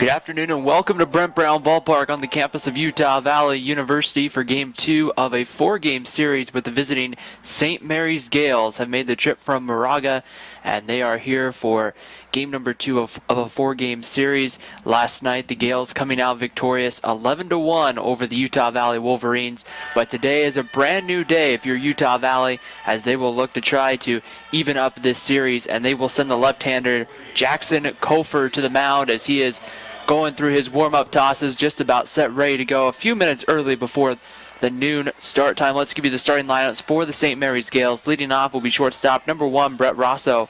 Good afternoon and welcome to Brent Brown Ballpark on the campus of Utah Valley University for Game 2 of a 4-game series with the visiting St. Mary's Gales. Have made the trip from Moraga and they are here for game number 2 of a 4-game series. Last night the Gales coming out victorious 11-1 over the Utah Valley Wolverines. But today is a brand new day if you're Utah Valley, as they will look to try to even up this series, and they will send the left-hander Jackson Kofer to the mound as he is going through his warm-up tosses, just about set ready to go a few minutes early before the noon start time. Let's give you the starting lineups for the St. Mary's Gales. Leading off will be shortstop number 1, Brett Rosso.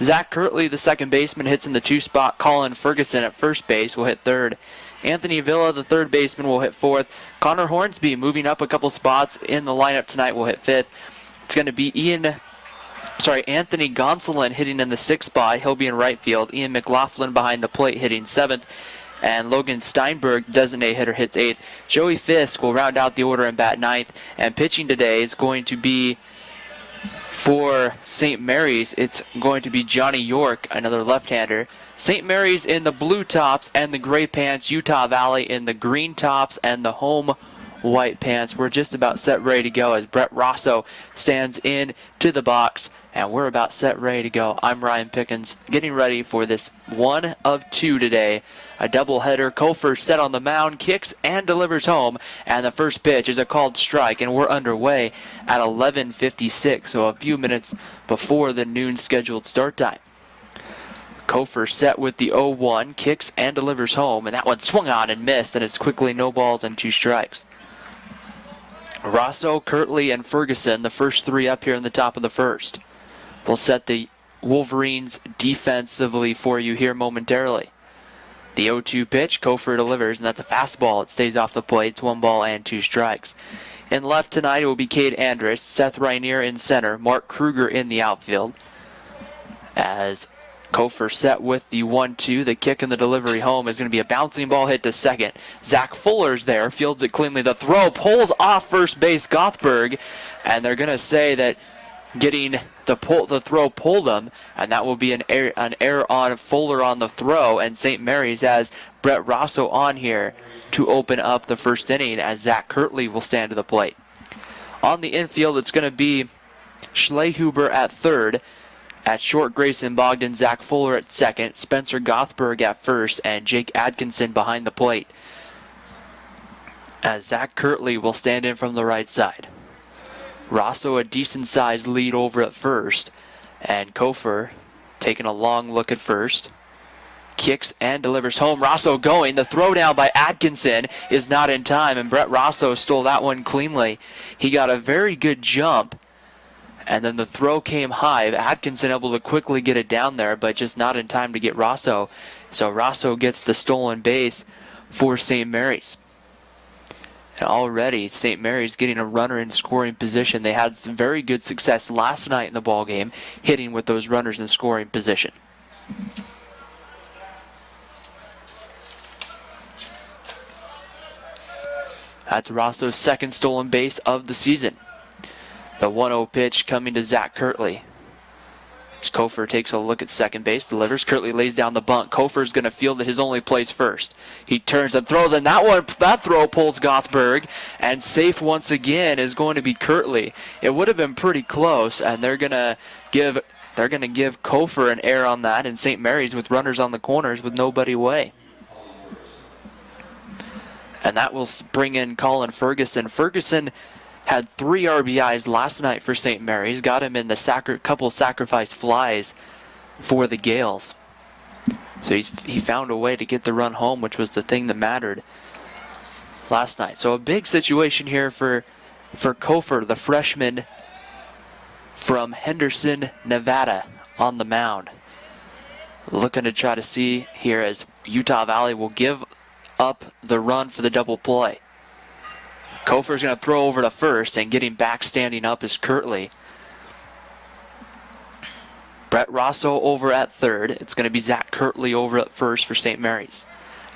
Zach Kirtley, the second baseman, hits in the 2 spot. Colin Ferguson at first base will hit third. Anthony Villa, the third baseman, will hit fourth. Connor Hornsby, moving up a couple spots in the lineup tonight, will hit fifth. It's going to be Anthony Gonsolin hitting in the 6th spot. He'll be in right field. Ian McLaughlin behind the plate hitting 7th. And Logan Steinberg, designated hitter, hits 8th. Joey Fisk will round out the order and bat 9th. And pitching today is going to be, for St. Mary's, it's going to be Johnny York, another left-hander. St. Mary's in the blue tops and the gray pants. Utah Valley in the green tops and the home white pants. We're just about set ready to go as Brett Rosso stands in to the box. And we're about set ready to go. I'm Ryan Pickens, getting ready for this 1 of 2 today. A doubleheader. Kofer set on the mound, kicks and delivers home. And the first pitch is a called strike, and we're underway at 11:56, so a few minutes before the noon scheduled start time. Kofer set with the 0-1, kicks and delivers home, and that one swung on and missed, and it's quickly no balls and 2 strikes. Rosso, Kirtley, and Ferguson, the first 3 up here in the top of the first, will set the Wolverines defensively for you here momentarily. The 0-2 pitch, Kofer delivers, and that's a fastball. It stays off the plate. It's 1 ball and 2 strikes. In left tonight, it will be Cade Andrus, Seth Rainier in center, Mark Kruger in the outfield. As Kofer set with the 1-2, the kick and the delivery home is going to be a bouncing ball hit to second. Zach Fuller's there, fields it cleanly. The throw pulls off first base Gothberg, and they're going to say that getting the throw pulled them, and that will be an error on Fuller on the throw, and St. Mary's has Brett Rosso on here to open up the first inning as Zach Kirtley will stand to the plate. On the infield, it's going to be Schlehuber at third. At short, Grayson Bogdan, Zach Fuller at second, Spencer Gothberg at first, and Jake Atkinson behind the plate, as Zach Kirtley will stand in from the right side. Rosso a decent-sized lead over at first, and Kofer taking a long look at first. Kicks and delivers home. Rosso going. The throw down by Atkinson is not in time, and Brett Rosso stole that one cleanly. He got a very good jump, and then the throw came high. Atkinson able to quickly get it down there, but just not in time to get Rosso. So Rosso gets the stolen base for St. Mary's. And already St. Mary's getting a runner in scoring position. They had some very good success last night in the ball game, hitting with those runners in scoring position. That's Rosso's second stolen base of the season. The 1-0 pitch coming to Zach Kirtley. As Kofer takes a look at second base, delivers. Kirtley lays down the bunt. Kofer's going to field at his only place first. He turns and throws, and that throw pulls Gothberg, and safe once again is going to be Kirtley. It would have been pretty close, and they're going to give Kofer an error on that, and St. Mary's with runners on the corners with nobody away. And that will bring in Colin Ferguson. Ferguson had 3 RBIs last night for St. Mary's. Got him in the couple sacrifice flies for the Gales. So he found a way to get the run home, which was the thing that mattered last night. So a big situation here for Kofer, the freshman from Henderson, Nevada, on the mound. Looking to try to see here as Utah Valley will give up the run for the double play. Kofer's going to throw over to first, and getting back standing up is Kirtley. Brett Rosso over at third. It's going to be Zach Kirtley over at first for St. Mary's.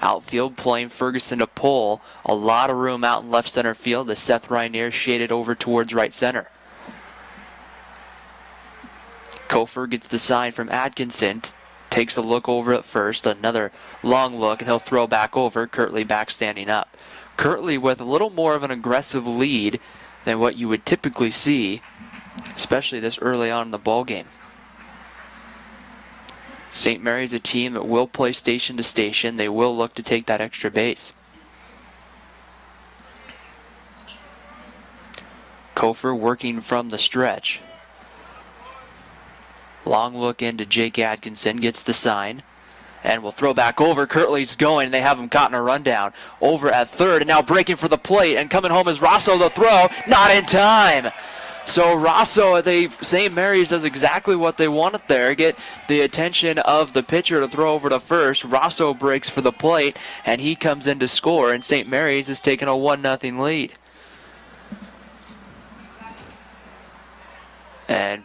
Outfield playing Ferguson to pull. A lot of room out in left center field as Seth Rainier shaded over towards right center. Kofer gets the sign from Atkinson takes a look over at first, another long look, and he'll throw back over. Kirtley back standing up. Kirtley with a little more of an aggressive lead than what you would typically see, especially this early on in the ball game. St. Mary's a team that will play station to station. They will look to take that extra base. Kofer working from the stretch. Long look into Jake Atkinson, gets the sign, and will throw back over. Kirtley's going, and they have him caught in a rundown. Over at third, and now breaking for the plate, and coming home is Rosso. The throw, not in time. So Rosso, St. Mary's does exactly what they wanted there. Get the attention of the pitcher to throw over to first. Rosso breaks for the plate, and he comes in to score, and St. Mary's is taking a 1-0 lead. And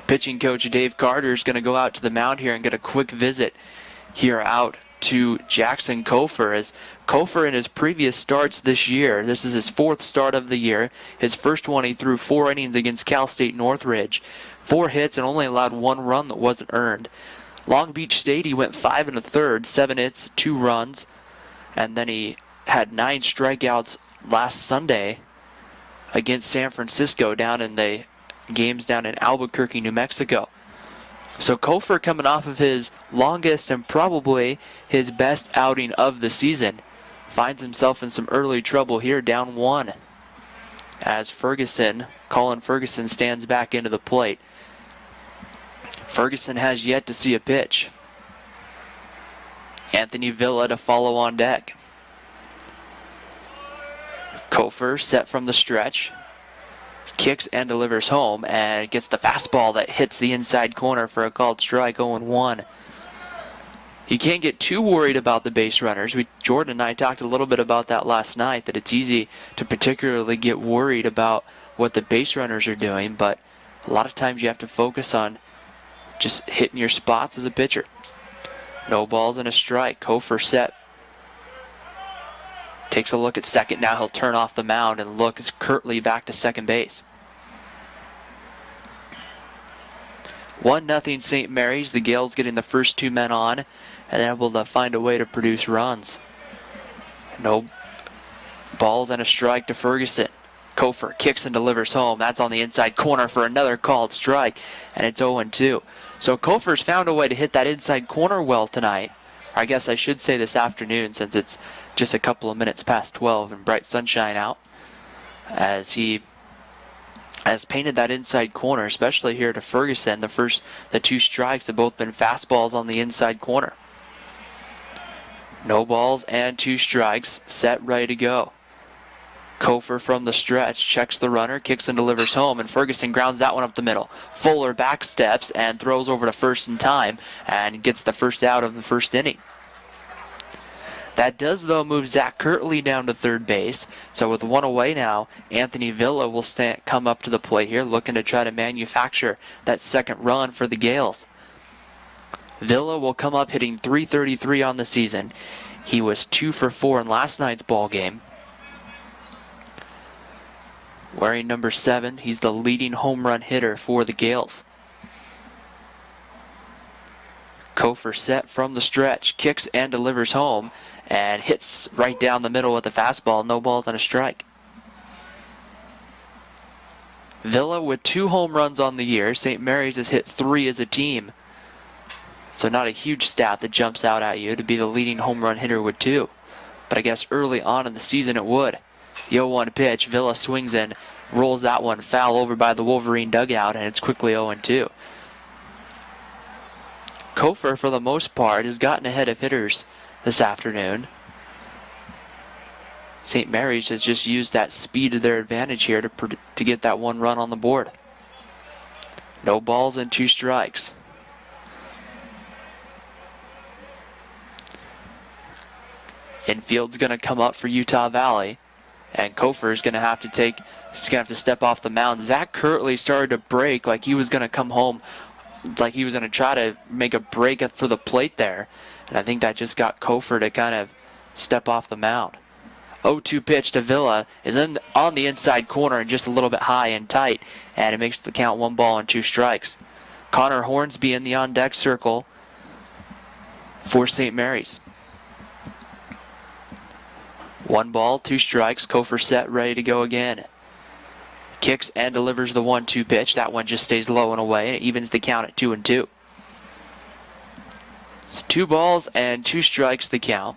pitching coach Dave Carter is going to go out to the mound here and get a quick visit here out to Jackson Kofer. As Kofer in his previous starts this year, this is his 4th start of the year. His first one he threw 4 innings against Cal State Northridge. 4 hits and only allowed 1 run that wasn't earned. Long Beach State he went 5 1/3, 7 hits, 2 runs, and then he had 9 strikeouts last Sunday against San Francisco down in the games down in Albuquerque, New Mexico. So Kofer coming off of his longest and probably his best outing of the season finds himself in some early trouble here, down 1. As Colin Ferguson stands back into the plate. Ferguson has yet to see a pitch. Anthony Villa to follow on deck. Kofer set from the stretch. Kicks and delivers home and gets the fastball that hits the inside corner for a called strike, 0-1. You can't get too worried about the base runners. Jordan and I talked a little bit about that last night, that it's easy to particularly get worried about what the base runners are doing, but a lot of times you have to focus on just hitting your spots as a pitcher. No balls and a strike. Kofer set. Takes a look at second. Now he'll turn off the mound and look as Kirtley back to second base. 1-0 St. Mary's. The Gales getting the first 2 men on and able to find a way to produce runs. No balls and a strike to Ferguson. Kofer kicks and delivers home. That's on the inside corner for another called strike, and it's 0-2. So Kofer's found a way to hit that inside corner well tonight. I guess I should say this afternoon, since it's just a couple of minutes past 12 and bright sunshine out, as he has painted that inside corner, especially here to Ferguson. The 2 strikes have both been fastballs on the inside corner. No balls and 2 strikes, set, ready to go. Kofer from the stretch checks the runner, kicks and delivers home, and Ferguson grounds that one up the middle. Fuller back steps and throws over to first in time and gets the first out of the first inning. That does, though, move Zach Kirtley down to third base. So with 1 away now, Anthony Villa will come up to the plate here, looking to try to manufacture that second run for the Gales. Villa will come up hitting .333 on the season. He was 2 for 4 in last night's ball game. Wearing number 7, he's the leading home run hitter for the Gales. Kofer set from the stretch, kicks and delivers home, and hits right down the middle with a fastball. No balls and a strike. Villa with 2 home runs on the year. St. Mary's has hit 3 as a team. So not a huge stat that jumps out at you to be the leading home run hitter with 2. But I guess early on in the season it would. The 0-1 pitch, Villa swings in, rolls that one foul over by the Wolverine dugout, and it's quickly 0-2. Kofer, for the most part, has gotten ahead of hitters this afternoon. St. Mary's has just used that speed to their advantage here to get that 1 run on the board. No balls and 2 strikes. Infield's going to come up for Utah Valley, and Kofer is going to have to step off the mound. Zach Kirtley started to break like he was going to come home, like he was going to try to make a break for the plate there. And I think that just got Kofer to kind of step off the mound. 0-2 pitch to Villa is on the inside corner and just a little bit high and tight, and it makes the count 1 ball and 2 strikes. Connor Hornsby in the on-deck circle for St. Mary's. 1 ball, 2 strikes. Kofer set, ready to go again. Kicks and delivers the 1-2 pitch. That one just stays low and away, and it evens the count at 2-2. So 2 balls and 2 strikes the count.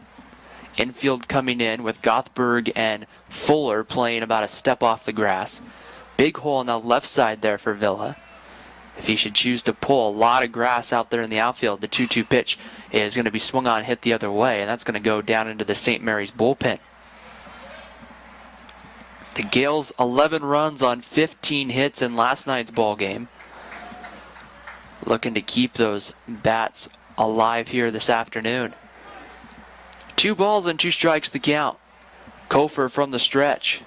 Infield coming in with Gothberg and Fuller playing about a step off the grass. Big hole on the left side there for Villa. If he should choose to pull, a lot of grass out there in the outfield. The 2-2 pitch is going to be swung on, hit the other way, and that's going to go down into the St. Mary's bullpen. The Gales 11 runs on 15 hits in last night's ball game. Looking to keep those bats alive here this afternoon. 2 balls and 2 strikes the count. Kofer from the stretch.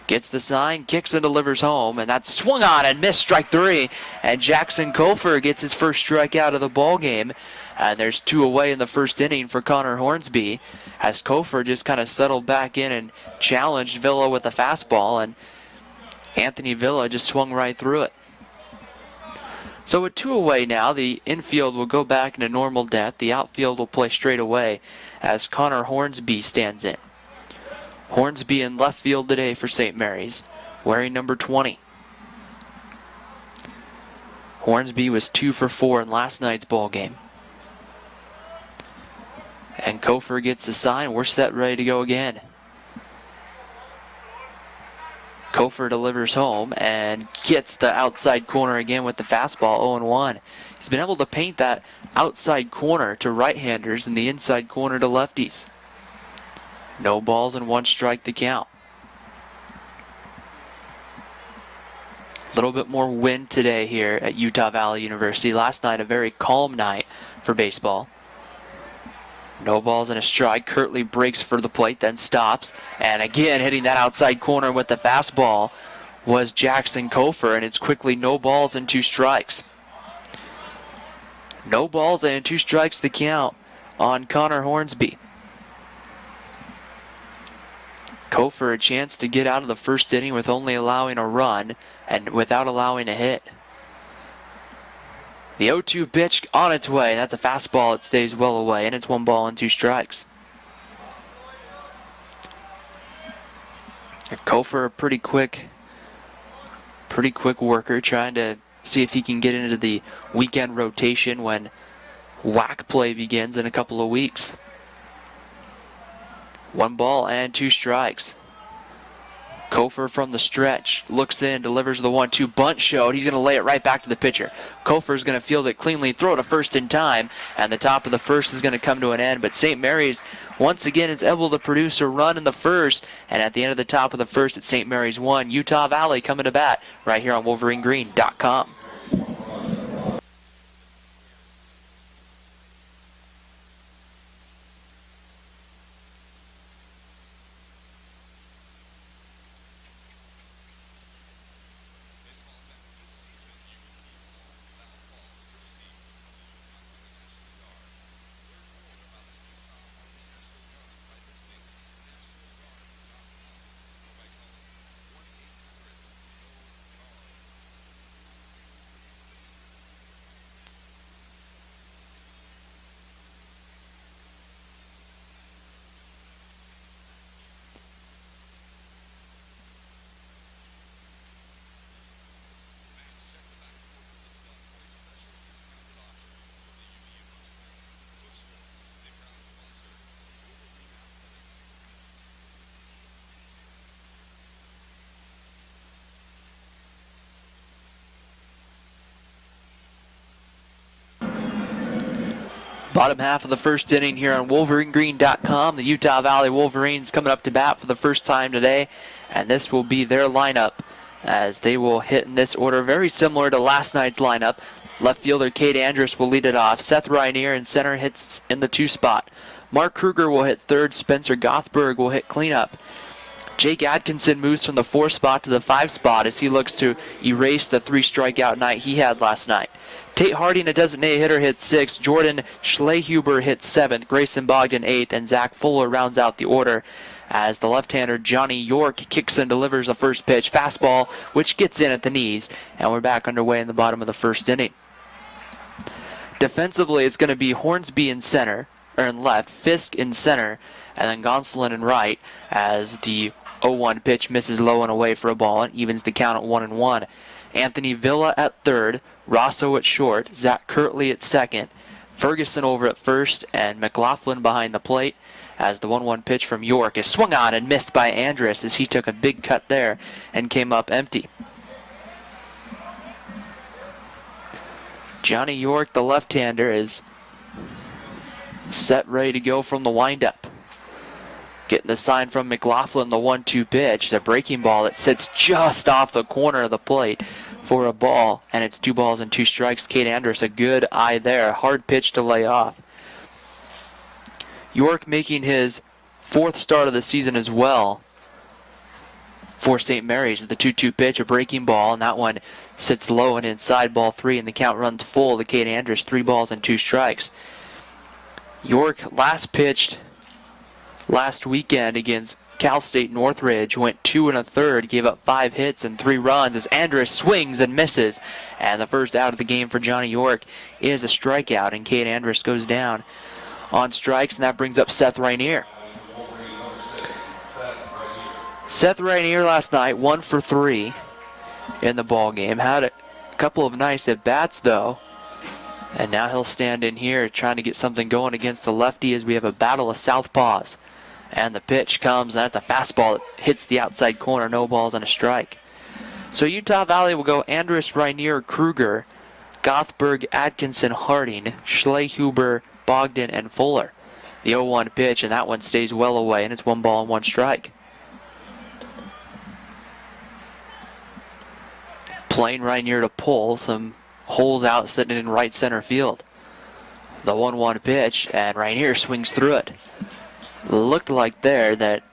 Gets the sign, kicks and delivers home, and that's swung on and missed, strike 3. And Jackson Kofer gets his first strikeout of the ball game. And there's 2 away in the first inning for Connor Hornsby, as Kofer just kind of settled back in and challenged Villa with a fastball, and Anthony Villa just swung right through it. So with 2 away now, the infield will go back into normal depth. The outfield will play straight away as Connor Hornsby stands in. Hornsby in left field today for St. Mary's, wearing number 20. Hornsby was 2 for 4 in last night's ball game. And Kofer gets the sign. We're set, ready to go again. Kofer delivers home and gets the outside corner again with the fastball, 0-1. He's been able to paint that outside corner to right-handers and the inside corner to lefties. No balls and 1 strike to count. A little bit more wind today here at Utah Valley University. Last night, a very calm night for baseball. No balls and a strike. Kirtley breaks for the plate, then stops. And again, hitting that outside corner with the fastball was Jackson Kofer, and it's quickly no balls and 2 strikes. No balls and 2 strikes to count on Connor Hornsby. Kofer a chance to get out of the first inning with only allowing a run and without allowing a hit. The 0-2 pitch on its way. That's a fastball. It stays well away, and it's 1 ball and 2 strikes. Kofer, a pretty quick worker, trying to see if he can get into the weekend rotation when WAC play begins in a couple of weeks. 1 ball and 2 strikes. Kofer from the stretch, looks in, delivers the 1-2 bunt showed. He's going to lay it right back to the pitcher. Kofer's going to field it cleanly, throw to first in time, and the top of the first is going to come to an end. But St. Mary's, once again, is able to produce a run in the first, and at the end of the top of the first, it's St. Mary's 1, Utah Valley coming to bat right here on WolverineGreen.com. Bottom half of the first inning here on WolverineGreen.com. The Utah Valley Wolverines coming up to bat for the first time today, and this will be their lineup as they will hit in this order, very similar to last night's lineup. Left fielder Cade Andrus will lead it off. Seth Rainier in center hits in the 2 spot. Mark Kruger will hit third. Spencer Gothberg will hit cleanup. Jake Atkinson moves from the 4 spot to the 5 spot as he looks to erase the 3 strikeout night he had last night. Tate Harding, a designated hitter, hits 6th. Jordan Schlehuber hits 7th. Grayson Bogdan 8th. And Zach Fuller rounds out the order as the left-hander Johnny York kicks and delivers the first pitch. Fastball, which gets in at the knees. And we're back underway in the bottom of the first inning. Defensively, it's going to be Hornsby in center, or in left, Fisk in center, and then Gonsolin in right, as the 0-1 pitch misses low and away for a ball and evens the count at 1-1. Anthony Villa at third, Rosso at short, Zach Kirtley at second, Ferguson over at first, and McLaughlin behind the plate, as the 1-1 pitch from York is swung on and missed by Andrus as he took a big cut there and came up empty. Johnny York, the left-hander, is set ready to go from the windup. Getting the sign from McLaughlin, the 1-2 pitch is a breaking ball that sits just off the corner of the plate for a ball, and it's 2 balls and 2 strikes. Cade Andrus, a good eye there. Hard pitch to lay off. York making his 4th start of the season as well for St. Mary's. The 2-2 pitch, a breaking ball, and that one sits low and inside, ball 3, and the count runs full to Cade Andrus, 3 balls and 2 strikes. York last pitched last weekend against Cal State Northridge, went 2 1/3, gave up 5 hits and 3 runs as Andrus swings and misses. And the first out of the game for Johnny York is a strikeout, and Cade Andrus goes down on strikes, and that brings up Seth Rainier. Seth Rainier last night, 1 for 3 in the ball game. Had a couple of nice at-bats, though. And now he'll stand in here trying to get something going against the lefty as we have a battle of southpaws. And the pitch comes, and that's a fastball that hits the outside corner. No balls and a strike. So Utah Valley will go Andrus, Rainier, Kruger, Gothberg, Atkinson, Harding, Schlehuber, Bogdan, and Fuller. The 0-1 pitch, and that one stays well away, and it's 1 ball and 1 strike. Playing Rainier to pull, some holes out sitting in right center field. The 1-1 pitch, and Rainier swings through it. Looked like there that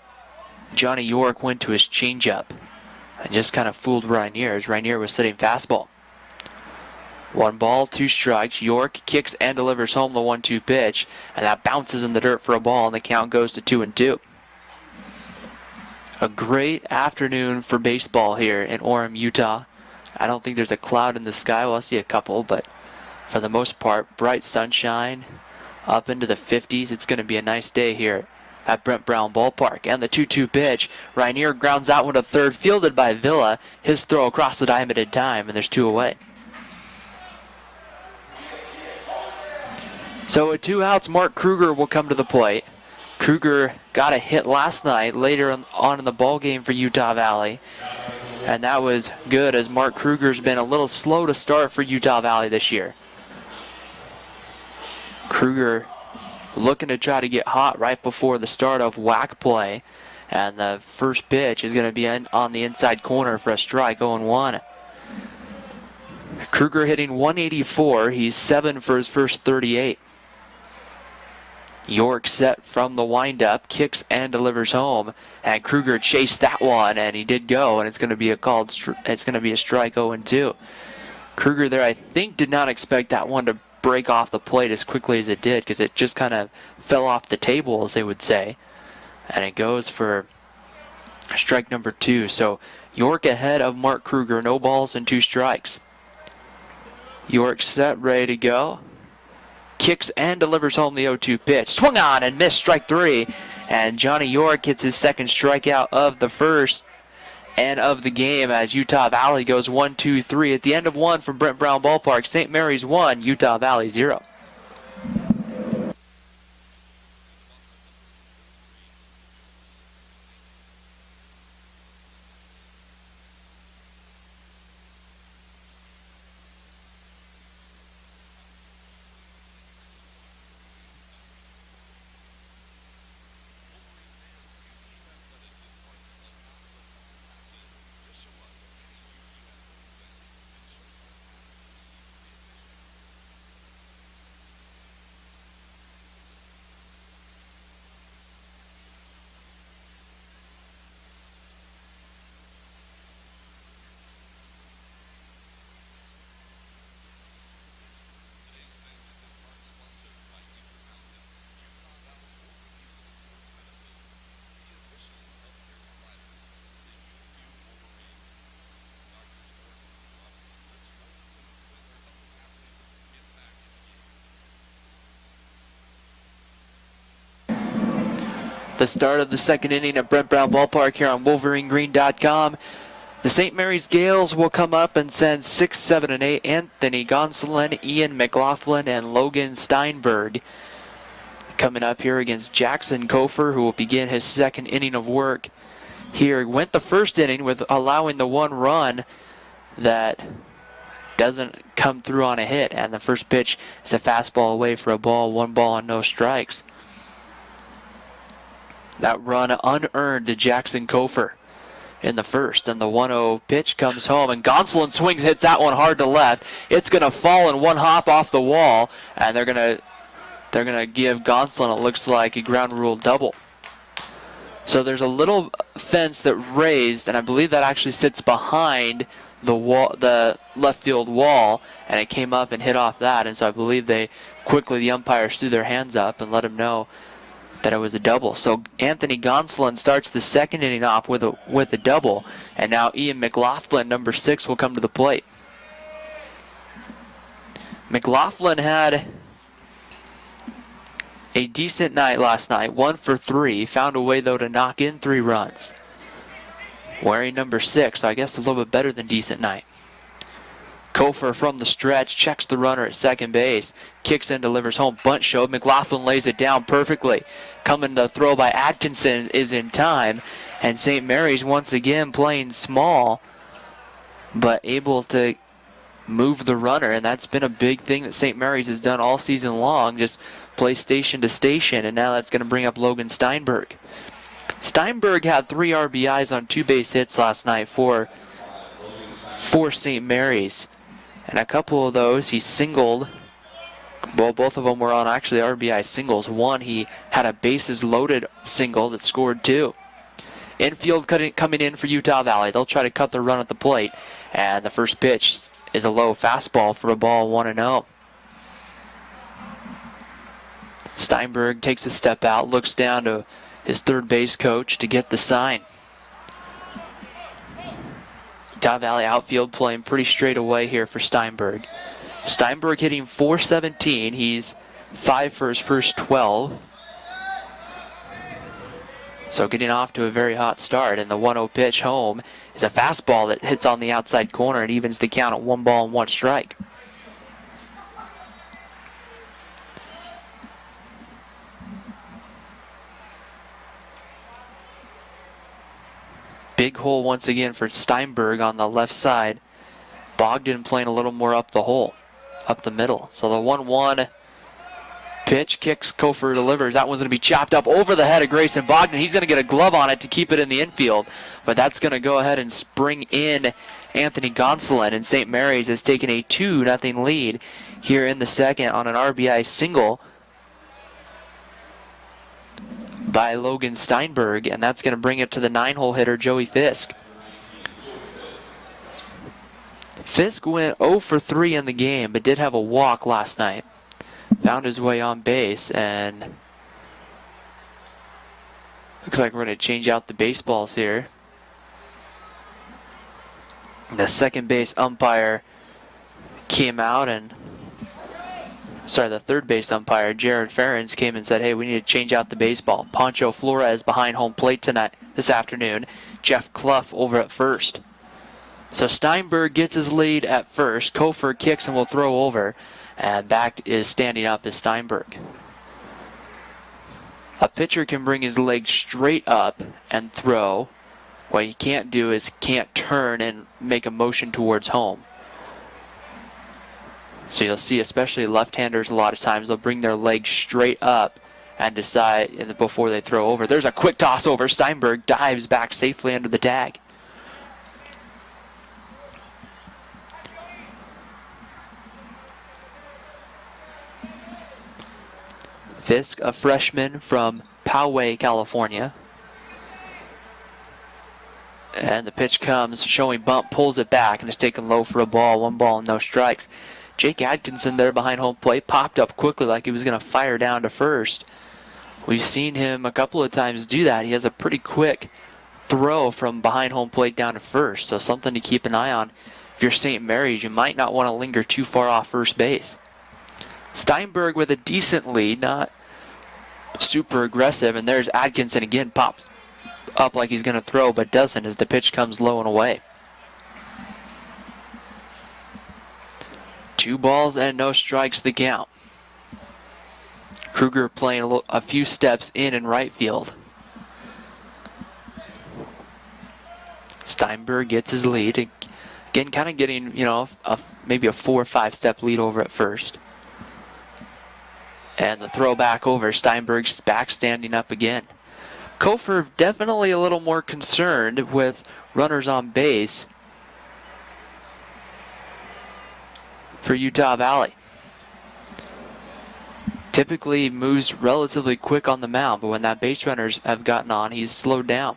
Johnny York went to his changeup and just kind of fooled Rainier as Rainier was sitting fastball. 1 ball, 2 strikes. York kicks and delivers home the 1-2 pitch, and that bounces in the dirt for a ball, and the count goes to 2-2. A great afternoon for baseball here in Orem, Utah. I don't think there's a cloud in the sky. Well, I'll see a couple, but for the most part, bright sunshine up into the 50s. It's going to be a nice day here at Brent Brown Ballpark. And the 2-2 pitch, Rainier grounds out one to third, fielded by Villa. His throw across the diamond in time, and there's 2 away. So with 2 outs, Mark Kruger will come to the plate. Kruger got a hit last night later on in the ball game for Utah Valley. And that was good, as Mark Kruger's been a little slow to start for Utah Valley this year. Kruger looking to try to get hot right before the start of whack play. And the first pitch is going to be on the inside corner for a strike, 0-1. Kruger hitting 184. He's 7 for his first 38. York set from the windup, kicks and delivers home, and Kruger chased that one, and he did go, and it's going to be a strike, 0-2. Kruger there, I think, did not expect that one to break off the plate as quickly as it did, because it just kind of fell off the table, as they would say, and it goes for strike number 2. So York ahead of Mark Kruger, no balls and 2 strikes. York set, ready to go. Kicks and delivers home the 0-2 pitch. Swung on and missed, strike 3. And Johnny York gets his second strikeout of the first and of the game as Utah Valley goes 1-2-3 at the end of 1 from Brent Brown Ballpark. St. Mary's 1, Utah Valley 0. The start of the second inning at Brent Brown Ballpark here on WolverineGreen.com. The St. Mary's Gales will come up and send 6, 7, and 8. Anthony Gonsolin, Ian McLaughlin, and Logan Steinberg. Coming up here against Jackson Kofer, who will begin his second inning of work. Here went the first inning with allowing the one run that doesn't come through on a hit. And the first pitch is a fastball away for a ball, 1 ball and no strikes. That run unearned to Jackson Kofer in the first, and the 1-0 pitch comes home, and Gonsolin swings, hits that one hard to left. It's going to fall in one hop off the wall, and they're going to give Gonsolin, it looks like, a ground rule double. So there's a little fence that raised, and I believe that actually sits behind the wall, the left field wall, and it came up and hit off that, and so I believe the umpires threw their hands up and let him know that it was a double. So Anthony Gonsolin starts the second inning off with a double, and now Ian McLaughlin, number 6, will come to the plate. McLaughlin had a decent night last night, 1 for 3, found a way though to knock in 3 runs. Wearing number 6, so I guess a little bit better than decent night. Kofer from the stretch, checks the runner at second base, kicks in, delivers home, bunt showed. McLaughlin lays it down perfectly. Coming to throw by Atkinson is in time, and St. Mary's once again playing small, but able to move the runner, and that's been a big thing that St. Mary's has done all season long, just play station to station, and now that's going to bring up Logan Steinberg. Steinberg had 3 RBIs on 2 base hits last night for St. Mary's. And a couple of those he singled. Well, both of them were on actually RBI singles. One, he had a bases loaded single that scored 2. Infield coming in for Utah Valley. They'll try to cut the run at the plate. And the first pitch is a low fastball for a ball, 1-0. Steinberg takes a step out, looks down to his third base coach to get the sign. Utah Valley outfield playing pretty straight away here for Steinberg. Steinberg hitting .417. He's 5 for his first 12. So getting off to a very hot start. And the 1-0 pitch home is a fastball that hits on the outside corner and evens the count at 1 ball and 1 strike. Big hole once again for Steinberg on the left side. Bogdan playing a little more up the hole, up the middle. So the 1-1 pitch kicks, Kofer delivers. That one's going to be chopped up over the head of Grayson Bogdan. He's going to get a glove on it to keep it in the infield, but that's going to go ahead and spring in Anthony Gonsolin, and St. Mary's has taken a 2-0 lead here in the second on an RBI single by Logan Steinberg, and that's going to bring it to the 9-hole hitter, Joey Fisk. Fisk went 0 for 3 in the game, but did have a walk last night. Found his way on base, and looks like we're going to change out the baseballs here. The second base umpire came out and the third base umpire, Jared Ferens, came and said, hey, we need to change out the baseball. Pancho Flores behind home plate this afternoon. Jeff Clough over at first. So Steinberg gets his lead at first. Kofer kicks and will throw over. And back is standing up is Steinberg. A pitcher can bring his leg straight up and throw. What he can't do is can't turn and make a motion towards home. So you'll see, especially left-handers, a lot of times they'll bring their leg straight up and decide before they throw over. There's a quick toss over. Steinberg dives back safely under the tag. Fisk, a freshman from Poway, California. And the pitch comes, showing bump, pulls it back, and is taken low for a ball. 1 ball and no strikes. Jake Atkinson there behind home plate popped up quickly like he was going to fire down to first. We've seen him a couple of times do that. He has a pretty quick throw from behind home plate down to first, so something to keep an eye on. If you're St. Mary's, you might not want to linger too far off first base. Steinberg with a decent lead, not super aggressive, and there's Atkinson again, pops up like he's going to throw, but doesn't as the pitch comes low and away. 2 balls and no strikes the count. Kruger playing a few steps in right field. Steinberg gets his lead. Again, kind of getting, maybe a 4 or 5 step lead over at first. And the throw back over. Steinberg's back standing up again. Kofor definitely a little more concerned with runners on base for Utah Valley. Typically moves relatively quick on the mound, but when that base runners have gotten on, he's slowed down.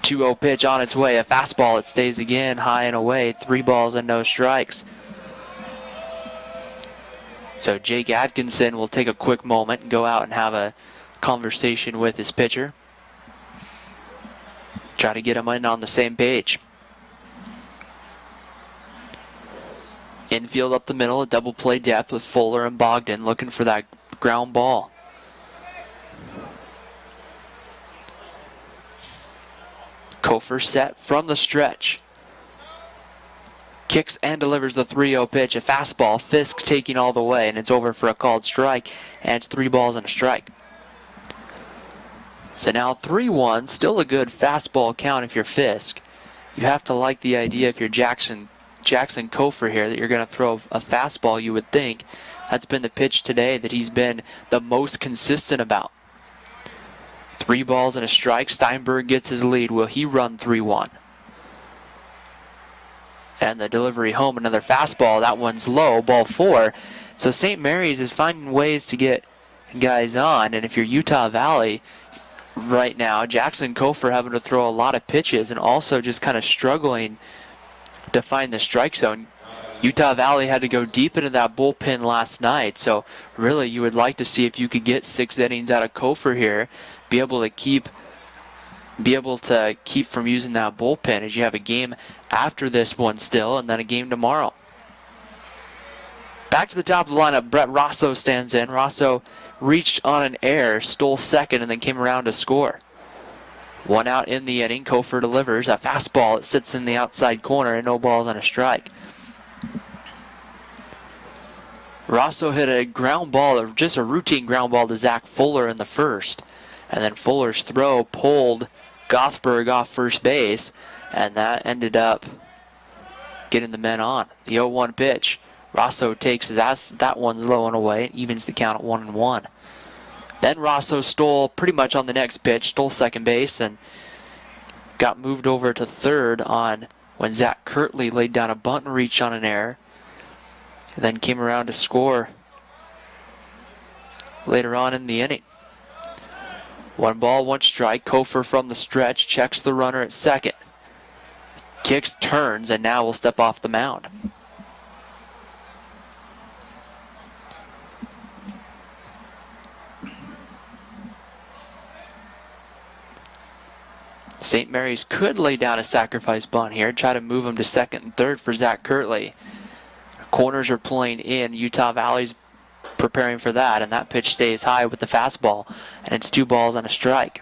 2-0 pitch on its way. A fastball. It stays again high and away. 3 balls and no strikes. So Jake Atkinson will take a quick moment and go out and have a conversation with his pitcher. Try to get him in on the same page. Infield up the middle, a double play depth with Fuller and Bogdan looking for that ground ball. Kofor set from the stretch. Kicks and delivers the 3-0 pitch. A fastball. Fisk taking all the way, and it's over for a called strike, and it's 3 balls and a strike. So now 3-1, still a good fastball count if you're Fisk. You have to like the idea if you're Jackson Kofor here that you're going to throw a fastball, you would think. That's been the pitch today that he's been the most consistent about. 3 balls and a strike. Steinberg gets his lead. Will he run 3-1? And the delivery home, another fastball. That one's low, ball 4. So St. Mary's is finding ways to get guys on. And if you're Utah Valley right now, Jackson Kofor having to throw a lot of pitches and also just kind of struggling to find the strike zone. Utah Valley had to go deep into that bullpen last night. So really you would like to see if you could get 6 innings out of Kofor here, be able to keep from using that bullpen as you have a game after this one still and then a game tomorrow. Back to the top of the lineup, Brett Rosso stands in. Rosso reached on an error, stole second, and then came around to score. 1 out in the inning. Kofor delivers a fastball. It sits in the outside corner and no balls on a strike. Rosso hit a ground ball, just a routine ground ball to Zach Fuller in the first. And then Fuller's throw pulled Gothberg off first base, and that ended up getting the men on. The 0-1 pitch. Rosso takes that one's low and away. It evens the count at 1-1. Then Rosso stole pretty much on the next pitch, stole second base, and got moved over to third on when Zach Kirtley laid down a bunt and reach on an error. Then came around to score later on in the inning. 1 ball, 1 strike. Kofor from the stretch checks the runner at second. Kicks, turns, and now will step off the mound. St. Mary's could lay down a sacrifice bunt here, try to move him to second and third for Zach Kirtley. Corners are playing in. Utah Valley's preparing for that, and that pitch stays high with the fastball, and it's 2 balls and a strike.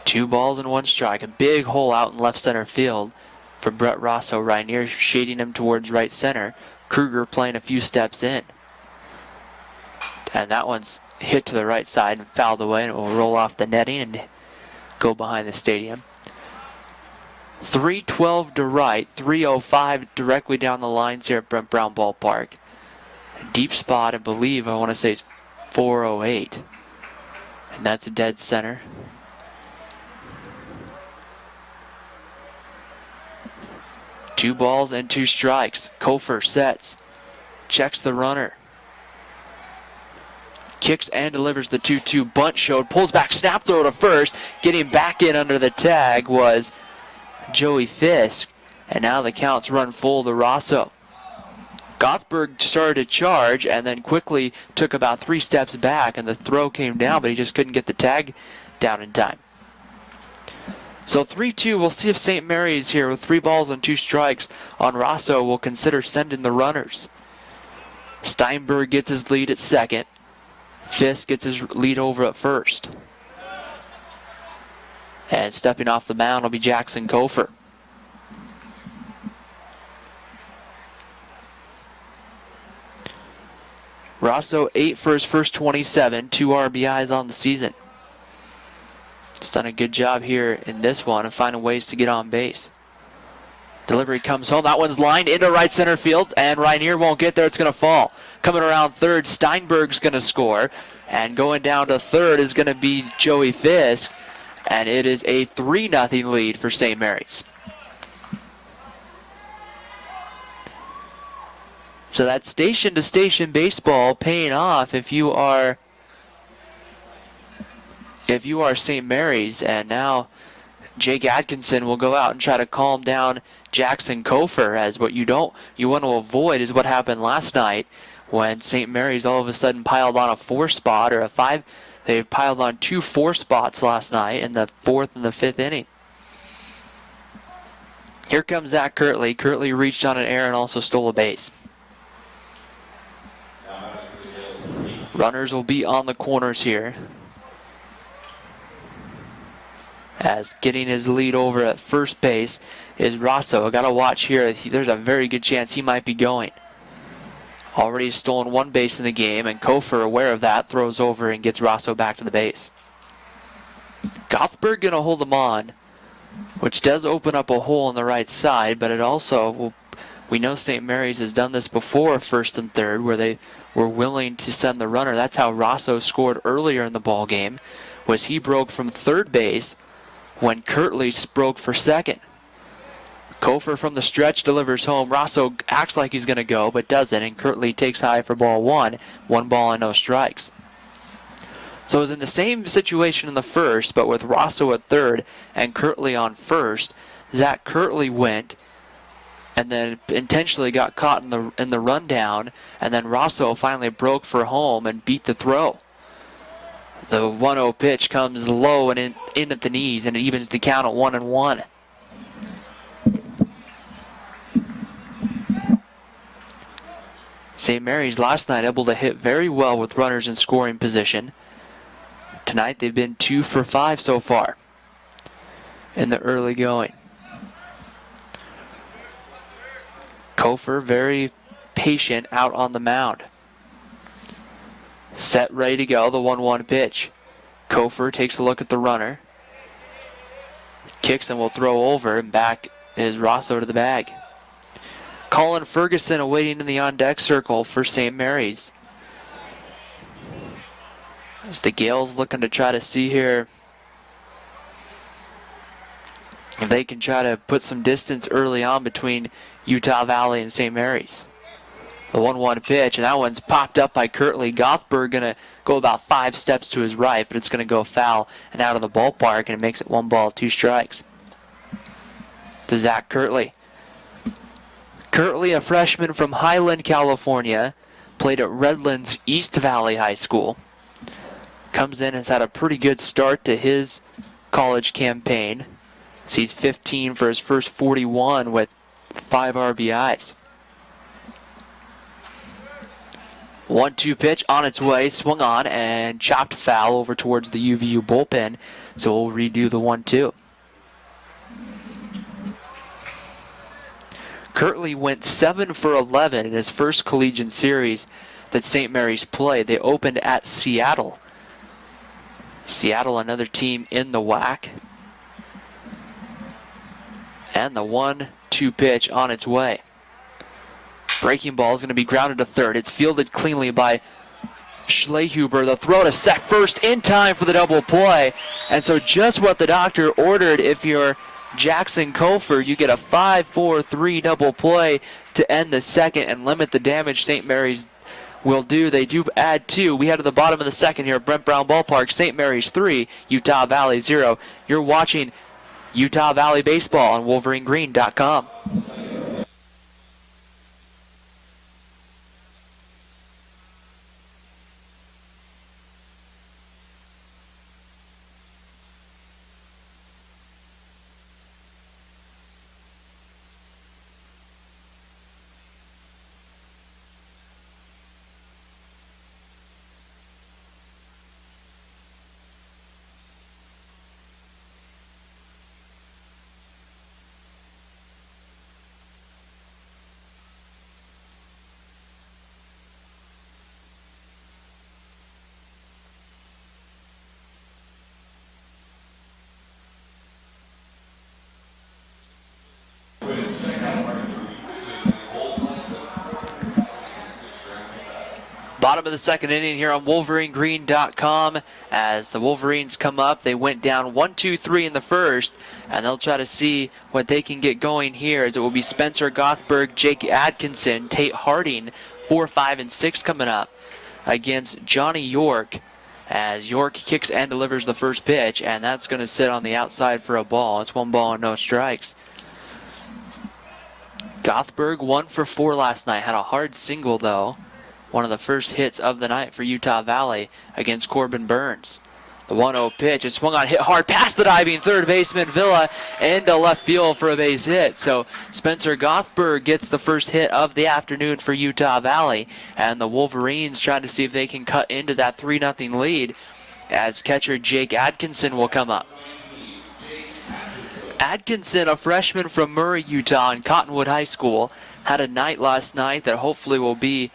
Two balls and 1 strike. A big hole out in left center field for Brett Rosso. Rainier shading him towards right center. Kruger playing a few steps in. And that one's hit to the right side and fouled away, and it will roll off the netting and go behind the stadium. 312 to right, 305 directly down the lines here at Brent Brown Ballpark. Deep spot, I believe, I want to say is 408. And that's a dead center. Two balls and 2 strikes. Kofor sets, checks the runner. Kicks and delivers the 2-2 bunt showed. Pulls back, snap throw to first. Getting back in under the tag was Joey Fisk. And now the count's run full to Rosso. Gothberg started to charge and then quickly took about 3 steps back, and the throw came down, but he just couldn't get the tag down in time. So 3-2, we'll see if St. Mary's here with 3 balls and 2 strikes on Rosso will consider sending the runners. Steinberg gets his lead at second. Fisk gets his lead over at first. And stepping off the mound will be Jackson Kofer. Rosso 8 for his first 27, 2 RBIs on the season. He's done a good job here in this one of finding ways to get on base. Delivery comes home. That one's lined into right center field, and Rainier won't get there. It's going to fall. Coming around third, Steinberg's going to score. And going down to third is going to be Joey Fisk. And it is a 3-0 lead for St. Mary's. So that station-to-station baseball paying off if you are St. Mary's. And now Jake Atkinson will go out and try to calm down Jackson Kofer, as what you want to avoid is what happened last night when St. Mary's all of a sudden piled on a 4 spot or a 5. They piled on 2 4 spots last night in the 4th and the 5th inning. Here comes Zach Kirtley. Kirtley reached on an error and also stole a base. Runners will be on the corners here, as getting his lead over at first base is Rosso. Got to watch here. There's a very good chance he might be going. Already stolen 1 base in the game, and Kofer, aware of that, throws over and gets Rosso back to the base. Gothberg going to hold him on, which does open up a hole on the right side, but it also we know St. Mary's has done this before, first and third, where they were willing to send the runner. That's how Rosso scored earlier in the ball game, was he broke from third base when Kirtley broke for second. Kofer from the stretch delivers home. Rosso acts like he's going to go, but doesn't, and Kirtley takes high for ball 1. 1 ball and no strikes. So it was in the same situation in the first, but with Rosso at third and Kirtley on first. Zach Kirtley went and then intentionally got caught in the rundown, and then Rosso finally broke for home and beat the throw. The 1-0 pitch comes low and in at the knees, and it evens the count at 1-1. St. Mary's last night able to hit very well with runners in scoring position. Tonight they've been 2 for 5 so far in the early going. Kofer very patient out on the mound. Set, ready to go, the 1-1 pitch. Kofer takes a look at the runner. Kicks and will throw over, and back is Rosso to the bag. Colin Ferguson awaiting in the on-deck circle for St. Mary's. As the Gales looking to try to see here if they can try to put some distance early on between Utah Valley and St. Mary's. The 1-1 pitch, and that one's popped up by Kirtley. Gothberg going to go about 5 steps to his right, but it's going to go foul and out of the ballpark, and it makes it 1 ball, 2 strikes. To Zach Kirtley. Kirtley, a freshman from Highland, California, played at Redlands East Valley High School. Comes in and has had a pretty good start to his college campaign. He's 15 for his first 41 with 5 RBIs. 1-2 pitch on its way, swung on and chopped foul over towards the UVU bullpen. So we'll redo the 1-2. Kirtley went 7 for 11 in his first collegiate series that St. Mary's played. They opened at Seattle. Seattle, another team in the WAC. And the 1-2 pitch on its way. Breaking ball is going to be grounded to third. It's fielded cleanly by Schlehuber. The throw to first in time for the double play. And so just what the doctor ordered. If you're Jackson Kofer, you get a 5-4-3 double play to end the second and limit the damage St. Mary's will do. They do add 2. We head to the bottom of the second here at Brent Brown Ballpark. St. Mary's 3, Utah Valley 0. You're watching Utah Valley Baseball on WolverineGreen.com. Bottom of the second inning here on WolverineGreen.com. As the Wolverines come up, they went down 1-2-3 in the first, and they'll try to see what they can get going here, as it will be Spencer Gothberg, Jake Atkinson, Tate Harding, 4, 5, and 6 coming up against Johnny York, as York kicks and delivers the first pitch, and that's going to sit on the outside for a ball. It's 1 ball and no strikes. Gothberg 1 for 4 last night. Had a hard single, though. One of the first hits of the night for Utah Valley against Corbin Burns. The 1-0 pitch is swung on, hit hard past the diving third baseman Villa into left field for a base hit. So Spencer Gothberg gets the first hit of the afternoon for Utah Valley, and the Wolverines trying to see if they can cut into that 3-0 lead, as catcher Jake Atkinson will come up. Atkinson, a freshman from Murray, Utah, and Cottonwood High School, had a night last night that hopefully will be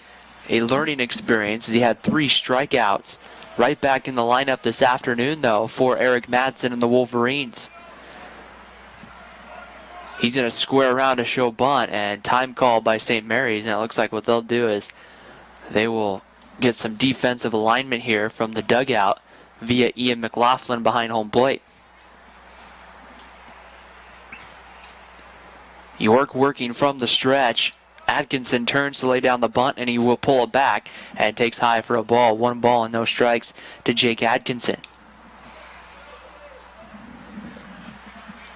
a learning experience, as he had 3 strikeouts. Right back in the lineup this afternoon, though, for Eric Madsen and the Wolverines. He's going to square around to show bunt, and time called by St. Mary's, and it looks like what they'll do is they will get some defensive alignment here from the dugout via Ian McLaughlin behind home plate. York working from the stretch. Atkinson turns to lay down the bunt, and he will pull it back and takes high for a ball. 1 ball and no strikes to Jake Atkinson.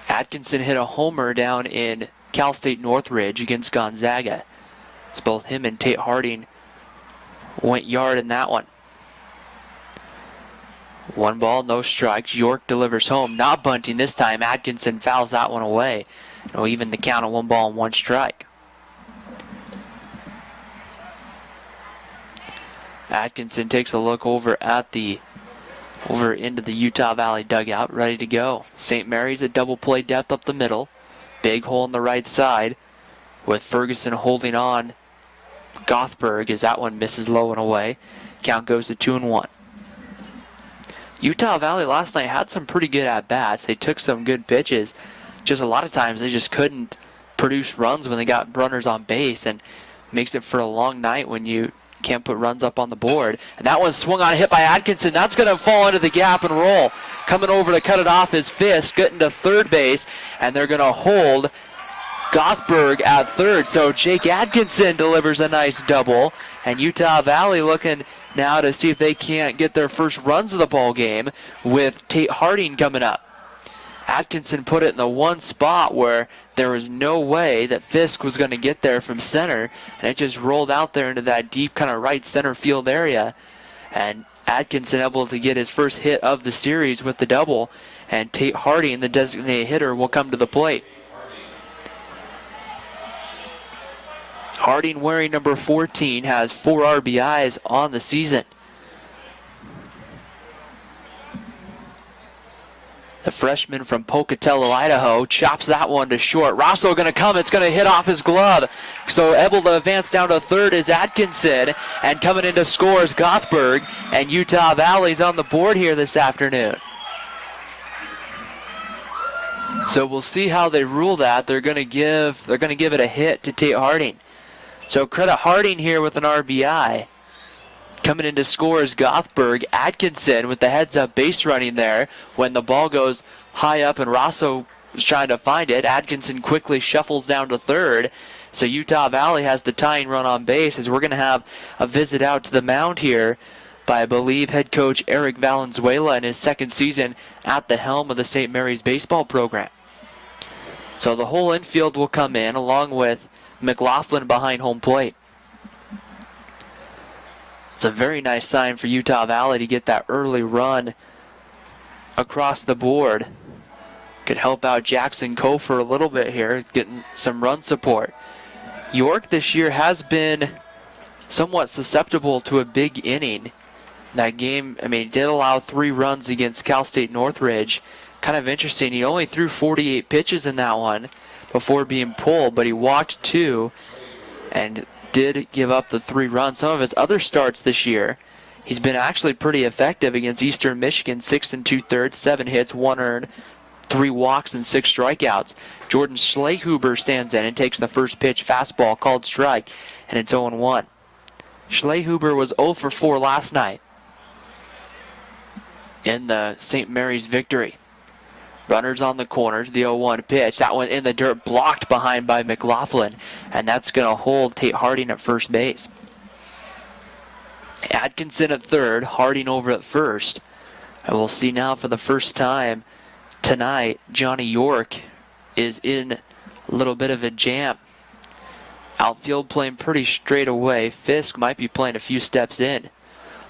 Atkinson hit a homer down in Cal State Northridge against Gonzaga. It's both him and Tate Harding went yard in that one. 1 ball, no strikes. York delivers home. Not bunting this time. Atkinson fouls that one away. It'll even the count of 1 ball and 1 strike. Atkinson takes a look over into the Utah Valley dugout, ready to go. St. Mary's at double play depth up the middle. Big hole on the right side, with Ferguson holding on Gothberg as that one misses low and away. Count goes to 2-1. Utah Valley last night had some pretty good at-bats. They took some good pitches. Just a lot of times they just couldn't produce runs when they got runners on base, and makes it for a long night when you can't put runs up on the board. And that one swung on, hit by Atkinson. That's going to fall into the gap and roll. Coming over to cut it off is Fisk, getting to third base, and they're going to hold Gothberg at third. So Jake Atkinson delivers a nice double, and Utah Valley looking now to see if they can't get their first runs of the ball game with Tate Harding coming up. Atkinson put it in the one spot where there was no way that Fisk was going to get there from center, and it just rolled out there into that deep kind of right center field area. And Atkinson able to get his first hit of the series with the double, and Tate Harding, the designated hitter, will come to the plate. Harding, wearing number 14, has 4 RBIs on the season. The freshman from Pocatello, Idaho, chops that one to short. Rosso going to come. It's going to hit off his glove. So able to advance down to third is Atkinson. And coming in to score is Gothberg. And Utah Valley's on the board here this afternoon. So we'll see how they rule that. They're going to give it a hit to Tate Harding. So credit Harding here with an RBI. Coming in to score is Gothberg. Atkinson with the heads-up base running there. When the ball goes high up and Rosso was trying to find it, Atkinson quickly shuffles down to third. So Utah Valley has the tying run on base, as we're going to have a visit out to the mound here by, I believe, head coach Eric Valenzuela in his second season at the helm of the St. Mary's baseball program. So the whole infield will come in along with McLaughlin behind home plate. It's a very nice sign for Utah Valley to get that early run across the board. Could help out Jackson Kofer a little bit here, getting some run support. York this year has been somewhat susceptible to a big inning. That game, he did allow 3 runs against Cal State Northridge. Kind of interesting. He only threw 48 pitches in that one before being pulled, but he walked 2 and did give up the 3 runs. Some of his other starts this year, he's been actually pretty effective against Eastern Michigan. 6 2/3, 7 hits, 1 earned, 3 walks, and 6 strikeouts. Jordan Schlehuber stands in and takes the first pitch fastball called strike, and it's 0-1. Schlehuber was 0 for 4 last night in the St. Mary's victory. Runners on the corners, the 0-1 pitch. That one in the dirt, blocked behind by McLaughlin, and that's going to hold Tate Harding at first base. Atkinson at third, Harding over at first. And we'll see now for the first time tonight, Johnny York is in a little bit of a jam. Outfield playing pretty straight away. Fisk might be playing a few steps in.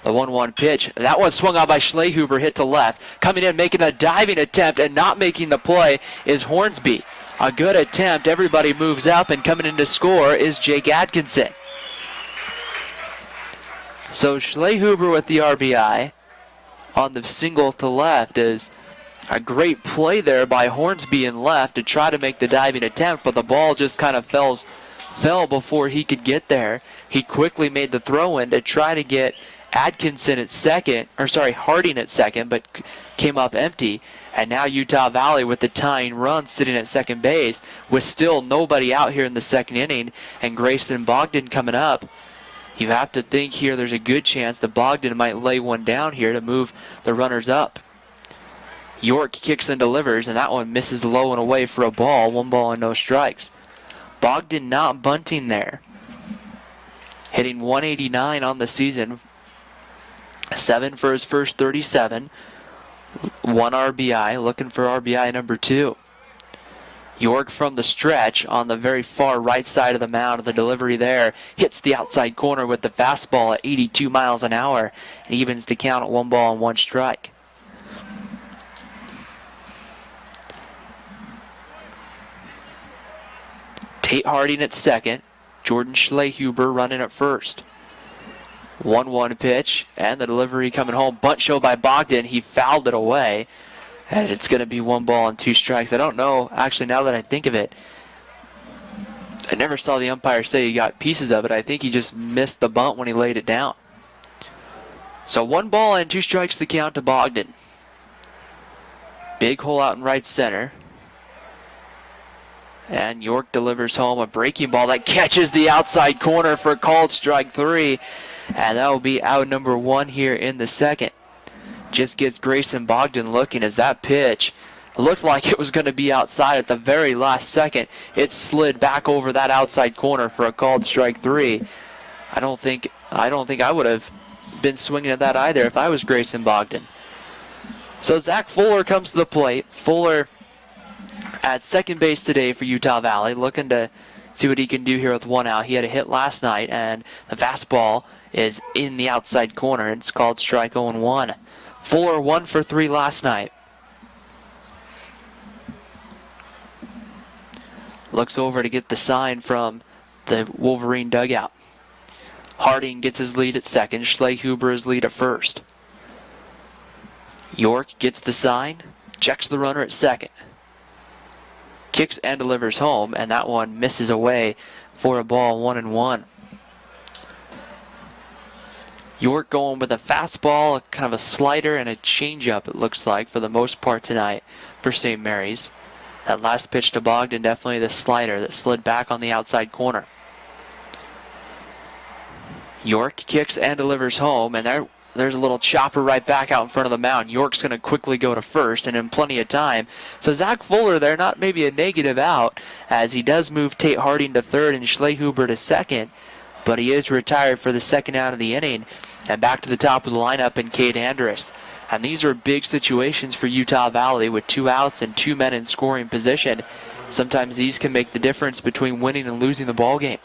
The 1-1 pitch. That one swung out by Schlehuber, hit to left. Coming in, making a diving attempt and not making the play is Hornsby. A good attempt. Everybody moves up, and coming in to score is Jake Atkinson. So Schlehuber with the RBI on the single to left is a great play there by Hornsby in left to try to make the diving attempt, but the ball just kind of fell before he could get there. He quickly made the throw in to try to get Harding at second, but came up empty. And now Utah Valley with the tying run sitting at second base with still nobody out here in the second inning, and Grayson Bogdan coming up. You have to think here there's a good chance that Bogdan might lay one down here to move the runners up. York kicks and delivers, and that one misses low and away for a ball. 1 ball and no strikes. Bogdan not bunting there. Hitting 189 on the season. 7 for his first 37. 1 RBI, looking for RBI number 2. York from the stretch on the very far right side of the mound. The delivery there hits the outside corner with the fastball at 82 miles an hour and evens the count at 1 ball and 1 strike. Tate Harding at second. Jordan Schlehuber running at first. 1-1 pitch, and the delivery coming home. Bunt show by Bogdan. He fouled it away, and it's going to be 1 ball and 2 strikes. I don't know, actually, now that I think of it, I never saw the umpire say he got pieces of it. I think he just missed the bunt when he laid it down. So 1 ball and 2 strikes the count to Bogdan. Big hole out in right center. And York delivers home a breaking ball that catches the outside corner for called strike 3. And that will be out number 1 here in the second. Just gets Grayson Bogdan looking as that pitch looked like it was going to be outside at the very last second. It slid back over that outside corner for a called strike 3. I don't think I would have been swinging at that either if I was Grayson Bogdan. So Zach Fuller comes to the plate. Fuller at second base today for Utah Valley, looking to see what he can do here with 1 out. He had a hit last night, and the fastball is in the outside corner. It's called strike 0-1. Fuller 1 for 3 last night. Looks over to get the sign from the Wolverine dugout. Harding gets his lead at second. Schlehuber his lead at first. York gets the sign, checks the runner at second. Kicks and delivers home, and that one misses away for a ball. 1-1. York going with a fastball, kind of a slider, and a changeup, it looks like, for the most part tonight for St. Mary's. That last pitch to Bogdan, definitely the slider that slid back on the outside corner. York kicks and delivers home, and there's a little chopper right back out in front of the mound. York's going to quickly go to first, and in plenty of time. So Zach Fuller there, not maybe a negative out, as he does move Tate Harding to third and Schlehuber to second, but he is retired for the second out of the inning. And back to the top of the lineup in Cade Andrus. And these are big situations for Utah Valley with 2 outs and 2 men in scoring position. Sometimes these can make the difference between winning and losing the ball game.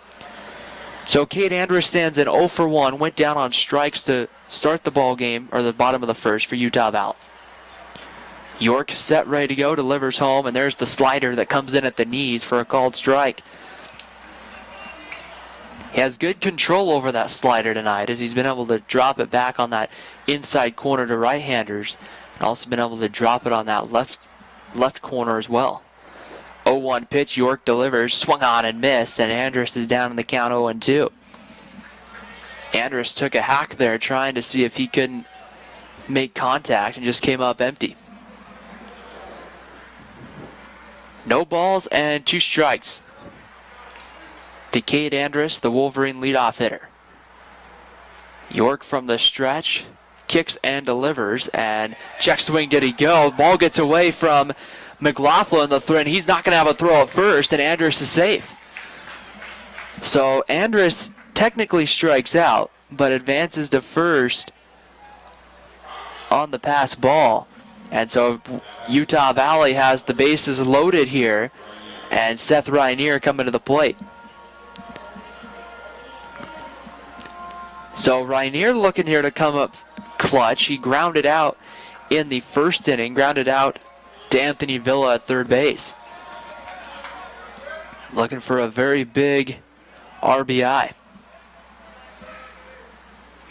So Cade Andrus stands at 0 for 1, went down on strikes to start the ball game, or the bottom of the first for Utah Valley. York set, ready to go, delivers home, and there's the slider that comes in at the knees for a called strike. He has good control over that slider tonight, as he's been able to drop it back on that inside corner to right-handers, and also been able to drop it on that left corner as well. 0-1 pitch, York delivers, swung on and missed, and Andrus is down in the count 0-2. Andrus took a hack there trying to see if he couldn't make contact and just came up empty. No balls and 2 strikes to Cade Andrus, the Wolverine leadoff hitter. York from the stretch, kicks and delivers, and check swing, did he go? Ball gets away from McLaughlin, the throw, and he's not going to have a throw at first, and Andrus is safe. So Andrus technically strikes out, but advances to first on the pass ball. And so Utah Valley has the bases loaded here, and Seth Rainier coming to the plate. So Rainier looking here to come up clutch. He grounded out in the first inning, grounded out to Anthony Villa at third base. Looking for a very big RBI.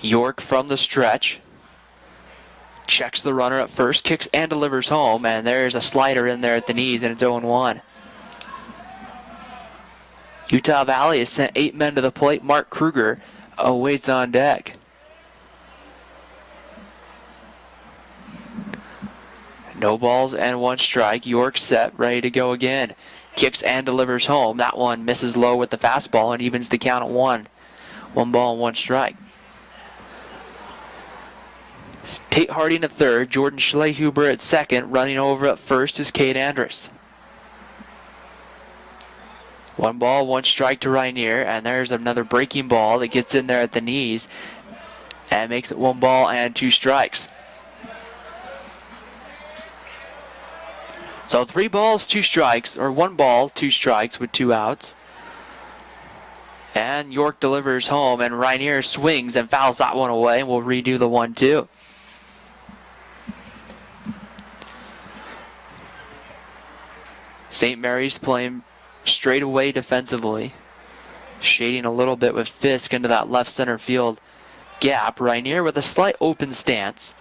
York from the stretch. Checks the runner at first, kicks and delivers home, and there's a slider in there at the knees, and it's 0-1. Utah Valley has sent 8 men to the plate. Mark Kruger awaits on deck. No balls and 1 strike. York set, ready to go again. Kicks and delivers home. That one misses low with the fastball and evens the count at 1. 1 ball and 1 strike. Tate Harding at third. Jordan Schlehuber at second. Running over at first is Cade Andrus. 1 ball, 1 strike to Rainier, and there's another breaking ball that gets in there at the knees and makes it 1 ball and 2 strikes. So 3 balls, 2 strikes, or 1 ball, 2 strikes with 2 outs. And York delivers home, and Rainier swings and fouls that one away, and we'll redo the 1-2. St. Mary's playing straight away defensively, shading a little bit with Fisk into that left center field gap. Rainier with a slight open stance.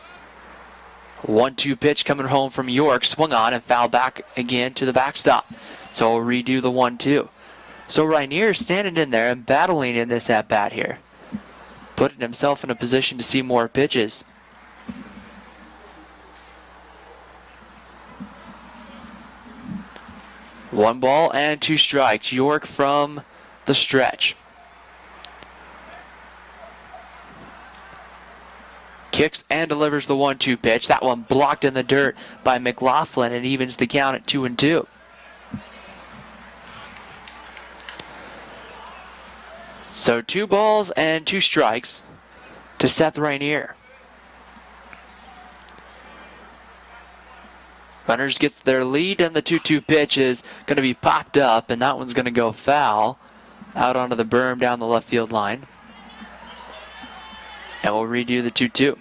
1-2 pitch coming home from York, swung on and fouled back again to the backstop. So we'll redo the 1-2. So Rainier standing in there and battling in this at-bat here, putting himself in a position to see more pitches. One ball and 2 strikes. York from the stretch. Kicks and delivers the 1-2 pitch. That one blocked in the dirt by McLaughlin and evens the count at 2-2. So 2 balls and 2 strikes to Seth Rainier. Runners gets their lead, and the 2-2 pitch is going to be popped up, and that one's going to go foul out onto the berm down the left field line. And we'll redo the 2-2.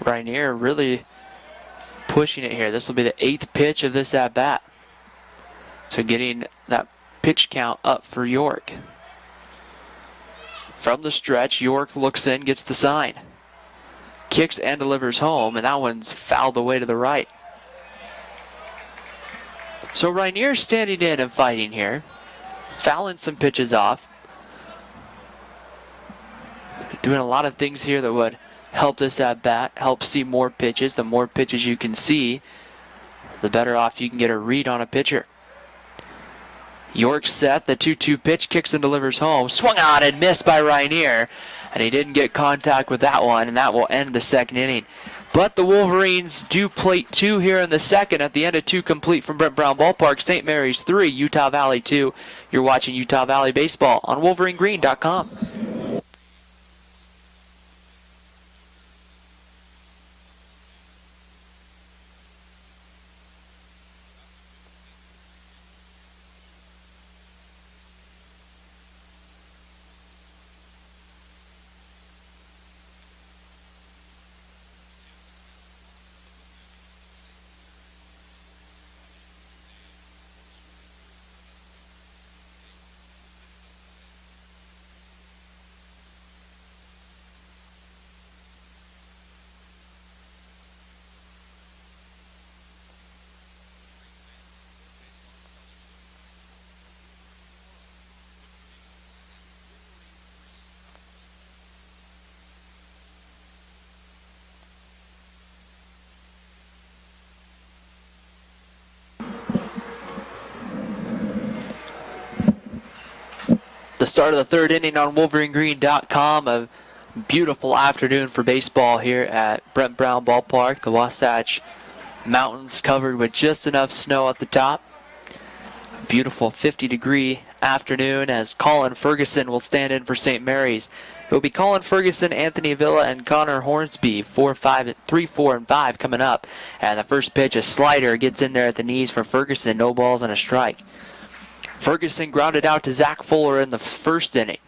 Rainier really pushing it here. This will be the 8th pitch of this at-bat. So getting that pitch count up for York. From the stretch, York looks in, gets the sign. Kicks and delivers home, and that one's fouled away to the right. So Rainier standing in and fighting here, fouling some pitches off, doing a lot of things here that would help this at bat, help see more pitches. The more pitches you can see, the better off you can get a read on a pitcher. York set, the 2-2 pitch, kicks and delivers home, swung on and missed by Rainier. And he didn't get contact with that one, and that will end the second inning. But the Wolverines do plate 2 here in the second at the end of 2 complete from Brent Brown Ballpark. St. Mary's 3, Utah Valley 2. You're watching Utah Valley Baseball on WolverineGreen.com. Start of the third inning on WolverineGreen.com. A beautiful afternoon for baseball here at Brent Brown Ballpark. The Wasatch Mountains covered with just enough snow at the top. A beautiful 50-degree afternoon as Colin Ferguson will stand in for St. Mary's. It will be Colin Ferguson, Anthony Villa, and Connor Hornsby. 3, 4, and 5 coming up. And the first pitch, a slider, gets in there at the knees for Ferguson. No balls and a strike. Ferguson grounded out to Zach Fuller in the first inning.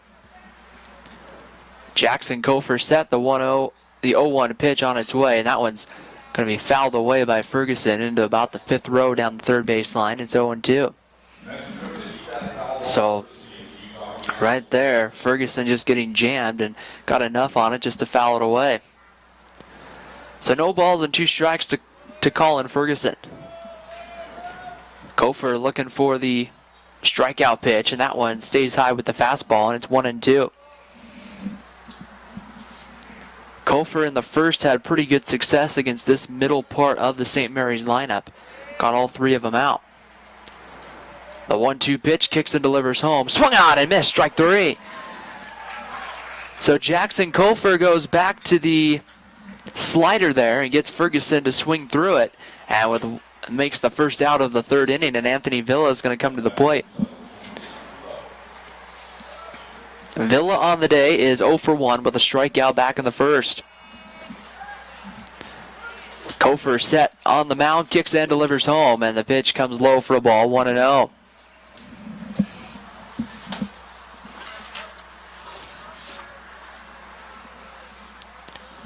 Jackson Kofer set the 0-1 pitch on its way, and that one's going to be fouled away by Ferguson into about the fifth row down the third base line. It's 0-2. So right there, Ferguson just getting jammed and got enough on it just to foul it away. So no balls and 2 strikes to Colin Ferguson. Kofer looking for the strikeout pitch, and that one stays high with the fastball, and it's 1-2. Kofer in the first had pretty good success against this middle part of the St. Mary's lineup. Got all 3 of them out. The 1-2 pitch, kicks and delivers home. Swung on and missed, strike 3. So Jackson Kofer goes back to the slider there and gets Ferguson to swing through it, and makes the first out of the third inning, and Anthony Villa is going to come to the plate. Villa on the day is 0 for 1 with a strikeout back in the first. Kofer set on the mound, kicks and delivers home, and the pitch comes low for a ball, 1-0.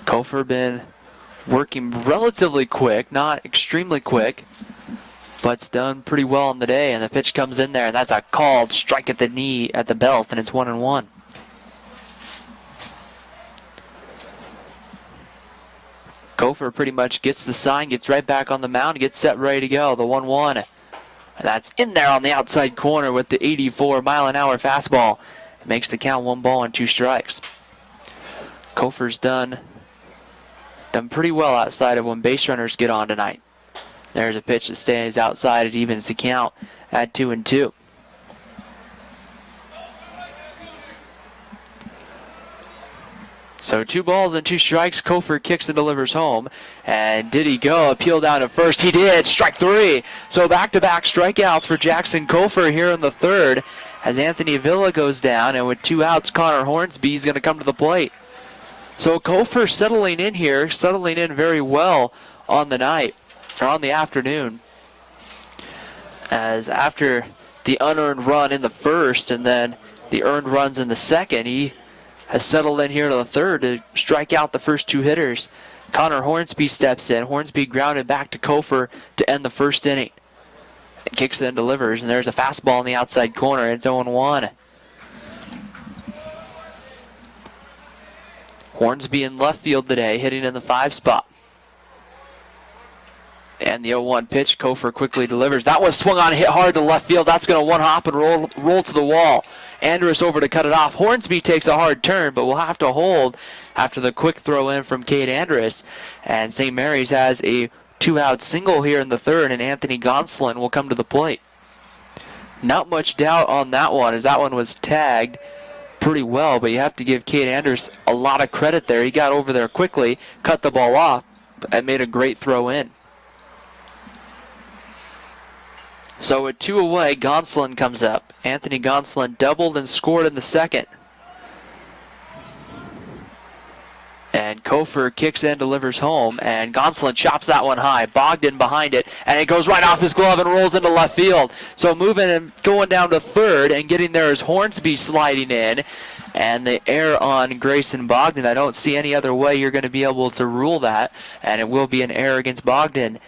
Kofer been working relatively quick, not extremely quick, but it's done pretty well on the day, and the pitch comes in there, and that's a called strike at the knee, at the belt, and it's 1-1. Kofer pretty much gets the sign, gets right back on the mound, gets set ready to go, the 1-1. And that's in there on the outside corner with the 84-mile-an-hour fastball. It makes the count 1 ball and 2 strikes. Kofer's done pretty well outside of when base runners get on tonight. There's a pitch that stays outside. It evens the count at 2-2. So 2 balls and 2 strikes. Kofer kicks and delivers home. And did he go? Appeal down to first. He did. Strike 3. So back-to-back strikeouts for Jackson Kofer here in the third as Anthony Villa goes down. And with 2 outs, Connor Hornsby is going to come to the plate. So Kofer settling in very well on the night, or on the afternoon. As after the unearned run in the first and then the earned runs in the second, he has settled in here to the third to strike out the first 2 hitters. Connor Hornsby steps in. Hornsby grounded back to Kofer to end the first inning. It kicks and delivers, and there's a fastball in the outside corner. It's 0-1. Hornsby in left field today, hitting in the 5 spot. And the 0-1 pitch, Kofer quickly delivers. That was swung on, hit hard to left field. That's going to one-hop and roll to the wall. Andrus over to cut it off. Hornsby takes a hard turn, but will have to hold after the quick throw in from Cade Andrus. And St. Mary's has a 2-out single here in the third, and Anthony Gonsolin will come to the plate. Not much doubt on that one, as that one was tagged pretty well, but you have to give Cade Andrus a lot of credit there. He got over there quickly, cut the ball off, and made a great throw in. So with 2 away, Gonsolin comes up. Anthony Gonsolin doubled and scored in the second. And Kofer kicks and delivers home, and Gonsolin chops that one high. Bogdan behind it, and it goes right off his glove and rolls into left field. So moving and going down to third, and getting there is Hornsby sliding in. And the error on Grayson Bogdan. I don't see any other way you're going to be able to rule that, and it will be an error against Bogdan,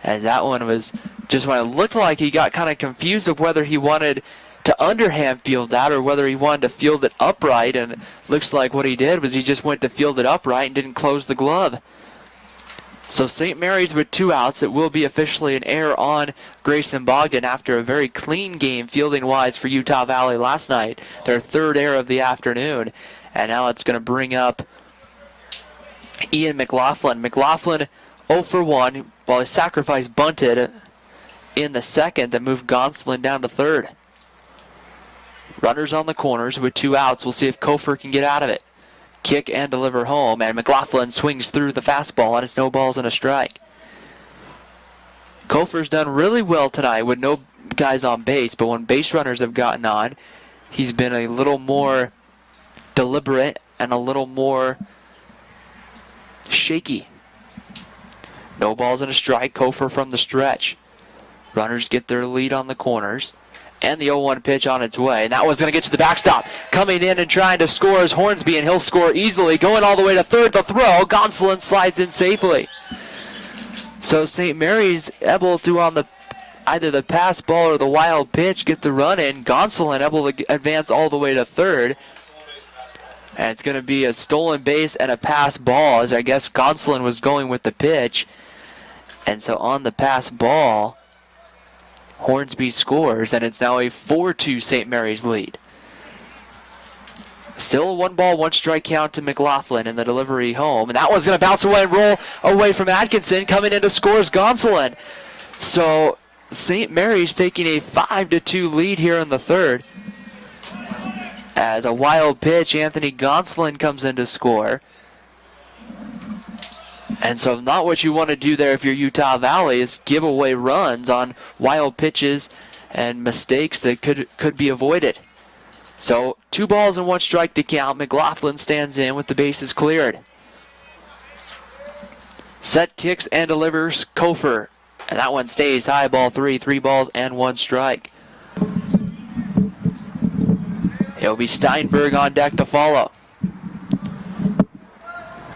as that one was just when it looked like he got kind of confused of whether he wanted to underhand field that or whether he wanted to field it upright, and it looks like what he did was he just went to field it upright and didn't close the glove. So St. Mary's with 2 outs. It will be officially an error on Grayson Bogdan after a very clean game fielding-wise for Utah Valley last night, their 3rd error of the afternoon. And now it's going to bring up Ian McLaughlin. McLaughlin 0 for 1, while his sacrifice bunted in the second that moved Gonsolin down to third. Runners on the corners with 2 outs. We'll see if Kofer can get out of it. Kick and deliver home, and McLaughlin swings through the fastball, and it's no balls and a strike. Kofer's done really well tonight with no guys on base, but when base runners have gotten on, he's been a little more deliberate and a little more shaky. No balls and a strike. Kofer from the stretch. Runners get their lead on the corners. And the 0-1 pitch on its way. And that one's going to get to the backstop. Coming in and trying to score is Hornsby, and he'll score easily. Going all the way to third. The throw. Gonsolin slides in safely. So St. Mary's able to, on the either the pass ball or the wild pitch, get the run in. Gonsolin able to advance all the way to third. And it's going to be a stolen base and a pass ball, as I guess Gonsolin was going with the pitch. And so on the pass ball, Hornsby scores, and it's now a 4-2 St. Mary's lead. Still a 1-ball, 1-strike count to McLaughlin in the delivery home. And that one's going to bounce away and roll away from Atkinson. Coming in to score is Gonsolin. So St. Mary's taking a 5-2 lead here in the third. As a wild pitch, Anthony Gonsolin comes in to score. And so not what you want to do there if you're Utah Valley is give away runs on wild pitches and mistakes that could be avoided. So 2 balls and 1 strike to count. McLaughlin stands in with the bases cleared. Set, kicks, and delivers Kofer. And that one stays high, ball 3. 3 balls and 1 strike. It'll be Steinberg on deck to follow.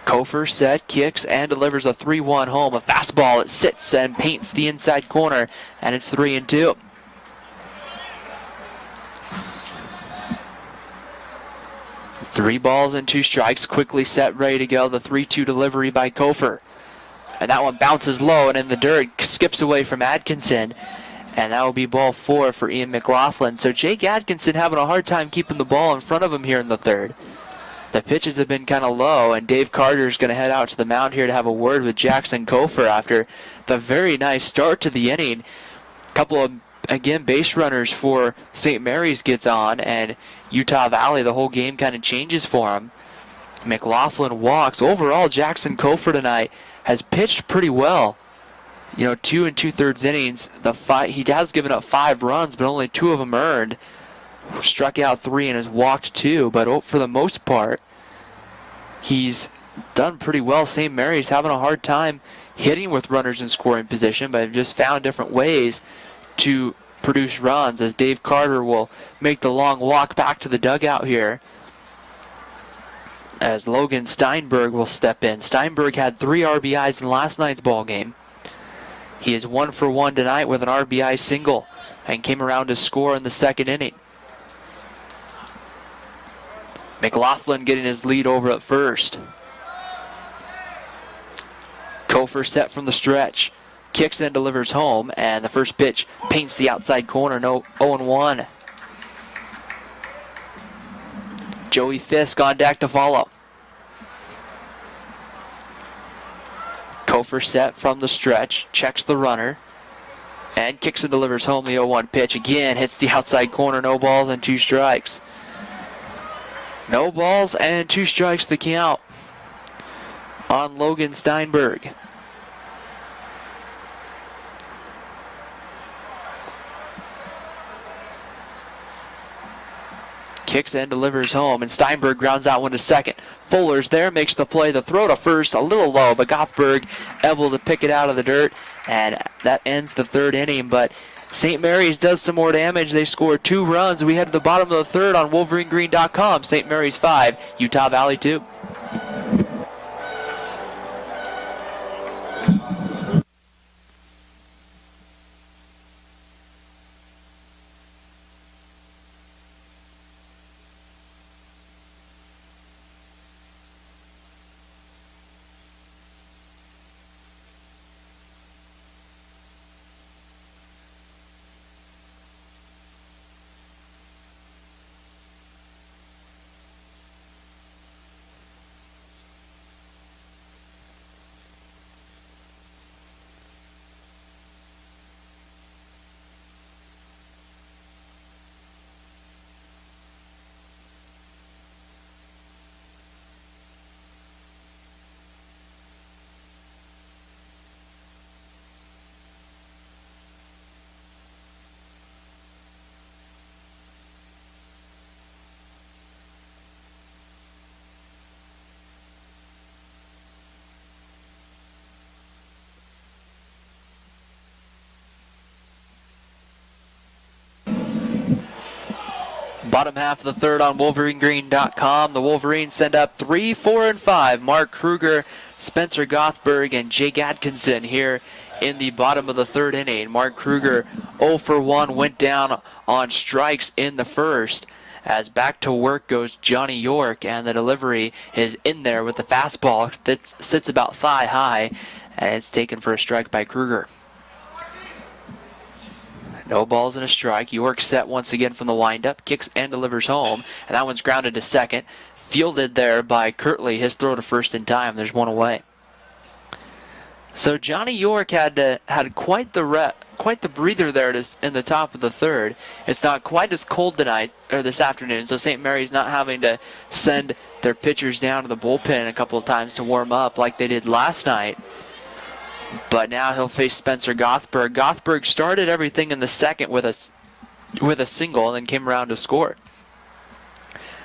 Kofer set, kicks, and delivers a 3-1 home. A fastball, it sits and paints the inside corner, and it's 3-2. Three balls and 2 strikes, quickly set, ready to go. The 3-2 delivery by Kofer. And that one bounces low and in the dirt, skips away from Atkinson. And that will be ball 4 for Ian McLaughlin. So Jake Atkinson having a hard time keeping the ball in front of him here in the third. The pitches have been kind of low, and Dave Carter's going to head out to the mound here to have a word with Jackson Kofer after the very nice start to the inning. A couple of, again, base runners for St. Mary's gets on, and Utah Valley, the whole game kind of changes for him. McLaughlin walks. Overall, Jackson Kofer tonight has pitched pretty well. 2 2/3 innings. He has given up 5 runs, but only 2 of them earned. Struck out 3 and has walked 2, but for the most part, he's done pretty well. St. Mary's having a hard time hitting with runners in scoring position, but have just found different ways to produce runs, as Dave Carter will make the long walk back to the dugout here, as Logan Steinberg will step in. Steinberg had 3 RBIs in last night's ball game. He is 1 for 1 tonight with an RBI single and came around to score in the second inning. McLaughlin getting his lead over at first. Kofer set from the stretch. Kicks and delivers home, and the first pitch paints the outside corner. No 0-1. Joey Fisk on deck to follow. Kofer set from the stretch. Checks the runner. And kicks and delivers home. The 0-1 pitch again hits the outside corner. No balls and 2 strikes. No balls and 2 strikes to count on Logan Steinberg. Kicks and delivers home, and Steinberg grounds out one to second. Fuller's there, makes the play. The throw to first, a little low, but Gothberg able to pick it out of the dirt, and that ends the third inning. But St. Mary's does some more damage. They score 2 runs. We head to the bottom of the third on WolverineGreen.com. St. Mary's 5, Utah Valley 2. Bottom half of the third on WolverineGreen.com. The Wolverines send up 3, 4, and 5. Mark Kruger, Spencer Gothberg, and Jake Atkinson here in the bottom of the third inning. Mark Kruger 0 for 1, went down on strikes in the first. As back to work goes Johnny York, and the delivery is in there with the fastball that sits about thigh high, and it's taken for a strike by Kruger. No balls and a strike. York set once again from the windup, kicks and delivers home, and that one's grounded to second. Fielded there by Kirtley. His throw to first in time. There's one away. So Johnny York had quite the breather there in the top of the third. It's not quite as cold tonight or this afternoon, so St. Mary's not having to send their pitchers down to the bullpen a couple of times to warm up like they did last night. But now he'll face Spencer Gothberg. Gothberg started everything in the second with a single and then came around to score.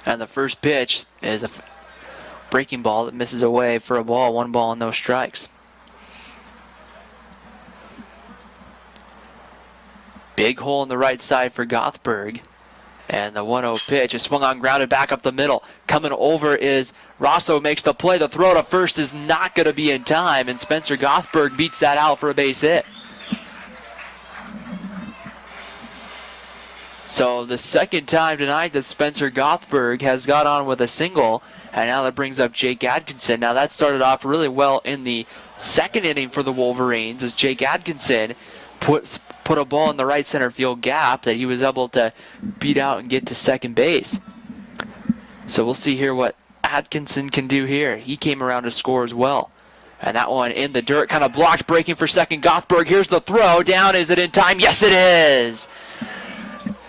And the first pitch is a breaking ball that misses away for a ball. 1 ball and no strikes. Big hole in the right side for Gothberg. And the 1-0 pitch is swung on, grounded back up the middle. Coming over is Rosso, makes the play. The throw to first is not going to be in time, and Spencer Gothberg beats that out for a base hit. So the second time tonight that Spencer Gothberg has got on with a single, and now that brings up Jake Atkinson. Now that started off really well in the second inning for the Wolverines as Jake Atkinson put a ball in the right center field gap that he was able to beat out and get to second base. So we'll see here what Atkinson can do here. He came around to score as well. And that one in the dirt, kind of blocked, breaking for second. Gothberg, here's the throw. Down, is it in time? Yes, it is!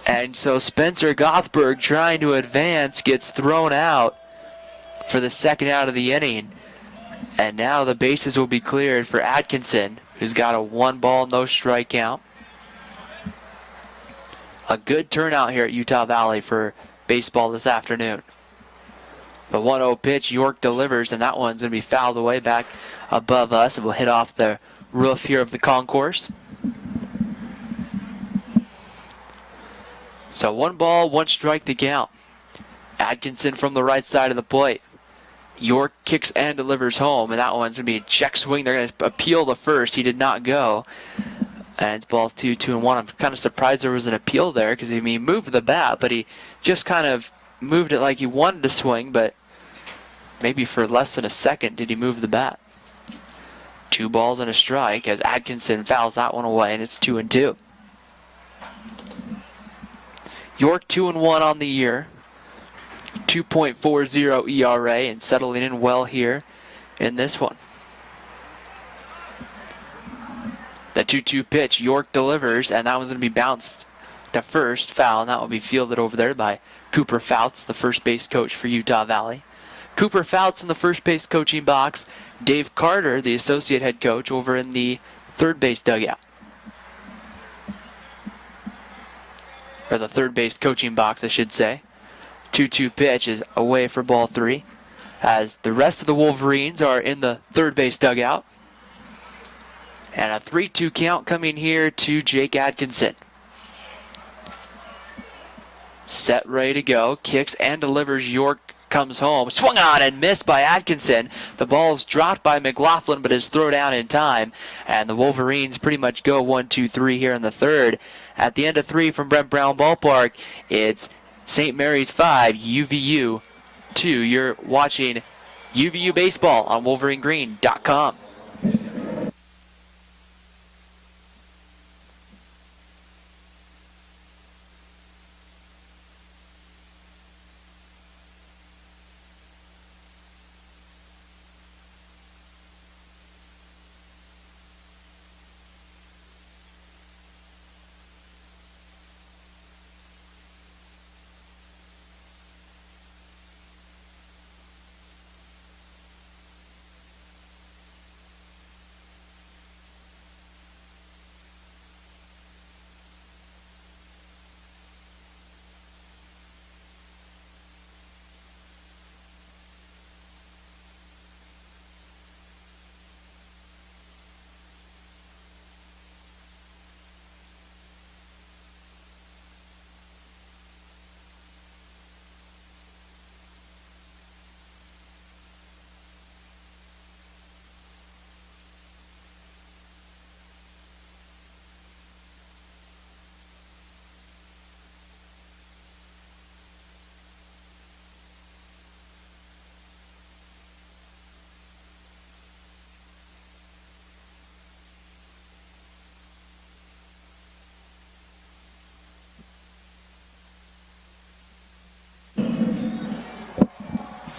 And so Spencer Gothberg, trying to advance, gets thrown out for the second out of the inning. And now the bases will be cleared for Atkinson, who's got a 1 ball, no strike count. A good turnout here at Utah Valley for baseball this afternoon. The 1-0 pitch, York delivers, and that one's going to be fouled away back above us. It will hit off the roof here of the concourse. So 1 ball, 1 strike to count. Atkinson from the right side of the plate. York kicks and delivers home, and that one's going to be a check swing. They're going to appeal the first. He did not go. And it's ball 2, 2-1. I'm kind of surprised there was an appeal there because he moved the bat, but he just kind of moved it like he wanted to swing, but maybe for less than a second did he move the bat. 2 balls and a strike as Atkinson fouls that one away, and it's 2-2. York 2-1 on the year. 2.40 ERA and settling in well here in this one. The 2-2 pitch, York delivers, and that one's going to be bounced to first, foul, and that will be fielded over there by Cooper Fouts, the first base coach for Utah Valley. Cooper Fouts in the first base coaching box. Dave Carter, the associate head coach, over in the third base dugout. Or the third base coaching box, I should say. 2-2 pitch is away for ball 3, as the rest of the Wolverines are in the third base dugout. And a 3-2 count coming here to Jake Atkinson. Set, ready to go. Kicks and delivers. York comes home. Swung on and missed by Atkinson. The ball's dropped by McLaughlin, but is thrown down in time. And the Wolverines pretty much go 1-2-3 here in the third. At the end of 3 from Brent Brown Ballpark, it's St. Mary's 5, UVU 2. You're watching UVU Baseball on WolverineGreen.com.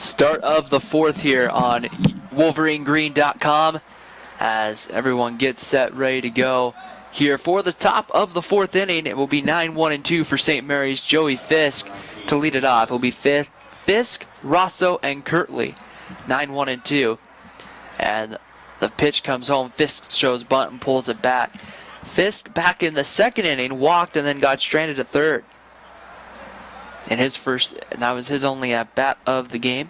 Start of the fourth here on WolverineGreen.com as everyone gets set, ready to go. Here for the top of the fourth inning, it will be 9-1-2 for St. Mary's. Joey Fisk to lead it off. It will be Fisk, Rosso, and Kirtley. 9-1-2. And the pitch comes home. Fisk shows bunt and pulls it back. Fisk back in the second inning, walked and then got stranded at third. And that was his only at bat of the game.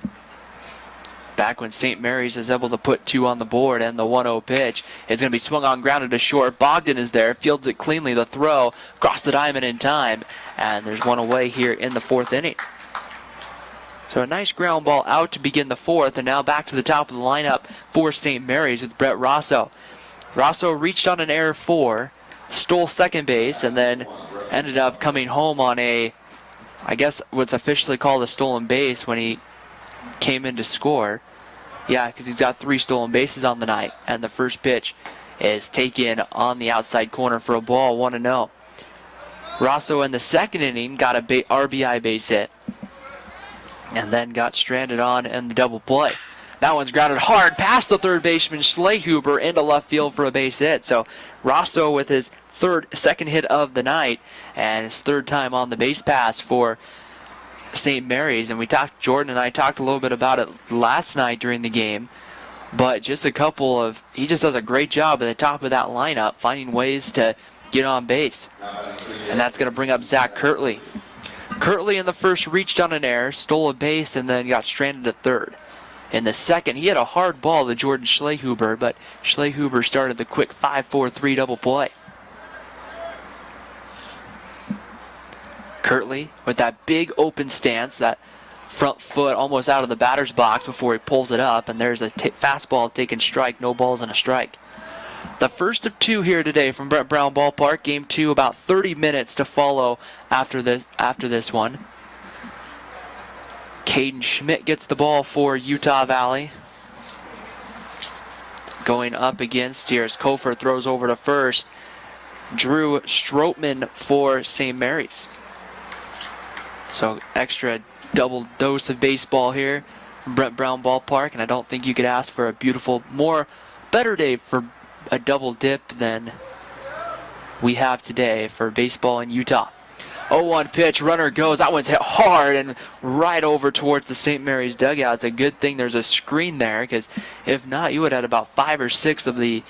Back when St. Mary's is able to put two on the board, and the 1-0 pitch is going to be swung on, grounded to short. Bogdan is there, fields it cleanly. The throw across the diamond in time, and there's one away here in the fourth inning. So a nice ground ball out to begin the fourth, and now back to the top of the lineup for St. Mary's with Brett Rosso. Rosso reached on an error 4, stole second base, and then ended up coming home on I guess what's officially called a stolen base when he came in to score. Yeah, because he's got 3 stolen bases on the night. And the first pitch is taken on the outside corner for a ball, 1-0. Rosso in the second inning got a RBI base hit. And then got stranded on in the double play. That one's grounded hard past the third baseman, Schlehuber, into left field for a base hit. So Rosso with his second hit of the night, and his third time on the base pass for St. Mary's. And Jordan and I talked a little bit about it last night during the game, but just he just does a great job at the top of that lineup, finding ways to get on base. And that's going to bring up Zach Kirtley. Kirtley in the first reached on an error, stole a base, and then got stranded at third. In the second, he had a hard ball to Jordan Schlehuber, but Schlehuber started the quick 5-4-3 double play. Kirtley with that big open stance, that front foot almost out of the batter's box before he pulls it up, and there's a fastball taking strike, no balls and a strike. The first of 2 here today from Brent Brown Ballpark. Game 2, about 30 minutes to follow after this one. Caden Schmidt gets the ball for Utah Valley. Going up against here as Kofer throws over to first. Drew Strootman for St. Mary's. So extra double dose of baseball here from Brent Brown Ballpark, and I don't think you could ask for a better day for a double dip than we have today for baseball in Utah. 0-1 pitch, runner goes. That one's hit hard and right over towards the St. Mary's dugout. It's a good thing there's a screen there, because if not, you would have had about 5 or 6 of the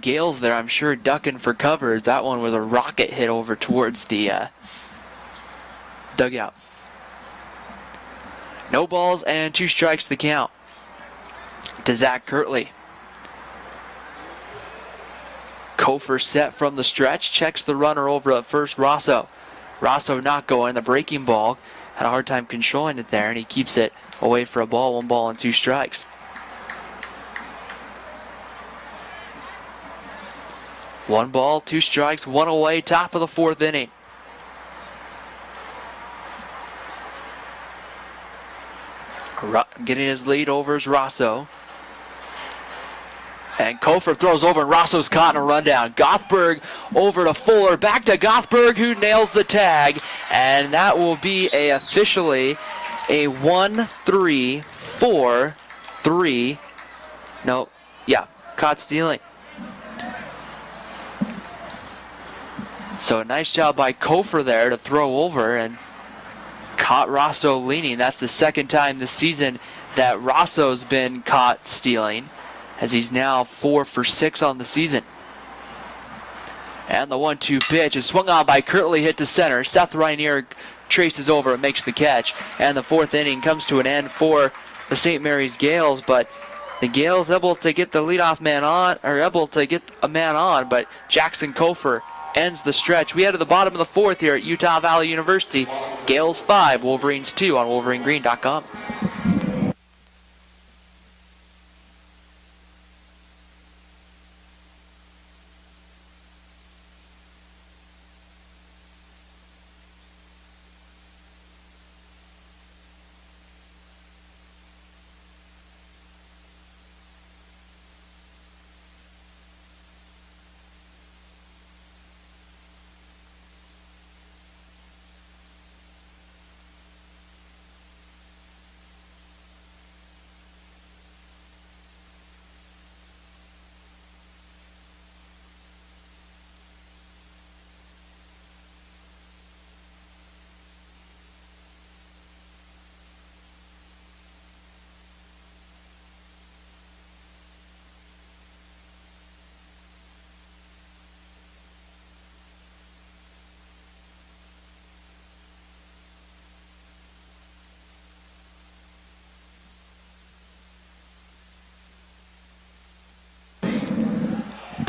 Gales there, I'm sure, ducking for covers. That one was a rocket hit over towards the dugout. No balls and 2 strikes the count to Zach Kirtley. Kofer set from the stretch, checks the runner over at first, Rosso. Rosso not going, the breaking ball, had a hard time controlling it there, and he keeps it away for a ball, 1 ball and 2 strikes. One ball, 2 strikes, 1 away, top of the fourth inning. Getting his lead over is Rosso. And Kofer throws over, and Rosso's caught in a rundown. Gothberg over to Fuller, back to Gothberg, who nails the tag. And that will be officially a 1-3-4-3. Caught stealing. So a nice job by Kofer there to throw over and caught Rosso leaning. That's the second time this season that Rosso's been caught stealing, as he's now 4 for 6 on the season. And the 1-2 pitch is swung on by Kirtley, hit to center. Seth Reinier traces over and makes the catch. And the fourth inning comes to an end for the St. Mary's Gales, but the Gales able to get the leadoff man on, or able to get a man on, but Jackson Kofer ends the stretch. We head to the bottom of the fourth here at Utah Valley University. Gales 5, Wolverines 2 on WolverineGreen.com.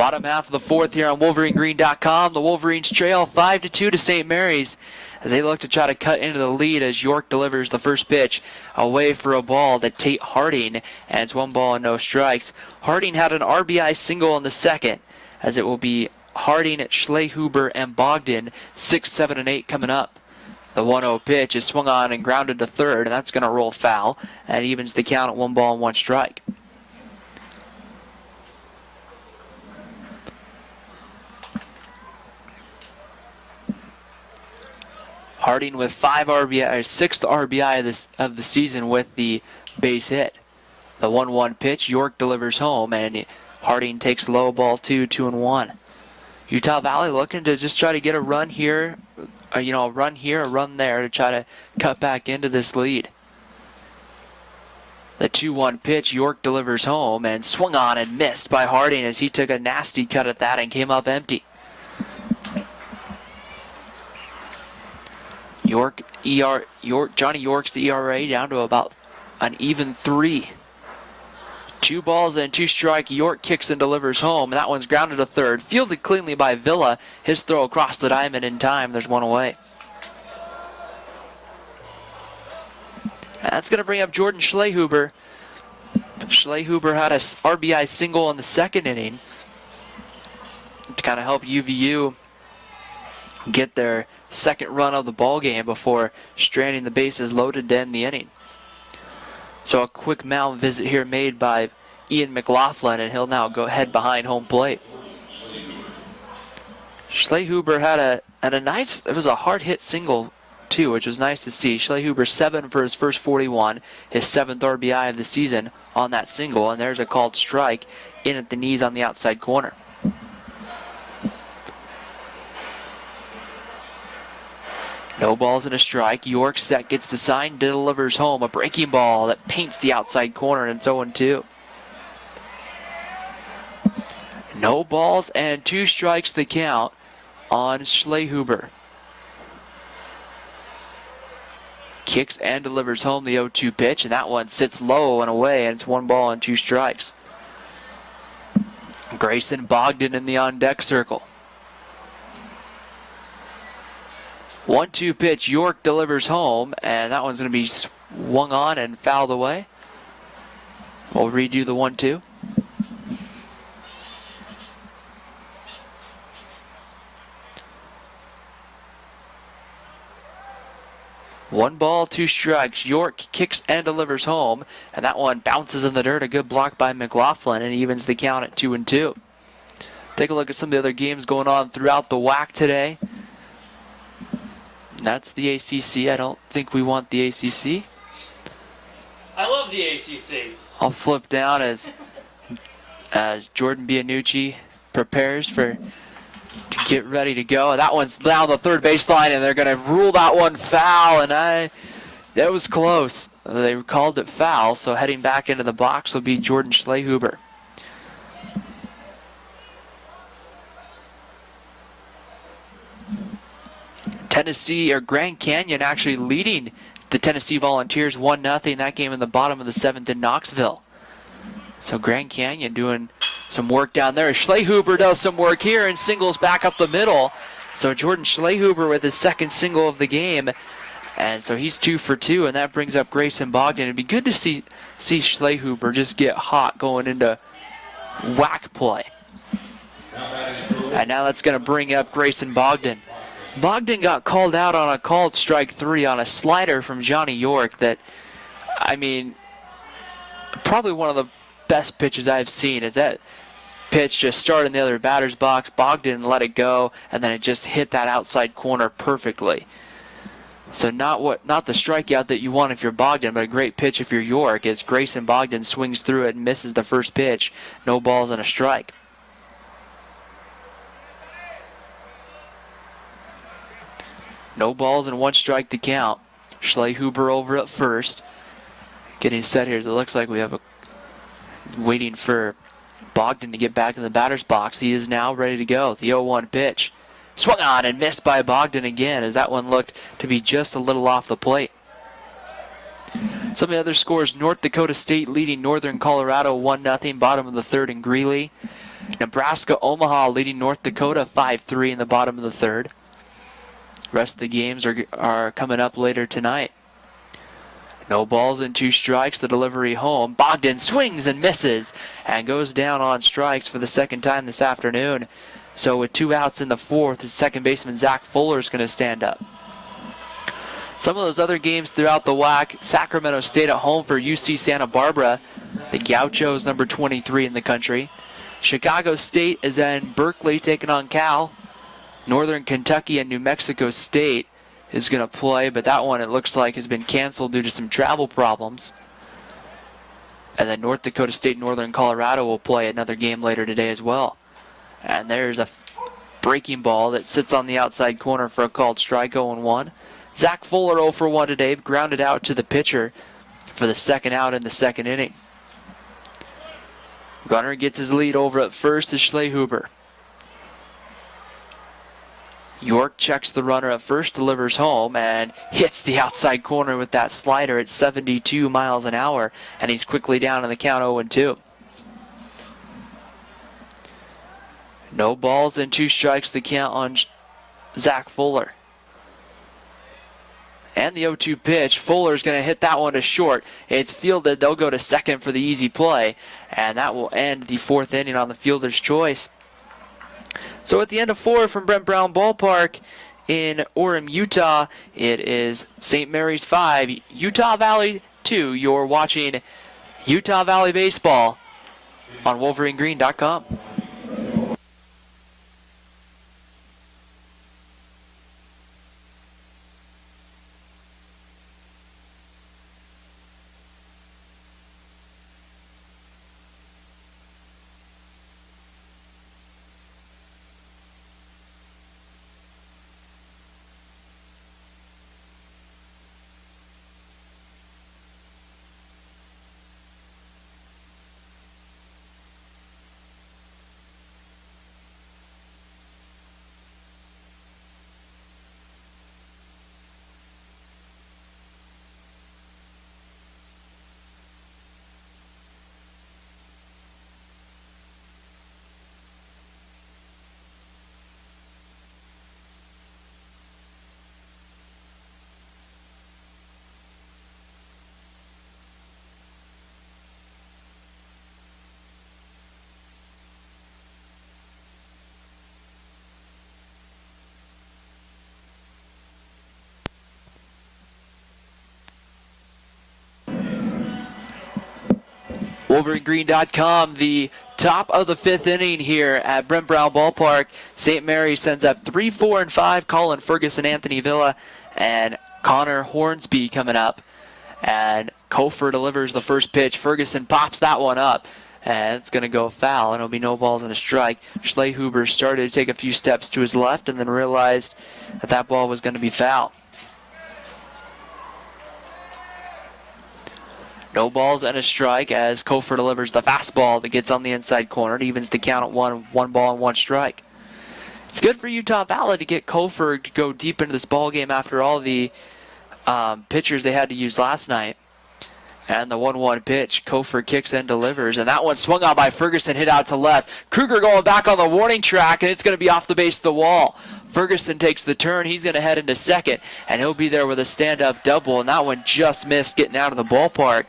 Bottom half of the fourth here on WolverineGreen.com. The Wolverines trail 5-2 to St. Mary's as they look to try to cut into the lead as York delivers the first pitch away for a ball to Tate Harding, and it's 1 ball and no strikes. Harding had an RBI single in the second, as it will be Harding, Schlehuber, and Bogdan, 6, 7, and 8 coming up. The 1-0 pitch is swung on and grounded to third, and that's going to roll foul, and evens the count at 1 ball and 1 strike. Harding with 5 RBI, 6th RBI of the season with the base hit. The 1-1 pitch, York delivers home, and Harding takes low, ball 2, 2-1. Utah Valley looking to just try to get a run here, a run here, a run there to try to cut back into this lead. The 2-1 pitch, York delivers home, and swung on and missed by Harding as he took a nasty cut at that and came up empty. Johnny York's ERA down to about an even 3. 2 balls and 2 strike. York kicks and delivers home, and that one's grounded to third. Fielded cleanly by Villa. His throw across the diamond in time. There's 1 away. And that's going to bring up Jordan Schlehuber. Schlehuber had a RBI single in the second inning to kind of help UVU get their second run of the ball game before stranding the bases loaded to end the inning. So a quick mound visit here made by Ian McLaughlin, and he'll now go head behind home plate. Schlehuber had a nice, it was a hard hit single too, which was nice to see. Schlehuber 7 for his first 41, his 7th RBI of the season on that single, and there's a called strike in at the knees on the outside corner. No balls and a strike. York set, gets the sign, delivers home. A breaking ball that paints the outside corner, and it's 0-2. No balls and 2 strikes the count on Schlehuber. Kicks and delivers home the 0-2 pitch, and that one sits low and away, and it's 1 ball and 2 strikes. Grayson Bogdan in the on-deck circle. 1-2 pitch, York delivers home, and that one's going to be swung on and fouled away. We'll redo the 1-2. One ball, 2 strikes. York kicks and delivers home, and that one bounces in the dirt. A good block by McLaughlin, and evens the count at 2-2. Take a look at some of the other games going on throughout the WAC today. That's the ACC. I don't think we want the ACC. I love the ACC. I'll flip down as Jordan Bianucci prepares to get ready to go. That one's down the third baseline, and they're going to rule that one foul. And that was close. They called it foul, so heading back into the box will be Jordan Schlehuber. Tennessee, or Grand Canyon, actually leading the Tennessee Volunteers 1-0. That game in the bottom of the 7th in Knoxville. So Grand Canyon doing some work down there. Schlehuber does some work here and singles back up the middle. So Jordan Schlehuber with his 2nd single of the game. And so he's 2 for 2, and that brings up Grayson Bogdan. It'd be good to see Schlehuber just get hot going into whack play. And now that's going to bring up Grayson Bogdan. Bogdan got called out on a called strike 3 on a slider from Johnny York that, I mean, probably one of the best pitches I've seen. Is that pitch just started in the other batter's box, Bogdan let it go, and then it just hit that outside corner perfectly. So not the strikeout that you want if you're Bogdan, but a great pitch if you're York, as Grayson Bogdan swings through it and misses the first pitch. No balls and a strike. No balls and 1 strike to count. Schlehuber over at first. Getting set here. It looks like we have waiting for Bogdan to get back in the batter's box. He is now ready to go. The 0-1 pitch. Swung on and missed by Bogdan again, as that one looked to be just a little off the plate. Some of the other scores: North Dakota State leading Northern Colorado 1-0, bottom of the 3rd in Greeley. Nebraska-Omaha leading North Dakota 5-3 in the bottom of the third. Rest of the games are coming up later tonight. No balls and 2 strikes, the delivery home. Bogdan swings and misses and goes down on strikes for the second time this afternoon. So with 2 outs in the fourth, his second baseman Zach Fuller is going to stand up. Some of those other games throughout the WAC, Sacramento State at home for UC Santa Barbara. The Gauchos, number 23 in the country. Chicago State is in Berkeley taking on Cal. Northern Kentucky and New Mexico State is going to play, but that one it looks like has been canceled due to some travel problems. And then North Dakota State, Northern Colorado will play another game later today as well. And there's a breaking ball that sits on the outside corner for a called strike, 0-1. Zach Fuller 0 for 1 today, grounded out to the pitcher for the second out in the second inning. Gunner gets his lead over at first to Schlehuber. York checks the runner at first, delivers home, and hits the outside corner with that slider at 72 miles an hour, and he's quickly down in the count 0-2. No balls and 2 strikes the count on Zach Fuller. And the 0-2 pitch, Fuller's going to hit that one to short. It's fielded, they'll go to second for the easy play, and that will end the fourth inning on the fielder's choice. So at the end of 4 from Brent Brown Ballpark in Orem, Utah, it is St. Mary's 5, Utah Valley 2. You're watching Utah Valley Baseball on WolverineGreen.com. WolverineGreen.com, the top of the 5th inning here at Brent Brown Ballpark. St. Mary sends up 3, 4, and 5. Colin Ferguson, Anthony Villa, and Connor Hornsby coming up. And Kofer delivers the first pitch. Ferguson pops that one up, and it's going to go foul, and it'll be no balls and a strike. Schlehuber started to take a few steps to his left and then realized that that ball was going to be foul. No balls and a strike as Kofer delivers the fastball that gets on the inside corner. It evens the count at 1 ball and 1 strike. It's good for Utah Valley to get Kofer to go deep into this ball game after all the pitchers they had to use last night. And the 1-1 pitch, Kofer kicks and delivers. And that one swung on by Ferguson, hit out to left. Kruger going back on the warning track, and it's going to be off the base of the wall. Ferguson takes the turn. He's going to head into second, and he'll be there with a stand-up double. And that one just missed getting out of the ballpark.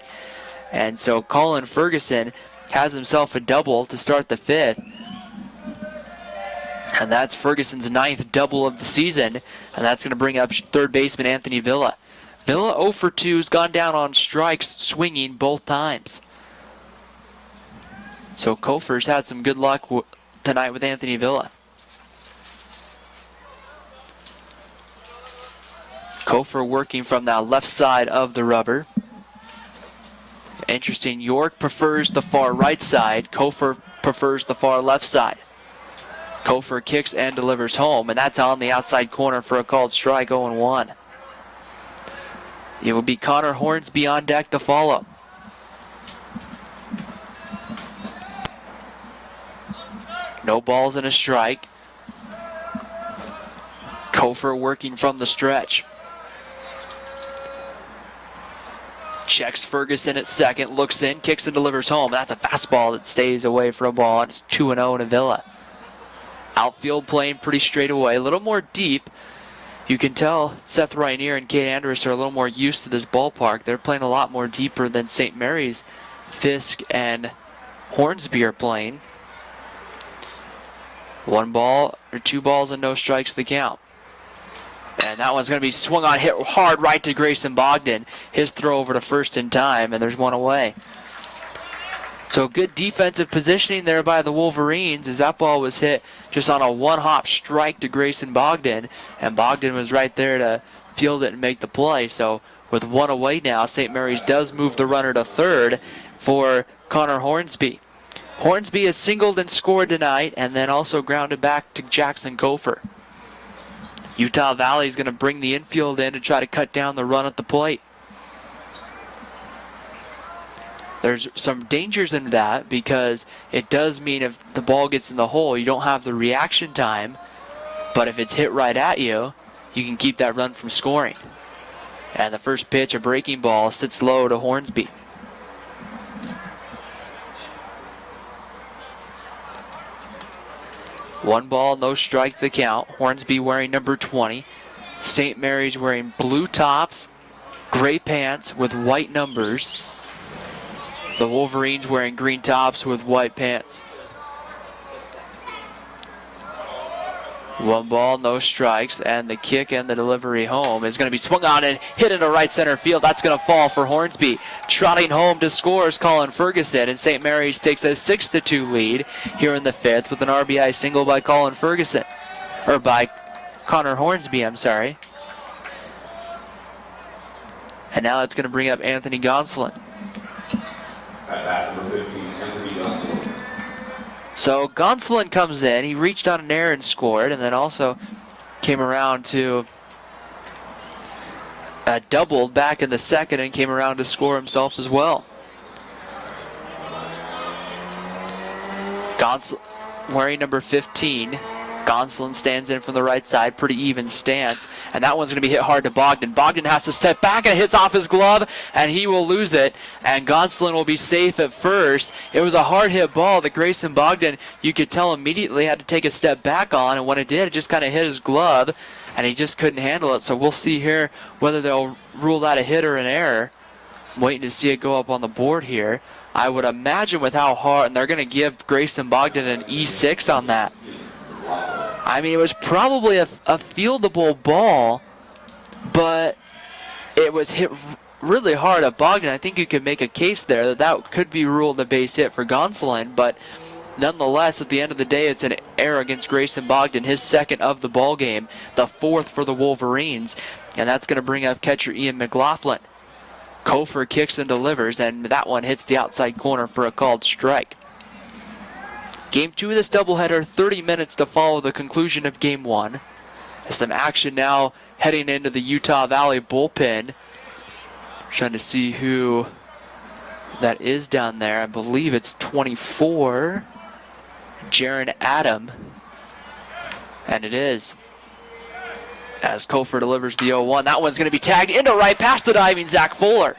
And so Colin Ferguson has himself a double to start the 5th. And that's Ferguson's 9th double of the season. And that's going to bring up third baseman Anthony Villa. Villa 0 for 2 has gone down on strikes, swinging both times. So Kofer's had some good luck tonight with Anthony Villa. Kofer working from that left side of the rubber. Interesting, York prefers the far right side. Kofer prefers the far left side. Kofer kicks and delivers home, and that's on the outside corner for a called strike, 0-1. It will be Connor Hornsby on deck to follow. No balls and a strike. Kofer working from the stretch. Checks Ferguson at second, looks in, kicks and delivers home. That's a fastball that stays away for a ball. It's 2-0 to Villa. Outfield playing pretty straight away, a little more deep. You can tell Seth Rainier and Kate Andrus are a little more used to this ballpark. They're playing a lot more deeper than St. Mary's, Fisk, and Hornsby are playing. 1 ball or 2 balls and no strikes to count. And that one's going to be swung on, hit hard right to Grayson Bogdan. His throw over to first in time, and there's 1 away. So good defensive positioning there by the Wolverines as that ball was hit just on a 1-hop strike to Grayson Bogdan. And Bogdan was right there to field it and make the play. So with 1 away now, St. Mary's does move the runner to third for Connor Hornsby. Hornsby has singled and scored tonight and then also grounded back to Jackson Kofer. Utah Valley is going to bring the infield in to try to cut down the run at the plate. There's some dangers in that because it does mean if the ball gets in the hole, you don't have the reaction time. But if it's hit right at you, you can keep that run from scoring. And the first pitch, a breaking ball, sits low to Hornsby. One ball, no strikes to count. Hornsby wearing number 20. St. Mary's wearing blue tops, gray pants with white numbers. The Wolverines wearing green tops with white pants. 1 ball, no strikes, and the kick and the delivery home is going to be swung on and hit into right center field. That's going to fall for Hornsby. Trotting home to score is Colin Ferguson, and St. Mary's takes a 6-2 lead here in the 5th with an RBI single by Colin Ferguson. Or by Connor Hornsby, I'm sorry. And now it's going to bring up Anthony Gonsolin. At bat number 15, Anthony Gonsolin. So Gonsolin comes in, he reached on an error and scored, and then also came around to doubled back in the second and came around to score himself as well. Gonsolin wearing number 15. Gonsolin stands in from the right side, pretty even stance, and that one's going to be hit hard to Bogdan. Bogdan has to step back and hits off his glove, and he will lose it, and Gonsolin will be safe at first. It was a hard hit ball that Grayson Bogdan, you could tell immediately had to take a step back on, and when it did, it just kind of hit his glove, and he just couldn't handle it. So we'll see here whether they'll rule that a hit or an error. I'm waiting to see it go up on the board here. I would imagine with how hard, and they're going to give Grayson Bogdan an E6 on that. I mean, it was probably a fieldable ball, but it was hit really hard at Bogdan. I think you could make a case there that that could be ruled a base hit for Gonsolin, but nonetheless, at the end of the day, it's an error against Grayson Bogdan, his second of the ball game, the 4th for the Wolverines, and that's going to bring up catcher Ian McLaughlin. Kofer kicks and delivers, and that one hits the outside corner for a called strike. Game 2 of this doubleheader, 30 minutes to follow the conclusion of Game 1. Some action now heading into the Utah Valley bullpen. Trying to see who that is down there. I believe it's 24, Jaron Adam. And it is. As Kofer delivers the 0-1. That one's going to be tagged into right past the diving Zach Fuller.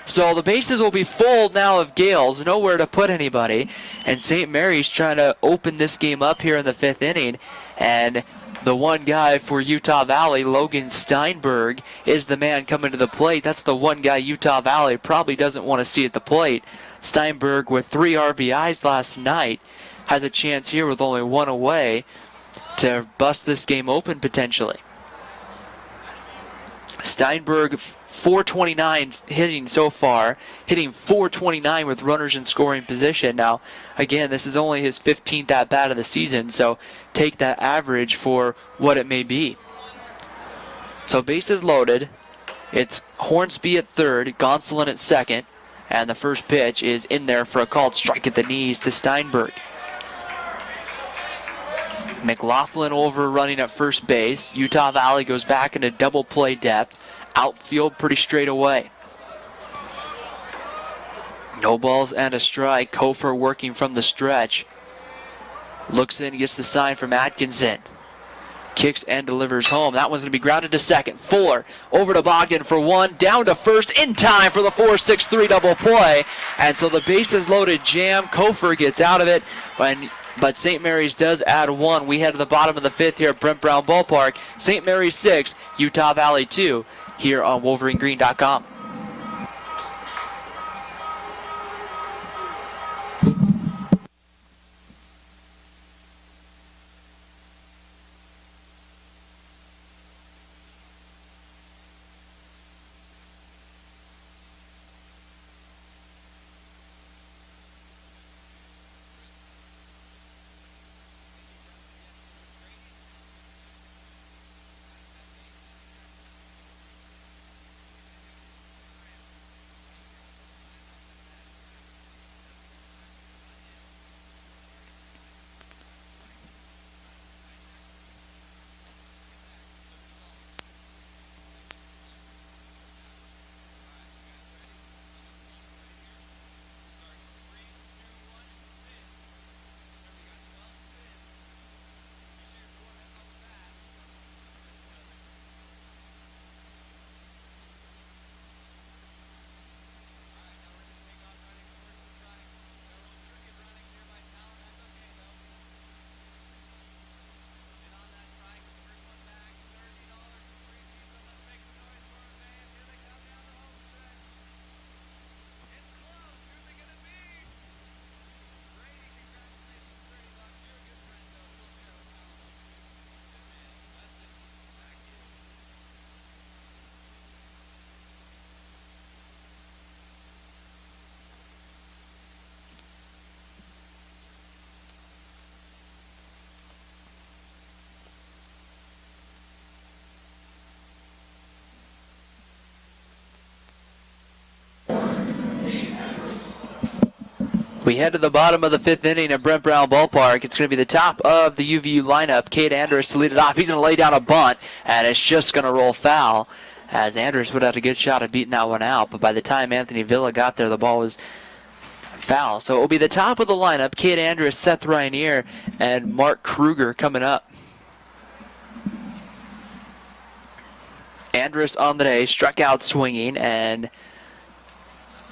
So the bases will be full now of Gales, nowhere to put anybody. And St. Mary's trying to open this game up here in the 5th inning. And the one guy for Utah Valley, Logan Steinberg, is the man coming to the plate. That's the one guy Utah Valley probably doesn't want to see at the plate. Steinberg, with 3 RBIs last night, has a chance here with only 1 away to bust this game open potentially. Steinberg, 429 hitting so far, hitting 429 with runners in scoring position. Now, again, this is only his 15th at-bat of the season, so take that average for what it may be. So bases loaded. It's Hornsby at third, Gonsolin at second, and the first pitch is in there for a called strike at the knees to Steinberg. McLaughlin over running at first base. Utah Valley goes back into double play depth. Outfield pretty straight away. No balls and a strike. Kofer working from the stretch. Looks in, gets the sign from Atkinson. Kicks and delivers home. That one's going to be grounded to second. Fuller over to Bogdan for one. Down to first in time for the 4-6-3 double play. And so the bases loaded jam. Kofer gets out of it. But St. Mary's does add one. We head to the bottom of the fifth here at Brent Brown Ballpark. St. Mary's 6, Utah Valley 2 here on WolverineGreen.com. We head to the bottom of the fifth inning at Brent Brown Ballpark. It's going to be the top of the UVU lineup. Cade Andrus to lead it off. He's going to lay down a bunt, and it's just going to roll foul as Andrus would have a good shot at beating that one out. But by the time Anthony Villa got there, the ball was foul. So it will be the top of the lineup. Cade Andrus, Seth Rainier, and Mark Kruger coming up. Andrus on the day, struck out swinging, and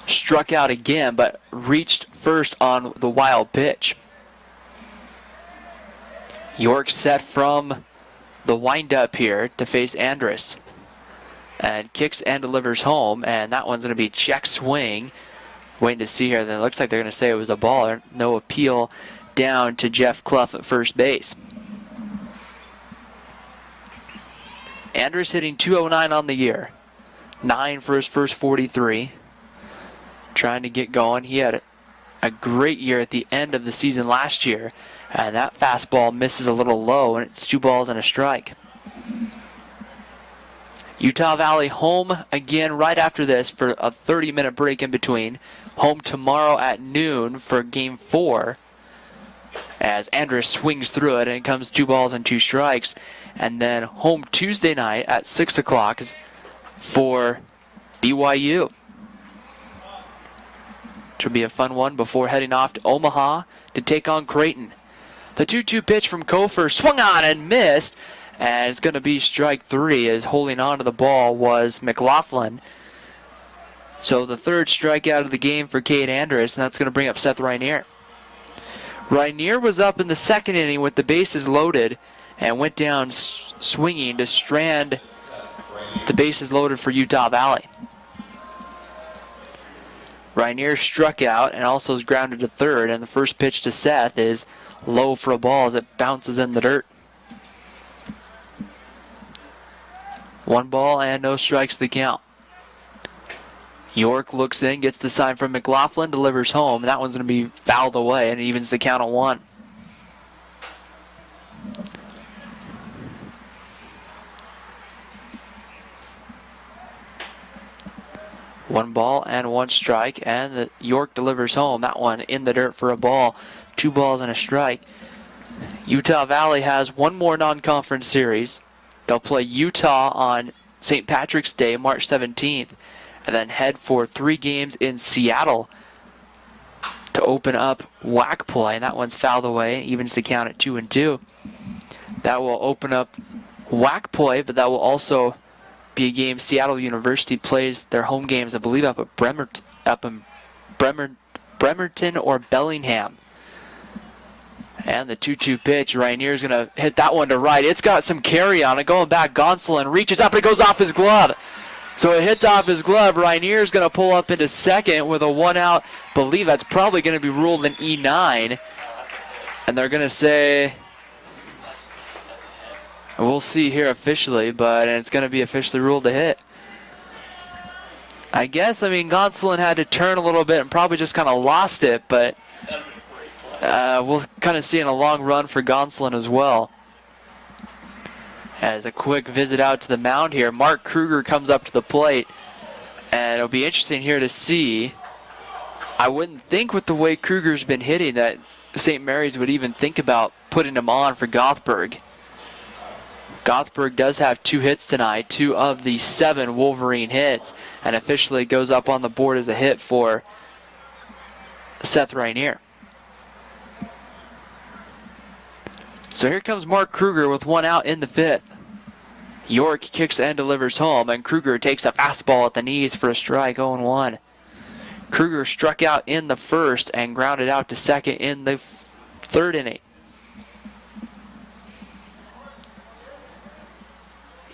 struck out again, but reached first on the wild pitch. York set from the windup here to face Andrus. And kicks and delivers home, and that one's going to be check swing. Waiting to see here. Then it looks like they're going to say it was a ball. No appeal down to Jeff Clough at first base. Andrus hitting .209 on the year. 9 for his first 43. Trying to get going. He had a great year at the end of the season last year, and that fastball misses a little low, and it's 2 balls and a strike. Utah Valley home again right after this for a 30-minute break in between. Home tomorrow at noon for Game 4 as Andrus swings through it, and it comes 2 balls and 2 strikes. And then home Tuesday night at 6 o'clock for BYU. Which will be a fun one before heading off to Omaha to take on Creighton. The 2-2 pitch from Kofer swung on and missed, and it's going to be strike 3 as holding on to the ball was McLaughlin. So the third strikeout of the game for Cade Andrus, and that's going to bring up Seth Rainier. Rainier was up in the second inning with the bases loaded and went down swinging to strand the bases loaded for Utah Valley. Rainier struck out and also is grounded to third, and the first pitch to Seth is low for a ball as it bounces in the dirt. 1 ball and no strikes to the count. York looks in, gets the sign from McLaughlin, delivers home. That one's going to be fouled away, and it evens the count at 1. One ball and 1 strike, and the York delivers home. That one in the dirt for a ball. 2 balls and a strike. Utah Valley has one more non-conference series. They'll play Utah on St. Patrick's Day, March 17th, and then head for 3 games in Seattle to open up WAC play. And that one's fouled away, evens the count at 2-2. That will open up WAC play, but that will also be a game Seattle University plays their home games, I believe, up in Bremerton or Bellingham. And the 2-2 pitch, Rainier's going to hit that one to right. It's got some carry on it. Going back, Gonsolin reaches up and it goes off his glove. So it hits off his glove. Rainier's going to pull up into second with a one out. Believe that's probably going to be ruled an E9. And they're going to say, we'll see here officially, but it's going to be officially ruled a hit. I guess, Gonsolin had to turn a little bit and probably just kind of lost it, but we'll kind of see in a long run for Gonsolin as well. As a quick visit out to the mound here, Mark Kruger comes up to the plate, and it'll be interesting here to see. I wouldn't think with the way Kruger's been hitting that St. Mary's would even think about putting him on for Gothberg. Gothberg does have 2 hits tonight, 2 of the 7 Wolverine hits, and officially goes up on the board as a hit for Seth Rainier. So here comes Mark Kruger with 1 out in the 5th. York kicks and delivers home, and Kruger takes a fastball at the knees for a strike, 0-1. Kruger struck out in the 1st and grounded out to second in the 3rd inning.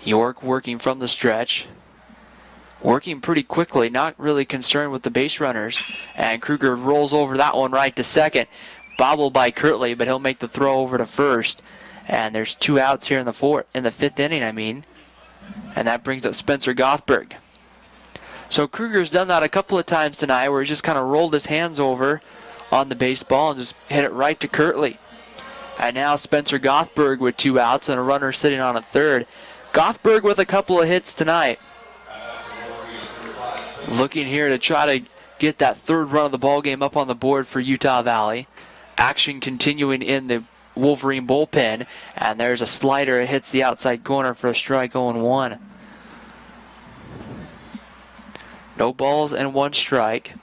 York working from the stretch. Working pretty quickly, not really concerned with the base runners. And Kruger rolls over that one right to second. Bobbled by Kirtley, but he'll make the throw over to first. And there's 2 outs here in the 5th inning, And that brings up Spencer Gothberg. So Kruger's done that a couple of times tonight where he just kind of rolled his hands over on the baseball and just hit it right to Kirtley. And now Spencer Gothberg with 2 outs and a runner sitting on a 3rd. Gothberg with a couple of hits tonight. Looking here to try to get that 3rd run of the ball game up on the board for Utah Valley. Action continuing in the Wolverine bullpen, and there's a slider. It hits the outside corner for a strike, 0-1. No balls and 1 strike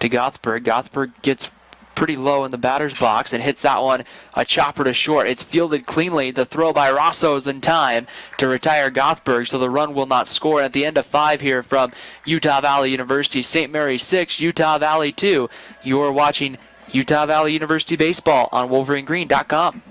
to Gothberg. Gothberg gets pretty low in the batter's box and hits that one a chopper to short. It's fielded cleanly. The throw by Rosso's in time to retire Gothberg, so the run will not score. At the end of 5 here from Utah Valley University, St. Mary's 6, Utah Valley 2. You're watching Utah Valley University Baseball on WolverineGreen.com.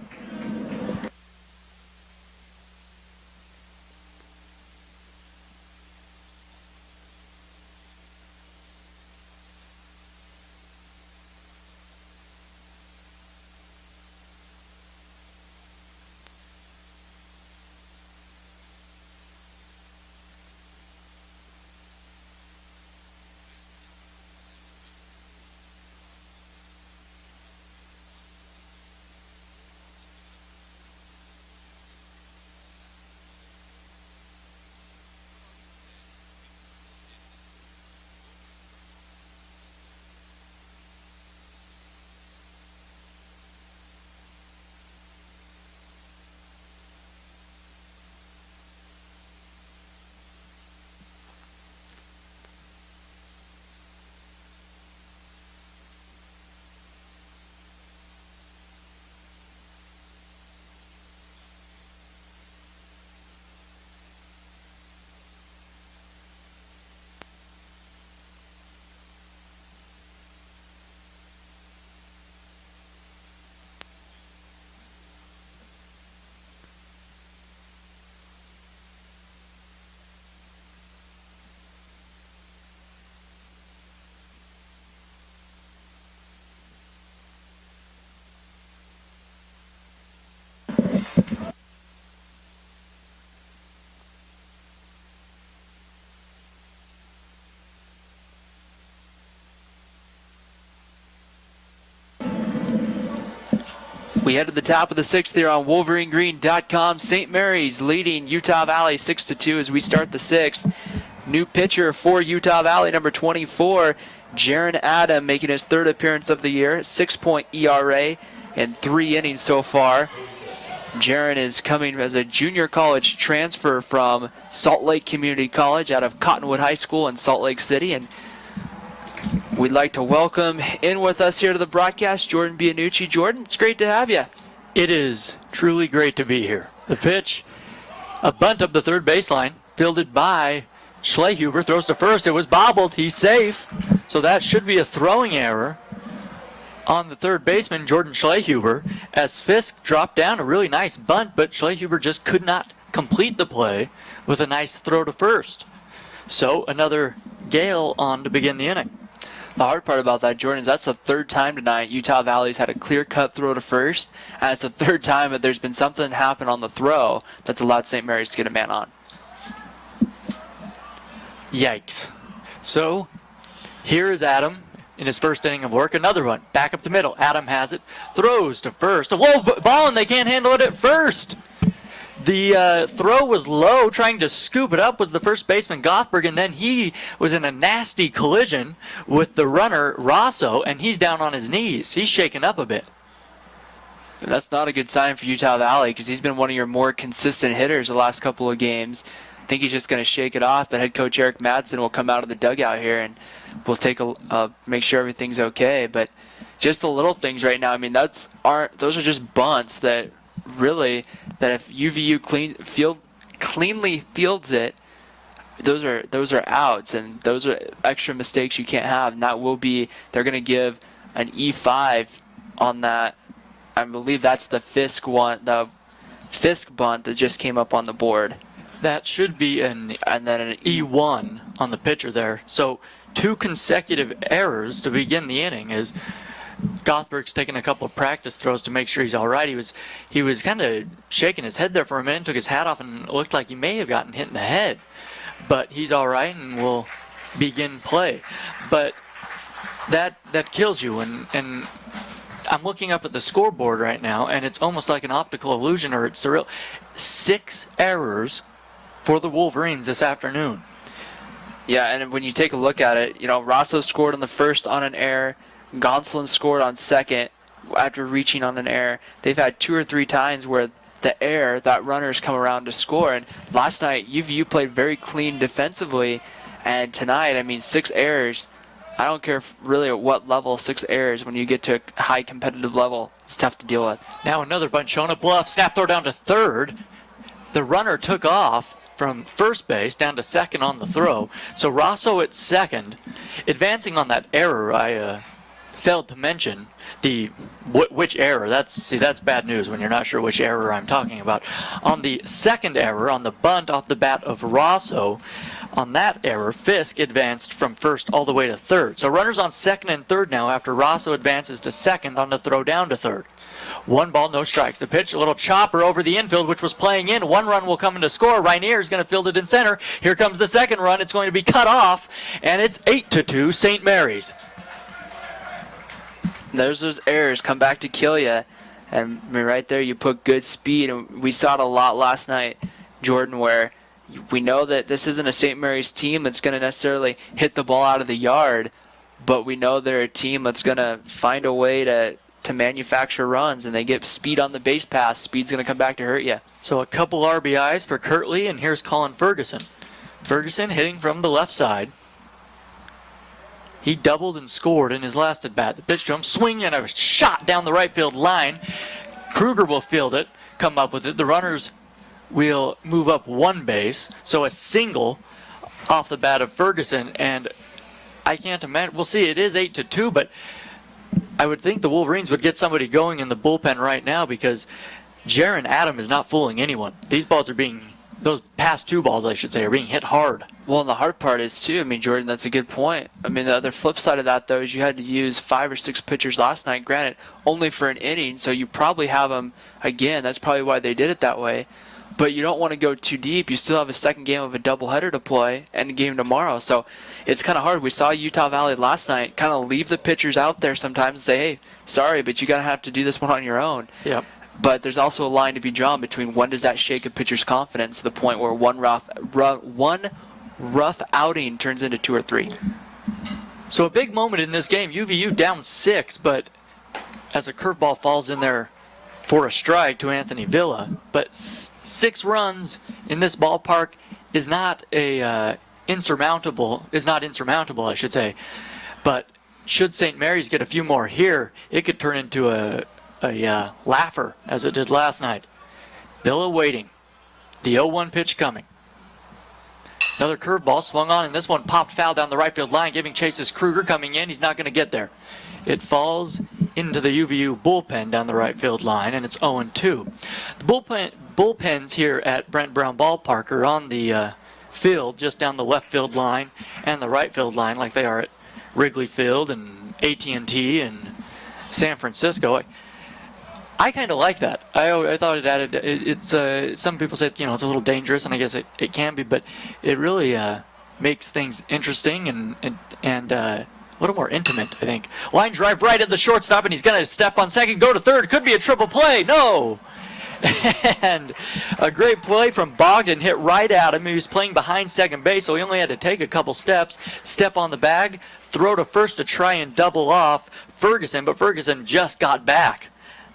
We head to the top of the 6th here on WolverineGreen.com. St. Mary's leading Utah Valley 6-2 as we start the 6th. New pitcher for Utah Valley, number 24, Jaron Adam, making his 3rd appearance of the year. 6-point ERA in 3 innings so far. Jaron is coming as a junior college transfer from Salt Lake Community College out of Cottonwood High School in Salt Lake City. And we'd like to welcome in with us here to the broadcast Jordan Bianucci. Jordan, it's great to have you. It is truly great to be here. The pitch, a bunt up the third baseline, fielded by Schlehuber, throws to first. It was bobbled. He's safe. So that should be a throwing error on the third baseman, Jordan Schlehuber, as Fisk dropped down a really nice bunt, but Schlehuber just could not complete the play with a nice throw to first. So another Gale on to begin the inning. The hard part about that, Jordan, is that's the third time tonight Utah Valley's had a clear-cut throw to first, and it's the third time that there's been something happen on the throw that's allowed St. Mary's to get a man on. Yikes. So here is Adam in his first inning of work. Another one, back up the middle. Adam has it, throws to first. A low ball, and they can't handle it at first. The throw was low. Trying to scoop it up was the first baseman, Gothberg, and then he was in a nasty collision with the runner, Rosso, and he's down on his knees. He's shaken up a bit. And that's not a good sign for Utah Valley because he's been one of your more consistent hitters the last couple of games. I think he's just going to shake it off, but head coach Eric Madsen will come out of the dugout here and we'll take make sure everything's okay. But just the little things right now, I mean, those are just bunts that really, that if UVU cleanly fields it, those are outs, and those are extra mistakes you can't have, and that will be, they're going to give an E5 on that. I believe that's the Fisk one, the Fisk bunt that just came up on the board. That should be and then an E1 on the pitcher there. So 2 consecutive errors to begin the inning as Gothberg's taking a couple of practice throws to make sure he's all right. He was kind of shaking his head there for a minute, took his hat off, and it looked like he may have gotten hit in the head. But he's all right and will begin play. But that kills you. And I'm looking up at the scoreboard right now, and it's almost like an optical illusion, or it's surreal. 6 errors for the Wolverines this afternoon. Yeah, and when you take a look at it, Rosso scored on the first on an error. Gonsolin scored on second after reaching on an error. They've had 2 or 3 times where that runner's come around to score. And last night, UVU played very clean defensively. And tonight, 6 errors. I don't care really at what level, 6 errors when you get to a high competitive level. It's tough to deal with. Now another bunch shown a bluff. Snap throw down to third. The runner took off from first base down to second on the throw. So Rosso at second. Advancing on that error, I failed to mention which error. That's bad news when you're not sure which error I'm talking about. On the second error, on the bunt off the bat of Rosso, on that error, Fisk advanced from first all the way to third. So runners on second and third now after Rosso advances to second on the throw down to third. 1 ball, no strikes. The pitch, a little chopper over the infield, which was playing in. 1 run will come in to score. Rainier is going to field it in center. Here comes the second run. It's going to be cut off, and it's 8-2 St. Mary's. There's those errors come back to kill you. And right there you put good speed. And we saw it a lot last night, Jordan, where we know that this isn't a St. Mary's team that's going to necessarily hit the ball out of the yard, but we know they're a team that's going to find a way to manufacture runs, and they get speed on the base pass. Speed's going to come back to hurt you. So a couple RBIs for Kirtley, and here's Colin Ferguson. Ferguson hitting from the left side. He doubled and scored in his last at-bat. The pitch to him, swing and a shot down the right field line. Kruger will field it, come up with it. The runners will move up 1 base, so a single off the bat of Ferguson, and I can't imagine. We'll see, it is 8-2, but I would think the Wolverines would get somebody going in the bullpen right now because Jaron Adam is not fooling anyone. Those past 2 balls, I should say, are being hit hard. Well, and the hard part is, too, Jordan, that's a good point. The other flip side of that, though, is you had to use 5 or 6 pitchers last night, granted, only for an inning, so you probably have them again. That's probably why they did it that way. But you don't want to go too deep. You still have a second game of a doubleheader to play and a game tomorrow. So it's kind of hard. We saw Utah Valley last night kind of leave the pitchers out there sometimes and say, hey, sorry, but you're going to have to do this one on your own. Yep. But there's also a line to be drawn between when does that shake a pitcher's confidence to the point where one rough outing turns into 2 or 3. So a big moment in this game. UVU down 6, but as a curveball falls in there for a strike to Anthony Villa. But 6 runs in this ballpark is not insurmountable, I should say. But should St. Mary's get a few more here, it could turn into a a laugher as it did last night. Villa waiting. The 0-1 pitch coming. Another curveball swung on, and this one popped foul down the right field line, giving chase as Kruger coming in. He's not going to get there. It falls into the UVU bullpen down the right field line, and it's 0-2. The bullpens here at Brent Brown Ballpark are on the field just down the left field line and the right field line like they are at Wrigley Field and AT&T and San Francisco. I kind of like that. I thought it added. It's some people say it's a little dangerous, and I guess it can be, but it really makes things interesting and a little more intimate, I think. Line drive right at the shortstop, and he's going to step on second, go to third. Could be a triple play. No. And a great play from Bogdan, hit right at him. He was playing behind second base, so he only had to take a couple steps, step on the bag, throw to first to try and double off Ferguson, but Ferguson just got back.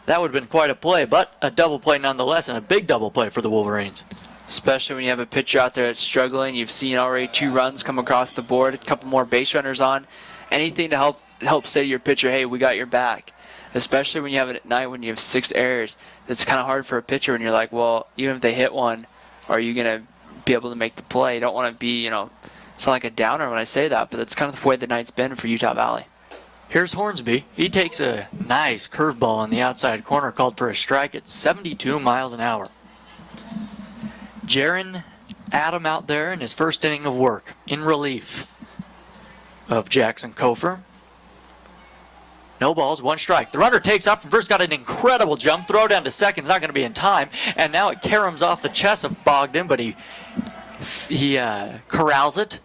That would have been quite a play, but a double play nonetheless, and a big double play for the Wolverines. Especially when you have a pitcher out there that's struggling. You've seen already 2 runs come across the board, a couple more base runners on. Anything to help say to your pitcher, hey, we got your back. Especially when you have it at night when you have 6 errors. It's kind of hard for a pitcher when you're like, well, even if they hit one, are you going to be able to make the play? You don't want to be, it's not like a downer when I say that, but that's kind of the way the night's been for Utah Valley. Here's Hornsby. He takes a nice curveball on the outside corner, called for a strike at 72 miles an hour. Jaron Adam out there in his first inning of work in relief of Jackson Kofer. No balls, 1 strike. The runner takes off from first, got an incredible jump. Throw down to second's not going to be in time. And now it caroms off the chest of Bogdan, but he corrals it.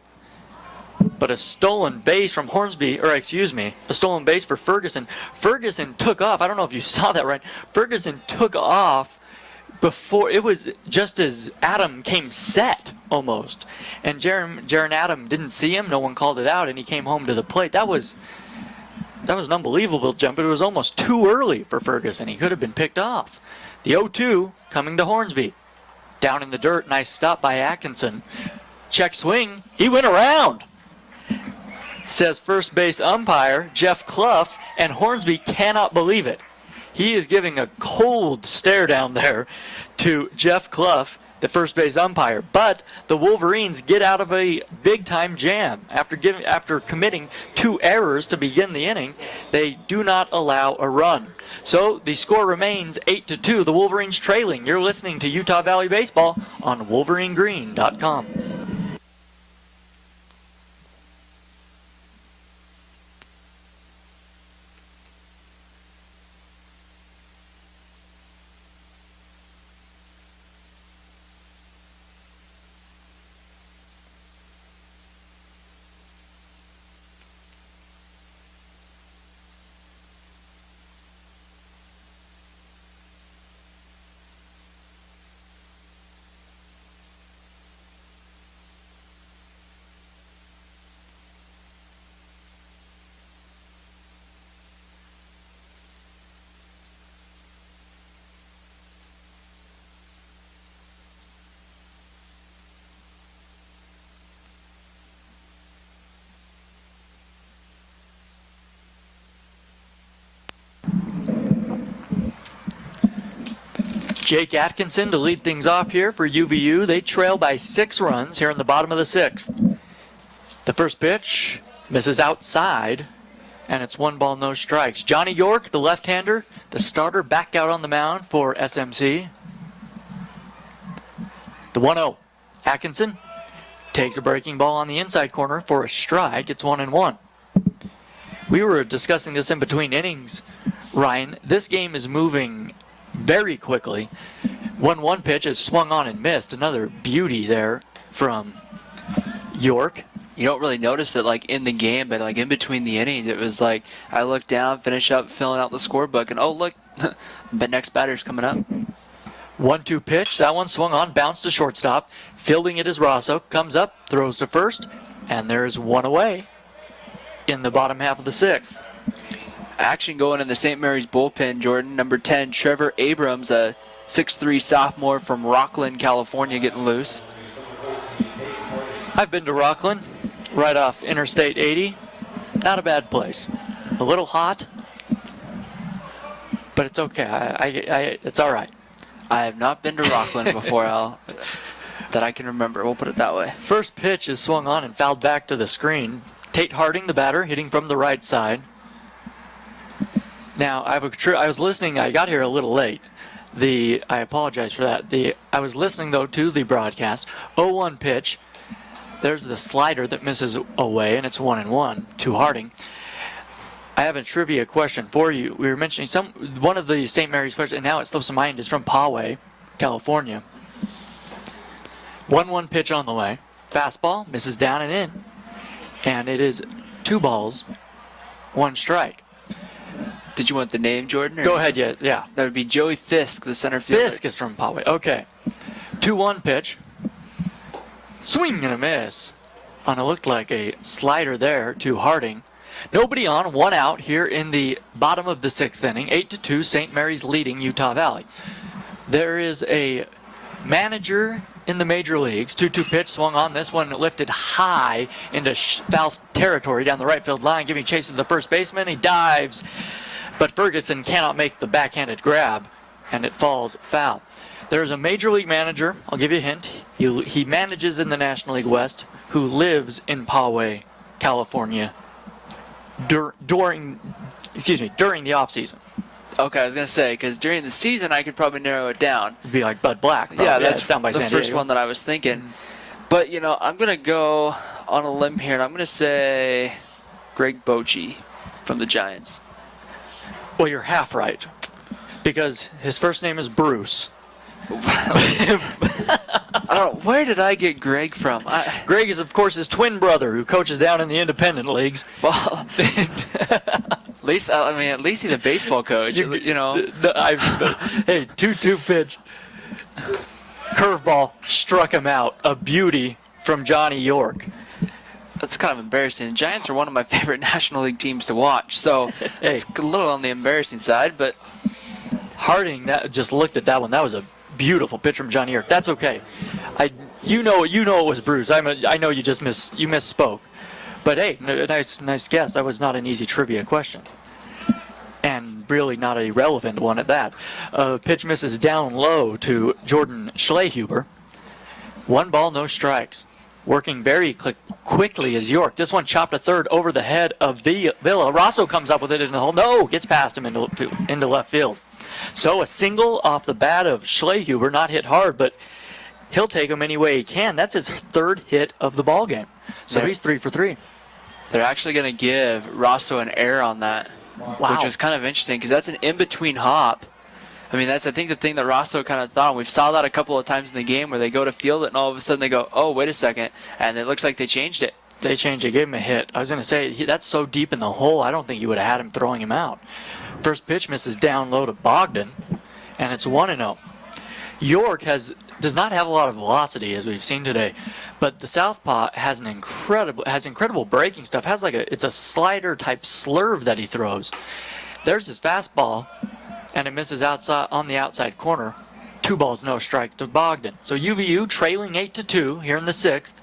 But a stolen base from Hornsby, a stolen base for Ferguson. Ferguson took off. I don't know if you saw that right. Ferguson took off before, it was just as Adam came set almost. And Jaron Adam didn't see him. No one called it out, and he came home to the plate. That was an unbelievable jump. It was almost too early for Ferguson. He could have been picked off. The 0-2 coming to Hornsby. Down in the dirt, nice stop by Atkinson. Check swing. He went around, says first base umpire Jeff Clough, and Hornsby cannot believe it. He is giving a cold stare down there to Jeff Clough, the first base umpire. But the Wolverines get out of a big-time jam. After committing 2 errors to begin the inning, they do not allow a run. So the score remains 8-2. The Wolverines trailing. You're listening to Utah Valley Baseball on WolverineGreen.com. Jake Atkinson to lead things off here for UVU. They trail by 6 runs here in the bottom of the 6th. The first pitch misses outside, and it's 1 ball, no strikes. Johnny York, the left-hander, the starter, back out on the mound for SMC. The 1-0. Atkinson takes a breaking ball on the inside corner for a strike. It's 1-1. We were discussing this in between innings, Ryan. This game is moving very quickly. 1-1 pitch is swung on and missed. Another beauty there from York. You don't really notice it like in the game, but like in between the innings, it was like I looked down, finish up filling out the scorebook, and oh look, the next batter's coming up. 1-2 pitch. That one swung on, bounced to shortstop. Fielding it is Rosso. Comes up, throws to first, and there's 1 away in the bottom half of the 6th. Action going in the St. Mary's bullpen, Jordan. Number 10, Trevor Abrams, a 6'3 sophomore from Rockland, California, getting loose. I've been to Rockland, right off Interstate 80. Not a bad place. A little hot. but it's okay. It's all right. I have not been to Rockland before, that I can remember. We'll put it that way. First pitch is swung on and fouled back to the screen. Tate Harding, the batter, hitting from the right side. Now, I was listening. I got here a little late. I apologize for that. I was listening, though, to the broadcast. 0-1 pitch. There's the slider that misses away, and it's 1-1 to Harding. I have a trivia question for you. We were mentioning one of the St. Mary's players, and now it slips my mind, is from Poway, California. 1-1 pitch on the way. Fastball misses down and in. And it is 2 balls, 1 strike. Did you want the name, Jordan? Go ahead, yeah. That would be Joey Fisk, the center fielder. Fisk is from Poway. Okay. 2-1 pitch. Swing and a miss. On it looked like a slider there to Harding. Nobody on, 1 out here in the bottom of the 6th inning. 8-2, St. Mary's leading Utah Valley. There is a manager in the major leagues. 2-2 pitch swung on. This one lifted high into foul territory down the right field line, giving chase to the first baseman. He dives, but Ferguson cannot make the backhanded grab, and it falls foul. There's a major league manager, I'll give you a hint. He manages in the National League West, who lives in Poway, California, during the off season. Okay, I was going to say, because during the season I could probably narrow it down. It'd be like Bud Black. Probably. Yeah, that's down by the San first Diego. one that I was thinking. But, I'm going to go on a limb here, and I'm going to say Greg Bochy from the Giants. Well, you're half right, because his first name is Bruce. I don't know, where did I get Greg from? Greg is, of course, his twin brother, who coaches down in the independent leagues. Well, at least he's a baseball coach. Hey, 2-2 pitch. Curveball struck him out. A beauty from Johnny York. That's kind of embarrassing. The Giants are one of my favorite National League teams to watch, so it's a little on the embarrassing side, but Harding just looked at that one. That was a beautiful pitch from Johnny York. That's okay. You know it was Bruce. I know you just misspoke. But hey, nice guess. That was not an easy trivia question. And really not a relevant one at that. Pitch misses down low to Jordan Schlehuber. 1 ball, no strikes. Working very quickly is York. This one chopped a third over the head of Villa. Rosso comes up with it in the hole. No, gets past him into left field. So a single off the bat of Schlehuber, not hit hard, but he'll take him any way he can. That's his 3rd hit of the ball game. So he's 3 for 3. they're actually going to give Rosso an error on that, Wow. which was kind of interesting because that's an in-between hop. I mean, that's, I think, the thing that Rosso kind of thought. We saw that a couple of times in the game where they go to field it and all of a sudden they go, oh, wait a second, and it looks like they changed it. They changed it, gave him a hit. I was going to say, that's so deep in the hole, I don't think you would have had him throwing him out. First pitch misses down low to Bogdan, and it's 1-0. York does not have a lot of velocity, as we've seen today, but the southpaw has incredible breaking stuff. It's a slider type slurve that he throws. There's his fastball, and it misses outside on the outside corner. 2 balls, no strike to Bogdan. So UVU trailing 8-2 here in the 6th,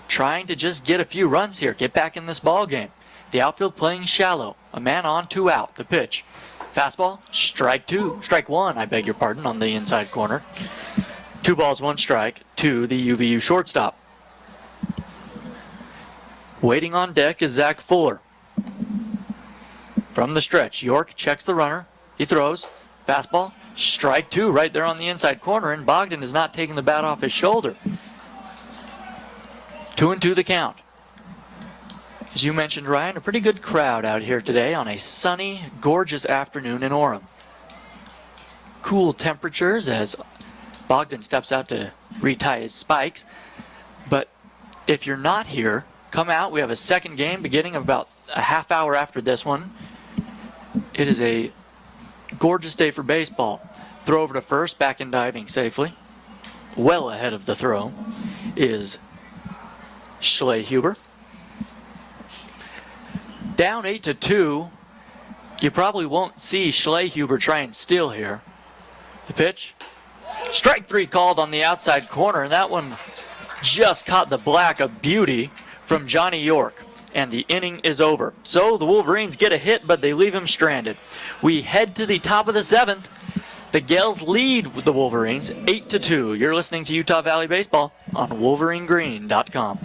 trying to just get a few runs here, get back in this ball game. The outfield playing shallow. A man on, 2 out. The pitch. Fastball, strike 1, I beg your pardon, on the inside corner. 2 balls, 1 strike to the UVU shortstop. Waiting on deck is Zach Fuller. From the stretch, York checks the runner. He throws. Fastball, strike 2 right there on the inside corner, and Bogdan is not taking the bat off his shoulder. 2-2 the count. As you mentioned, Ryan, a pretty good crowd out here today on a sunny, gorgeous afternoon in Orem. Cool temperatures as Bogdan steps out to retie his spikes. But if you're not here, come out. We have a second game beginning about a half hour after this one. It is a gorgeous day for baseball. Throw over to first, back in diving safely. Well ahead of the throw is Schlehuber. Down 8-2, you probably won't see Schlehuber try and steal here. The pitch. Strike 3 called on the outside corner, and that one just caught the black, a beauty from Johnny York. and the inning is over. So the Wolverines get a hit, but they leave him stranded. We head to the top of the 7th. The Gales lead with the Wolverines 8-2. You're listening to Utah Valley Baseball on WolverineGreen.com.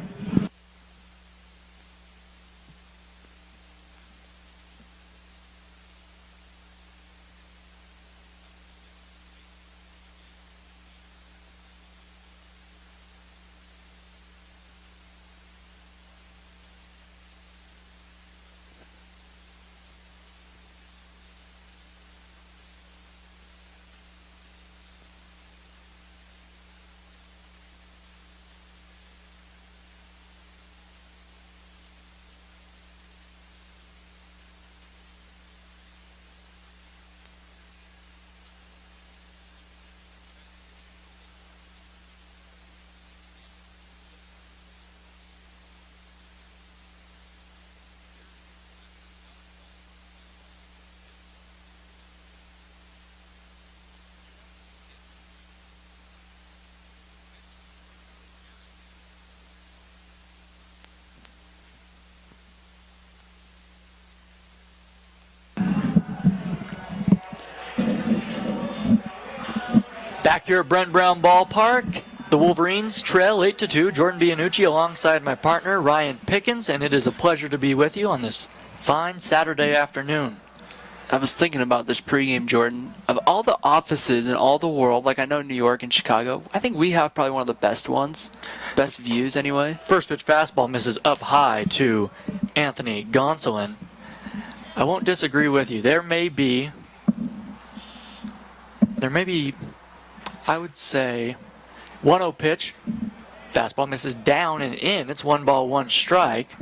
Back here at Brent Brown Ballpark, the Wolverines trail 8-2. Jordan Bianucci alongside my partner Ryan Pickens, and it is a pleasure to be with you on this fine Saturday afternoon. I was thinking about this pregame, Jordan. Of all the offices in all the world, like I know New York and Chicago, I think we have probably one of the best ones. Best views, anyway. First pitch fastball misses up high to Anthony Gonsolin. I won't disagree with you. There may be, I would say, 1-0 pitch. Fastball misses down and in. It's 1-1 strike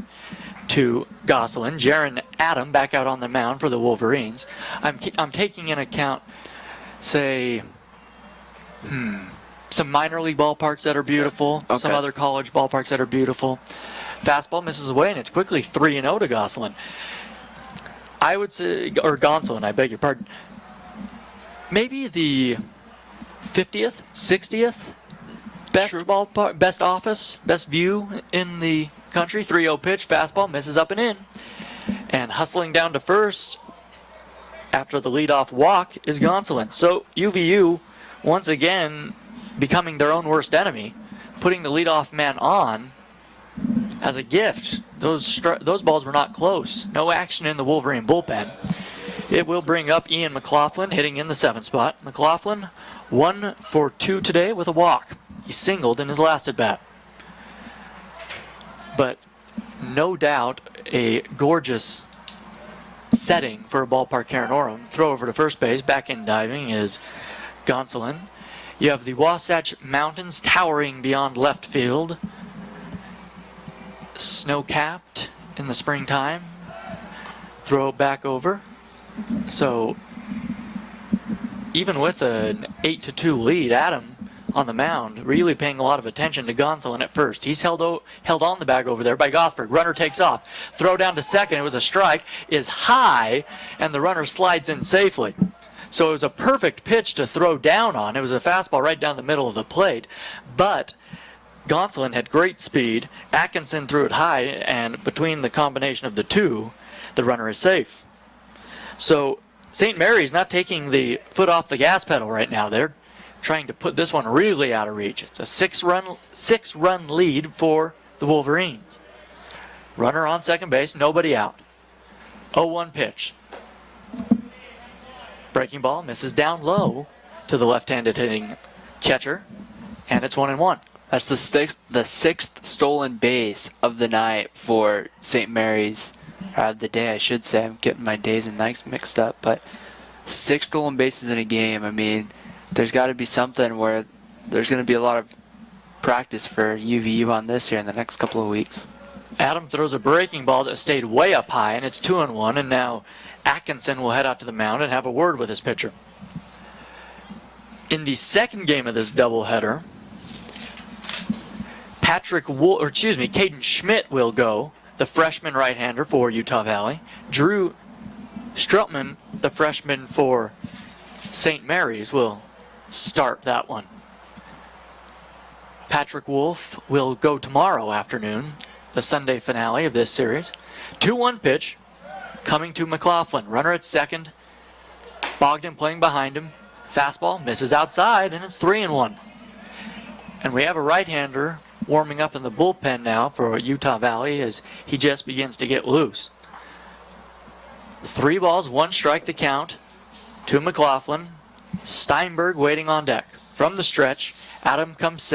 to Gosselin. Jaron Adam back out on the mound for the Wolverines. I'm taking in account, say, some minor league ballparks that are beautiful, Okay. some other college ballparks that are beautiful. Fastball misses away, and it's quickly 3-0 to Gosselin. I would say, or Gonsolin, I beg your pardon. Maybe the 50th, 60th best ballpark, best office, best view in the country. 3-0 pitch, fastball misses up and in. And hustling down to first after the leadoff walk is Gonsolin. So UVU, once again, becoming their own worst enemy, putting the leadoff man on as a gift. Those balls were not close. No action in the Wolverine bullpen. It will bring up Ian McLaughlin hitting in the 7th spot. McLaughlin 1 for 2 today with a walk. He singled in his last at bat. But no doubt a gorgeous setting for a ballpark here in Orem. Throw over to first base. Back in diving is Gonsolin. You have the Wasatch Mountains towering beyond left field. Snow-capped in the springtime. Throw it back over. So even with an 8-2 lead, Adam on the mound really paying a lot of attention to Gonsolin at first. He's held on the bag over there by Gothberg. Runner takes off. Throw down to second. It was a strike. Is high, and the runner slides in safely. So it was a perfect pitch to throw down on. It was a fastball right down the middle of the plate. But Gonsolin had great speed. Atkinson threw it high, and between the combination of the two, the runner is safe. So St. Mary's not taking the foot off the gas pedal right now. They're trying to put this one really out of reach. It's a six-run lead for the Wolverines. Runner on second base, nobody out. 0-1 pitch. Breaking ball misses down low to the left-handed hitting catcher, and it's 1-1. That's the sixth stolen base of the night for St. Mary's. The day, I should say. I'm getting my days and nights mixed up, but 6 stolen bases in a game. I mean, there's got to be something where there's going to be a lot of practice for UVU on this here in the next couple of weeks. Adam throws a breaking ball that stayed way up high, and it's 2-1, and now Atkinson will head out to the mound and have a word with his pitcher. In the second game of this doubleheader, Caden Schmidt will go, the freshman right-hander for Utah Valley. Drew Strutman, the freshman for St. Mary's, will start that one. Patrick Wolf will go tomorrow afternoon the Sunday finale of this series. 2-1 pitch coming to McLaughlin. Runner at second. Bogdan playing behind him. Fastball misses outside, and it's 3-1. And we have a right-hander warming up in the bullpen now for Utah Valley as he just begins to get loose. 3 balls, 1 strike the count to McLaughlin. Steinberg waiting on deck. From the stretch, Adam comes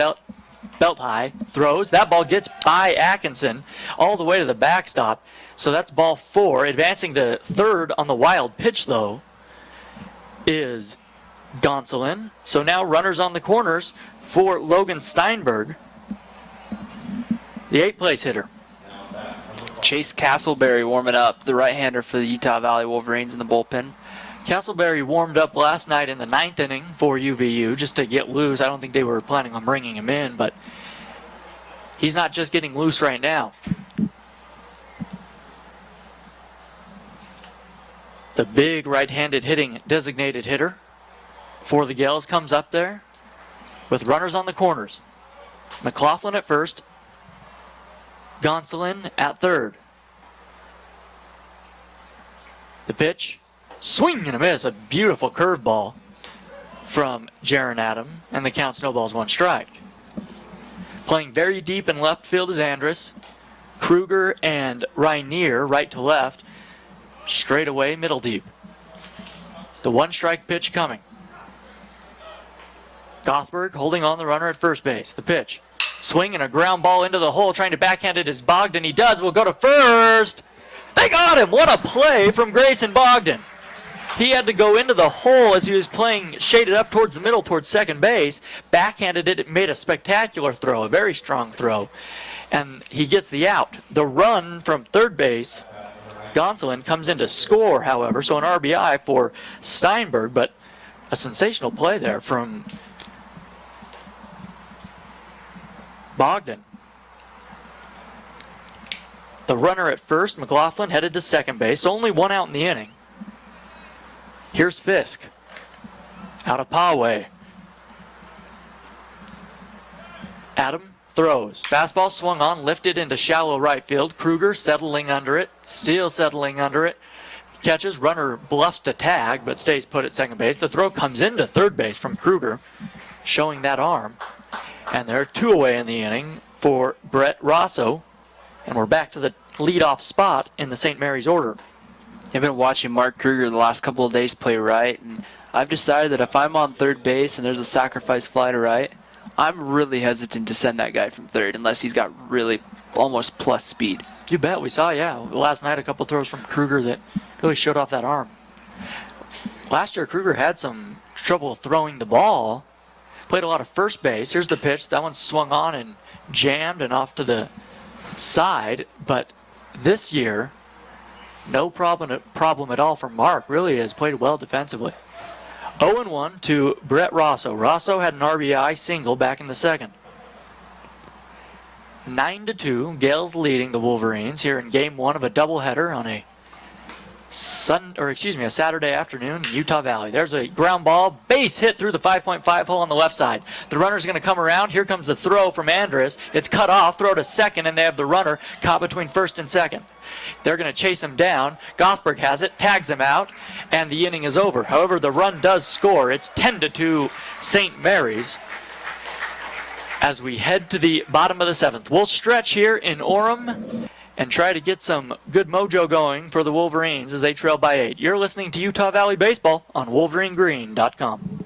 belt high, throws. That ball gets by Atkinson all the way to the backstop. So that's ball 4. Advancing to third on the wild pitch, though, is Gonsolin. So now runners on the corners for Logan Steinberg, the 8th place hitter. Chase Castleberry warming up, the right-hander for the Utah Valley Wolverines in the bullpen. Castleberry warmed up last night in the 9th inning for UVU just to get loose. I don't think they were planning on bringing him in, but he's not just getting loose right now. The big right-handed hitting designated hitter for the Gales comes up there with runners on the corners. McLaughlin at first. Gonsolin at third. The pitch. Swing and a miss. A beautiful curveball from Jaron Adam. And the count snowballs 1 strike. Playing very deep in left field is Andrus. Kruger and Rainier right to left. Straight away, middle deep. The 1 strike pitch coming. Gothberg holding on the runner at first base. The pitch. Swing and a ground ball into the hole. Trying to backhand it is Bogdan. He does. Will go to first. They got him. What a play from Grayson Bogdan. He had to go into the hole as he was playing shaded up towards the middle, towards second base. Backhanded it. It made a spectacular throw, a very strong throw. And he gets the out. The run from third base, Gonsolin, comes in to score, however. So an RBI for Steinberg, but a sensational play there from Bogdan. The runner at first, McLaughlin, headed to second base. Only 1 out in the inning. Here's Fisk. Out of Poway. Adam throws. Fastball swung on, lifted into shallow right field. Kruger settling under it. Steele settling under it. Catches. Runner bluffs to tag, but stays put at second base. The throw comes into third base from Kruger, showing that arm. And there are 2 away in the inning for Brett Rosso. And we're back to the leadoff spot in the St. Mary's order. I've been watching Mark Kruger the last couple of days play right, and I've decided that if I'm on third base and there's a sacrifice fly to right, I'm really hesitant to send that guy from third unless he's got really almost plus speed. You bet. We saw, last night a couple throws from Kruger that really showed off that arm. Last year, Kruger had some trouble throwing the ball. Played a lot of first base. Here's the pitch. That one swung on and jammed and off to the side. But this year, no problem at all for Mark. Really has played well defensively. 0-1 to Brett Rosso. Rosso had an RBI single back in the second. 9-2, Gales leading the Wolverines here in Game 1 of a doubleheader on a Saturday afternoon in Utah Valley. There's a ground ball, base hit through the 5.5 hole on the left side. The runner's going to come around. Here comes the throw from Andrus. It's cut off, throw to second, and they have the runner caught between first and second. They're going to chase him down. Gothberg has it, tags him out, and the inning is over. However, the run does score. It's 10-2 St. Mary's as we head to the bottom of the 7th. We'll stretch here in Orem and try to get some good mojo going for the Wolverines as they trail by 8. You're listening to Utah Valley Baseball on WolverineGreen.com.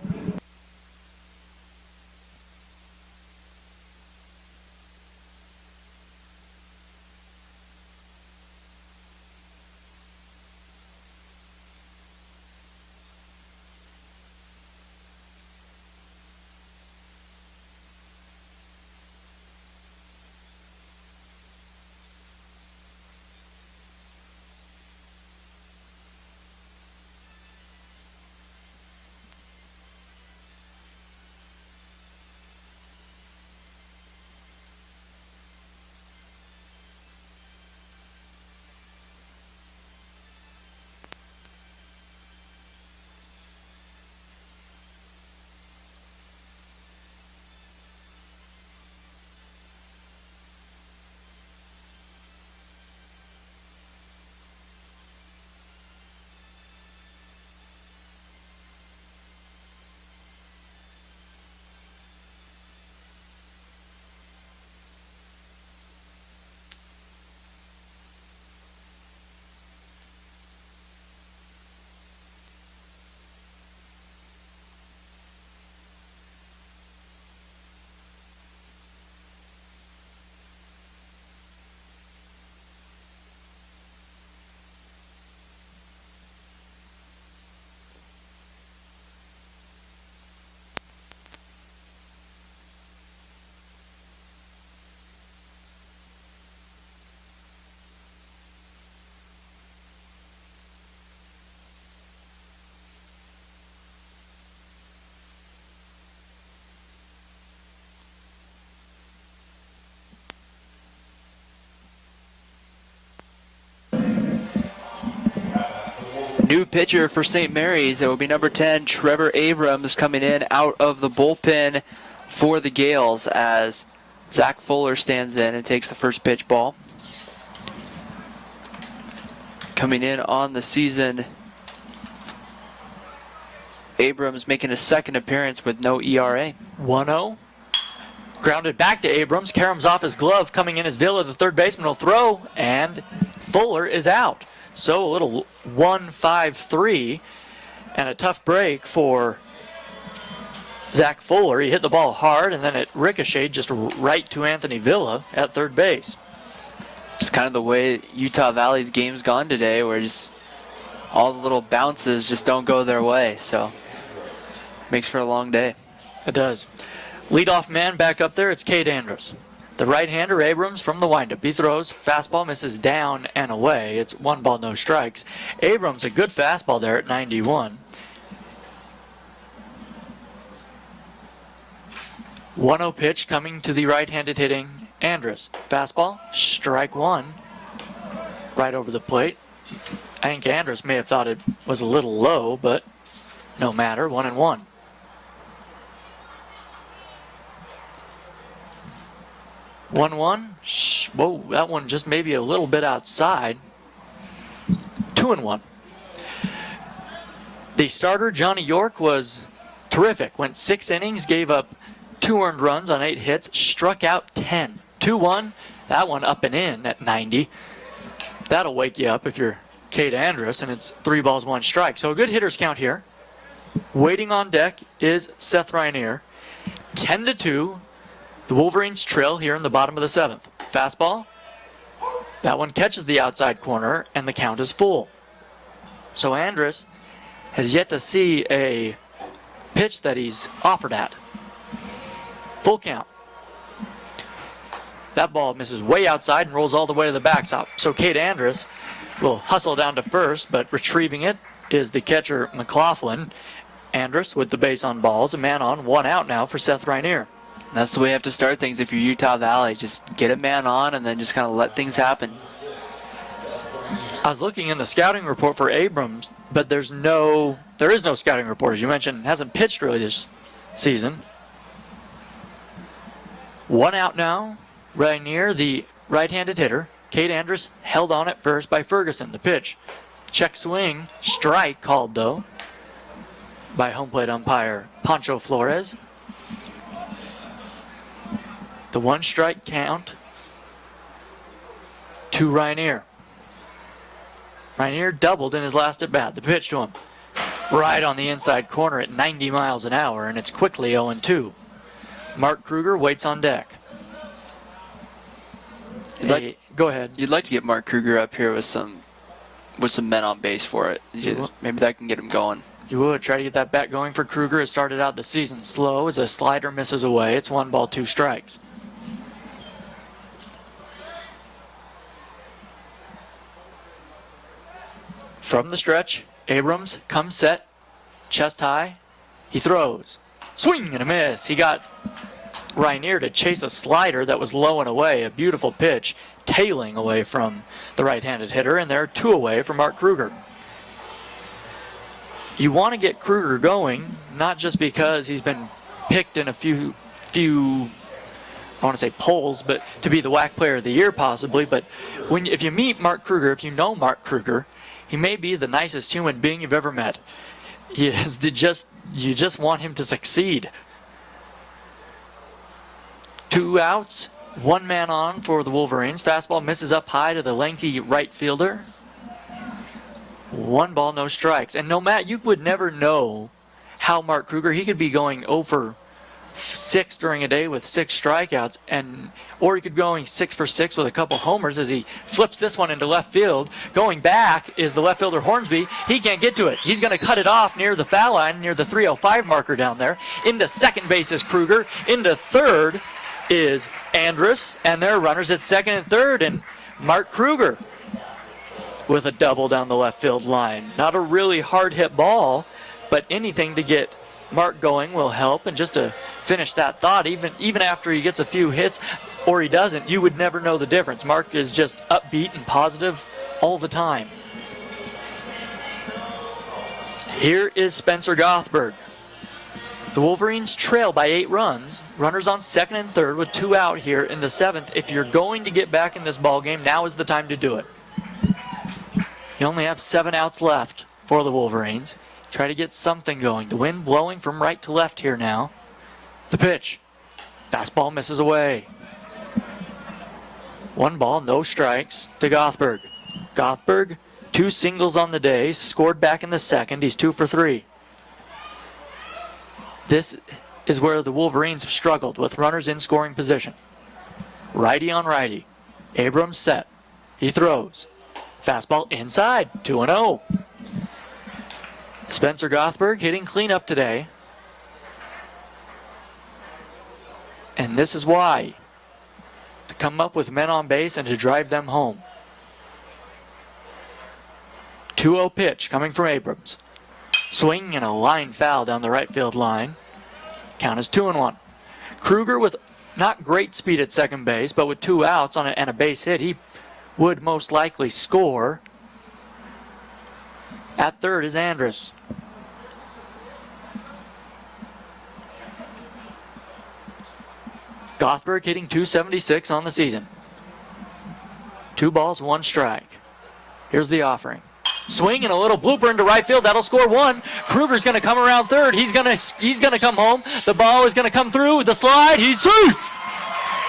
new pitcher for St. Mary's. It will be number 10, Trevor Abrams, coming in out of the bullpen for the Gales as Zach Fuller stands in and takes the first pitch ball. Coming in on the season, Abrams making a second appearance with no ERA. 1-0. Grounded back to Abrams. Karam's off his glove. Coming in is Villa, the third baseman, will throw, and Fuller is out. So a little 1-5-3 and a tough break for Zach Fuller. He hit the ball hard, and then it ricocheted just right to Anthony Villa at third base. It's kind of the way Utah Valley's game's gone today, where just all the little bounces just don't go their way. So makes for a long day. It does. Leadoff man back up there, it's Cade Andrus. The right-hander, Abrams, from the windup. He throws, fastball misses down and away. It's 1 ball, no strikes. Abrams, a good fastball there at 91. 1-0 pitch coming to the right-handed hitting Andrus. Fastball, strike 1. Right over the plate. I think Andrus may have thought it was a little low, but no matter, 1-1. 1-1. Whoa, that one just maybe a little bit outside. 2-1. The starter, Johnny York, was terrific. Went 6 innings, gave up 2 earned runs on 8 hits, struck out 10. 2-1. That one up and in at 90. That'll wake you up if you're Cade Andrus, and it's 3 balls, 1 strike. So a good hitter's count here. Waiting on deck is Seth Rainier. 10-2. The Wolverines trail here in the bottom of the 7th. Fastball. That one catches the outside corner, and the count is full. So Andrus has yet to see a pitch that he's offered at. Full count. That ball misses way outside and rolls all the way to the backstop. So Cade Andrus will hustle down to first, but retrieving it is the catcher McLaughlin. Andrus with the base on balls, a man on, 1 out now for Seth Rainier. That's the way you have to start things if you're Utah Valley. Just get a man on and then just kind of let things happen. I was looking in the scouting report for Abrams, but there is no scouting report. As you mentioned, hasn't pitched really this season. 1 out now. Rainier, the right-handed hitter. Cade Andrus held on at first by Ferguson. The pitch. Check swing. Strike called, though, by home plate umpire Pancho Flores. The 1 strike count to Rainier. Rainier doubled in his last at bat. The pitch to him. Right on the inside corner at 90 miles an hour, and it's quickly 0-2. Mark Kruger waits on deck. Go ahead. You'd like to get Mark Kruger up here with some men on base for it. Maybe that can get him going. You would try to get that bat going for Kruger. It started out the season slow as a slider misses away. It's 1 ball, 2 strikes. From the stretch, Abrams comes set, chest high. He throws. Swing and a miss. He got Rainier to chase a slider that was low and away. A beautiful pitch, tailing away from the right-handed hitter, and there are 2 away for Mark Kruger. You want to get Kruger going, not just because he's been picked in a few I want to say polls, but to be the WAC Player of the Year possibly. But if you meet Mark Kruger, if you know Mark Kruger, he may be the nicest human being you've ever met. He is you just want him to succeed. 2 outs, 1 man on for the Wolverines. Fastball misses up high to the lengthy right fielder. 1 ball, no strikes. And no, Matt, you would never know how Mark Kruger, he could be going 0 for 6 during a day with 6 strikeouts, or he could be going 6 for 6 with a couple homers as he flips this one into left field. Going back is the left fielder Hornsby. He can't get to it. He's going to cut it off near the foul line, near the 305 marker down there. Into second base is Kruger. Into third is Andrus, and there are runners at second and third, and Mark Kruger with a double down the left field line. Not a really hard hit ball, but anything to get Mark going will help. And just to finish that thought, even after he gets a few hits or he doesn't, you would never know the difference. Mark is just upbeat and positive all the time. Here is Spencer Gothberg. The Wolverines trail by 8 runs. Runners on second and third with 2 out here in the 7th. If you're going to get back in this ball game, now is the time to do it. You only have 7 outs left for the Wolverines. Try to get something going. The wind blowing from right to left here now. The pitch. Fastball misses away. 1 ball, no strikes to Gothberg. Gothberg, 2 singles on the day, scored back in the 2nd. He's 2 for 3. This is where the Wolverines have struggled with runners in scoring position. Righty on righty. Abrams set. He throws. Fastball inside, 2-0. Spencer Gothberg hitting cleanup today. And this is why. To come up with men on base and to drive them home. 2-0 pitch coming from Abrams. Swing and a line foul down the right field line. Count is 2-1. Kruger with not great speed at second base, but with 2 outs and a base hit, he would most likely score. At third is Andrus. Gothberg hitting .276 on the season. 2 balls, 1 strike. Here's the offering. Swing and a little blooper into right field. That'll score 1. Kruger's going to come around third. He's going to come home. The ball is going to come through. The slide. He's safe.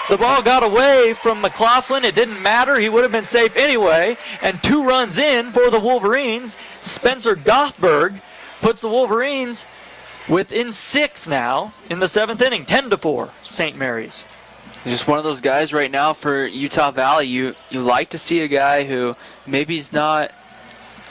The ball got away from McLaughlin. It didn't matter. He would have been safe anyway. And 2 runs in for the Wolverines. Spencer Gothberg puts the Wolverines within 6 now in the 7th inning. 10-4, St. Mary's. Just one of those guys right now for Utah Valley. You like to see a guy who maybe he's not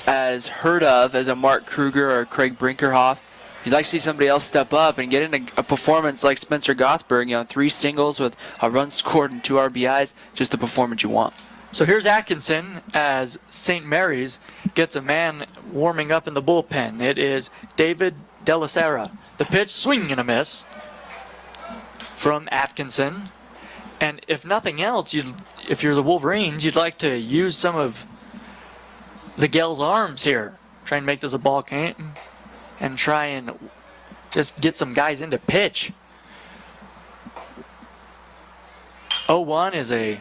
as heard of as a Mark Kruger or Craig Brinkerhoff. You'd like to see somebody else step up and get in a performance like Spencer Gothberg. 3 singles with a run scored and 2 RBIs. Just the performance you want. So here's Atkinson as St. Mary's gets a man warming up in the bullpen. It is David Delasera. The pitch, swing and a miss from Atkinson. And if nothing else, if you're the Wolverines, you'd like to use some of the Gell's arms here. Try and make this a ball game and try and just get some guys into pitch. 0-1 is a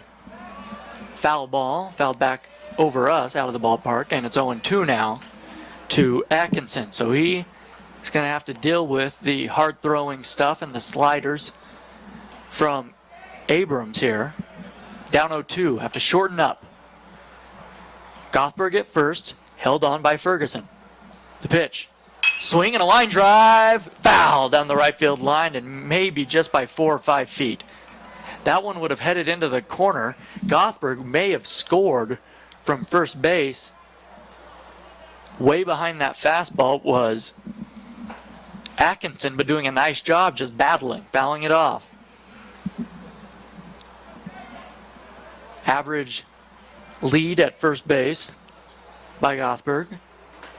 foul ball, fouled back over us out of the ballpark, and it's 0-2 now to Atkinson. So he is going to have to deal with the hard-throwing stuff and the sliders from Abrams here. Down 0-2, have to shorten up. Gothberg at first, held on by Ferguson. The pitch. Swing and a line drive. Foul down the right field line and maybe just by 4 or 5 feet. That one would have headed into the corner. Gothberg may have scored from first base. Way behind that fastball was Atkinson, but doing a nice job just battling, fouling it off. Average lead at first base by Gothberg.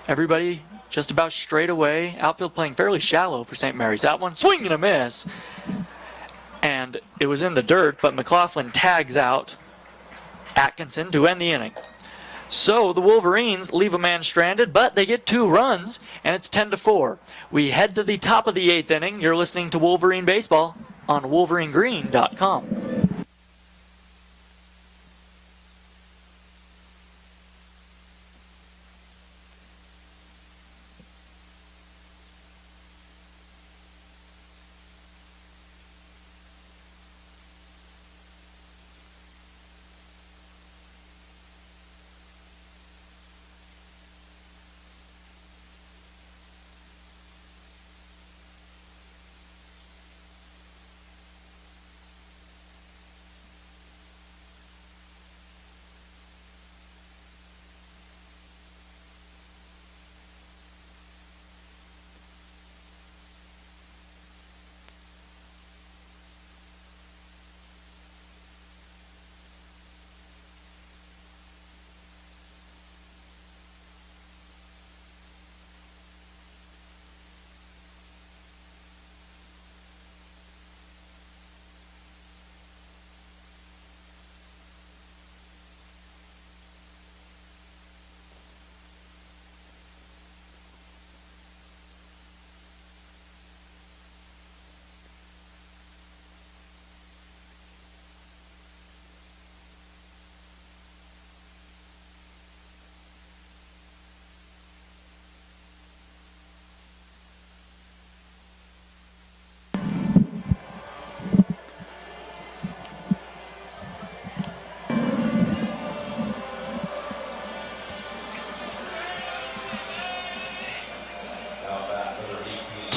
Everybody just about straight away. Outfield playing fairly shallow for St. Mary's. That one, swing and a miss. And it was in the dirt, but McLaughlin tags out Atkinson to end the inning. So the Wolverines leave a man stranded, but they get 2 runs, and it's 10-4. We head to the top of the 8th inning. You're listening to Wolverine Baseball on WolverineGreen.com.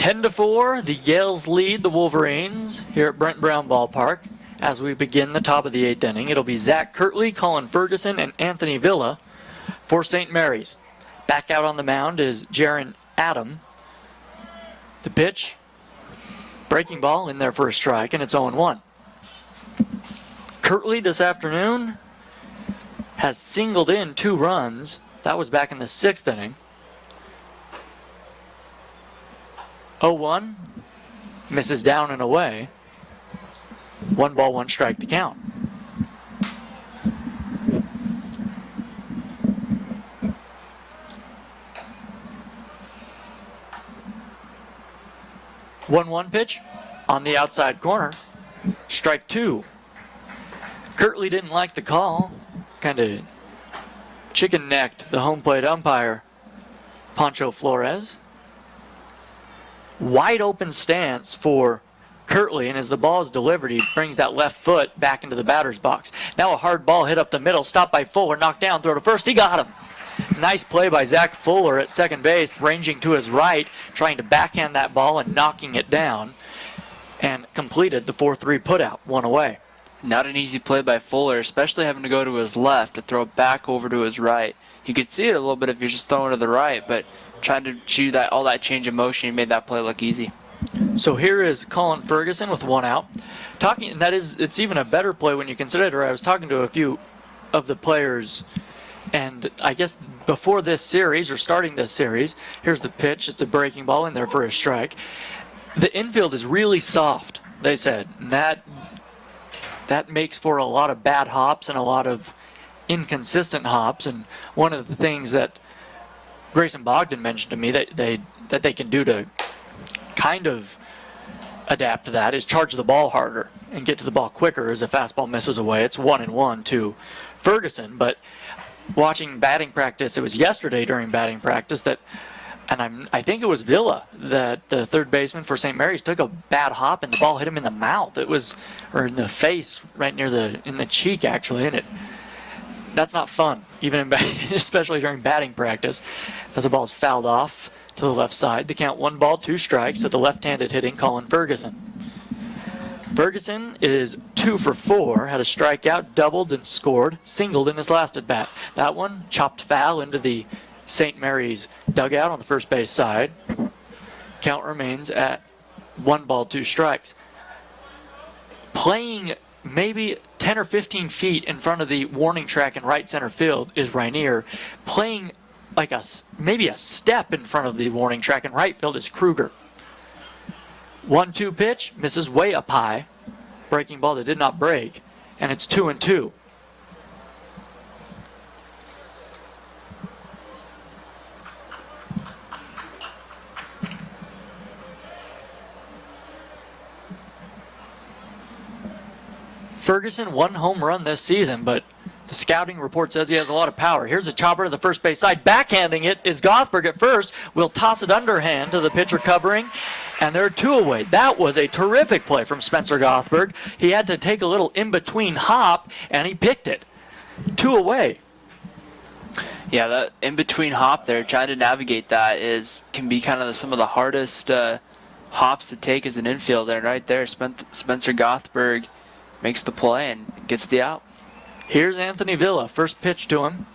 10-4, the Gales lead the Wolverines here at Brent Brown Ballpark. As we begin the top of the 8th inning, it'll be Zach Kirtley, Colin Ferguson, and Anthony Villa for St. Mary's. Back out on the mound is Jaron Adam. The pitch, breaking ball in there for a strike, and it's 0-1. Kirtley this afternoon has singled in 2 runs. That was back in the 6th inning. 0-1, misses down and away. 1 ball, 1 strike to count. One pitch on the outside corner. Strike 2. Kirtley didn't like the call. Kind of chicken-necked the home plate umpire, Pancho Flores. Wide open stance for Kirtley, and as the ball is delivered, he brings that left foot back into the batter's box. Now a hard ball hit up the middle, stopped by Fuller, knocked down, throw to first, he got him. Nice play by Zach Fuller at second base, ranging to his right, trying to backhand that ball and knocking it down, and completed the 4-3 putout, 1 away. Not an easy play by Fuller, especially having to go to his left to throw it back over to his right. You could see it a little bit if you're just throwing to the right, but trying to do that, all that change of motion, he made that play look easy. So here is Colin Ferguson with 1 out. It's even a better play when you consider it. I was talking to a few of the players, and I guess before this series, or starting this series, here's the pitch. It's a breaking ball in there for a strike. The infield is really soft, they said, and that makes for a lot of bad hops and a lot of inconsistent hops. And one of the things that Grayson Bogdan mentioned to me that they can do to kind of adapt to that is charge the ball harder and get to the ball quicker as a fastball misses away. It's 1-1 to Ferguson, but watching batting practice, it was yesterday during batting practice I think it was Villa, that the third baseman for St. Mary's, took a bad hop and the ball hit him in the mouth. Or in the face, right in the cheek actually, and that's not fun, especially during batting practice, as the ball's fouled off to the left side. The count 1 ball, 2 strikes to the left-handed hitting Colin Ferguson. Ferguson is 2 for 4, had a strikeout, doubled and scored, singled in his last at bat. That one chopped foul into the St. Mary's dugout on the first base side. Count remains at 1 ball, 2 strikes. Playing maybe 10 or 15 feet in front of the warning track in right center field is Rainier. Playing like maybe a step in front of the warning track in right field is Kruger. 1-2 pitch, misses way up high. Breaking ball that did not break, and it's 2-2. Ferguson, 1 home run this season, but the scouting report says he has a lot of power. Here's a chopper to the first base side. Backhanding it is Gothberg at first. Will toss it underhand to the pitcher covering, and there are 2 away. That was a terrific play from Spencer Gothberg. He had to take a little in-between hop, and he picked it. 2 away. Yeah, that in-between hop there, trying to navigate that can be kind of some of the hardest hops to take as an infielder. Right there, Spencer Gothberg makes the play and gets the out. Here's Anthony Villa. First pitch to him.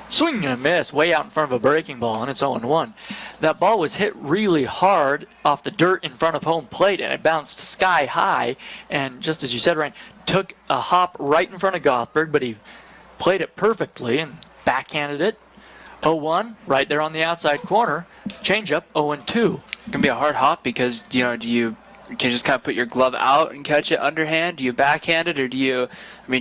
Swing and a miss way out in front of a breaking ball, and it's 0-1. That ball was hit really hard off the dirt in front of home plate, and it bounced sky high. And just as you said, Ryan, took a hop right in front of Gothberg, but he played it perfectly and backhanded it. 0-1, right there on the outside corner. Changeup, 0-2. It can be a hard hop because, you can just kind of put your glove out and catch it underhand. Do you backhand it, or do you,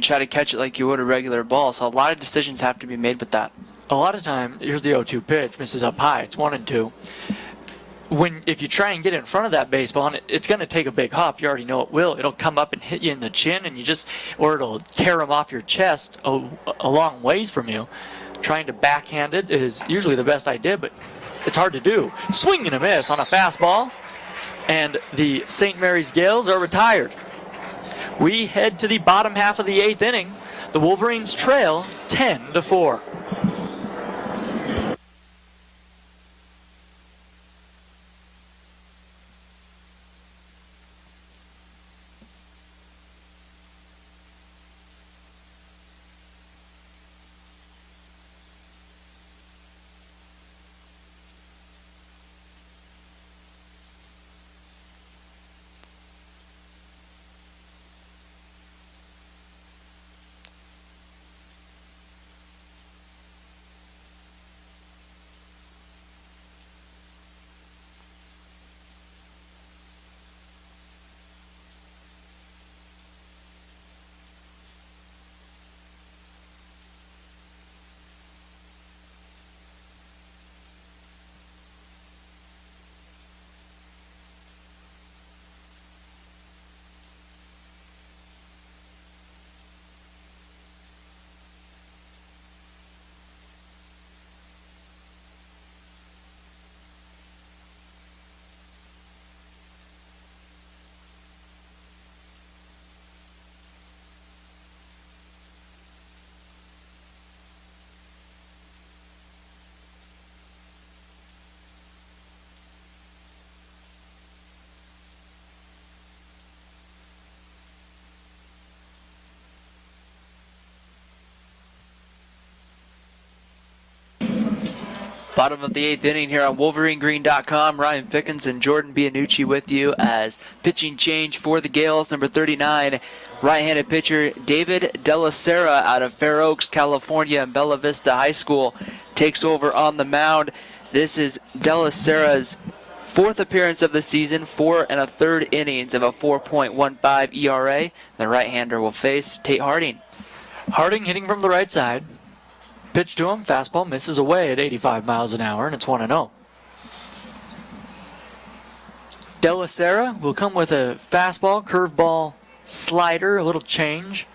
try to catch it like you would a regular ball? So a lot of decisions have to be made with that. A lot of time, here's the 0-2 pitch, misses up high. It's 1-2. If you try and get in front of that baseball, and it's going to take a big hop, you already know it will. It'll come up and hit you in the chin, and or it'll tear them off your chest a long ways from you. Trying to backhand it is usually the best idea, but it's hard to do. Swing and a miss on a fastball. And the St. Mary's Gales are retired. We head to the bottom half of the 8th inning. The Wolverines trail 10-4. Bottom of the 8th inning here on WolverineGreen.com. Ryan Pickens and Jordan Bianucci with you as pitching change for the Gales. Number 39, right-handed pitcher David Delasera out of Fair Oaks, California, and Bella Vista High School takes over on the mound. This is Delasera's 4th appearance of the season, 4 1/3 innings of a 4.15 ERA. The right-hander will face Tate Harding. Harding hitting from the right side. Pitch to him, fastball misses away at 85 miles an hour, and it's 1-0. Delasera will come with a fastball, curveball, slider, a little change.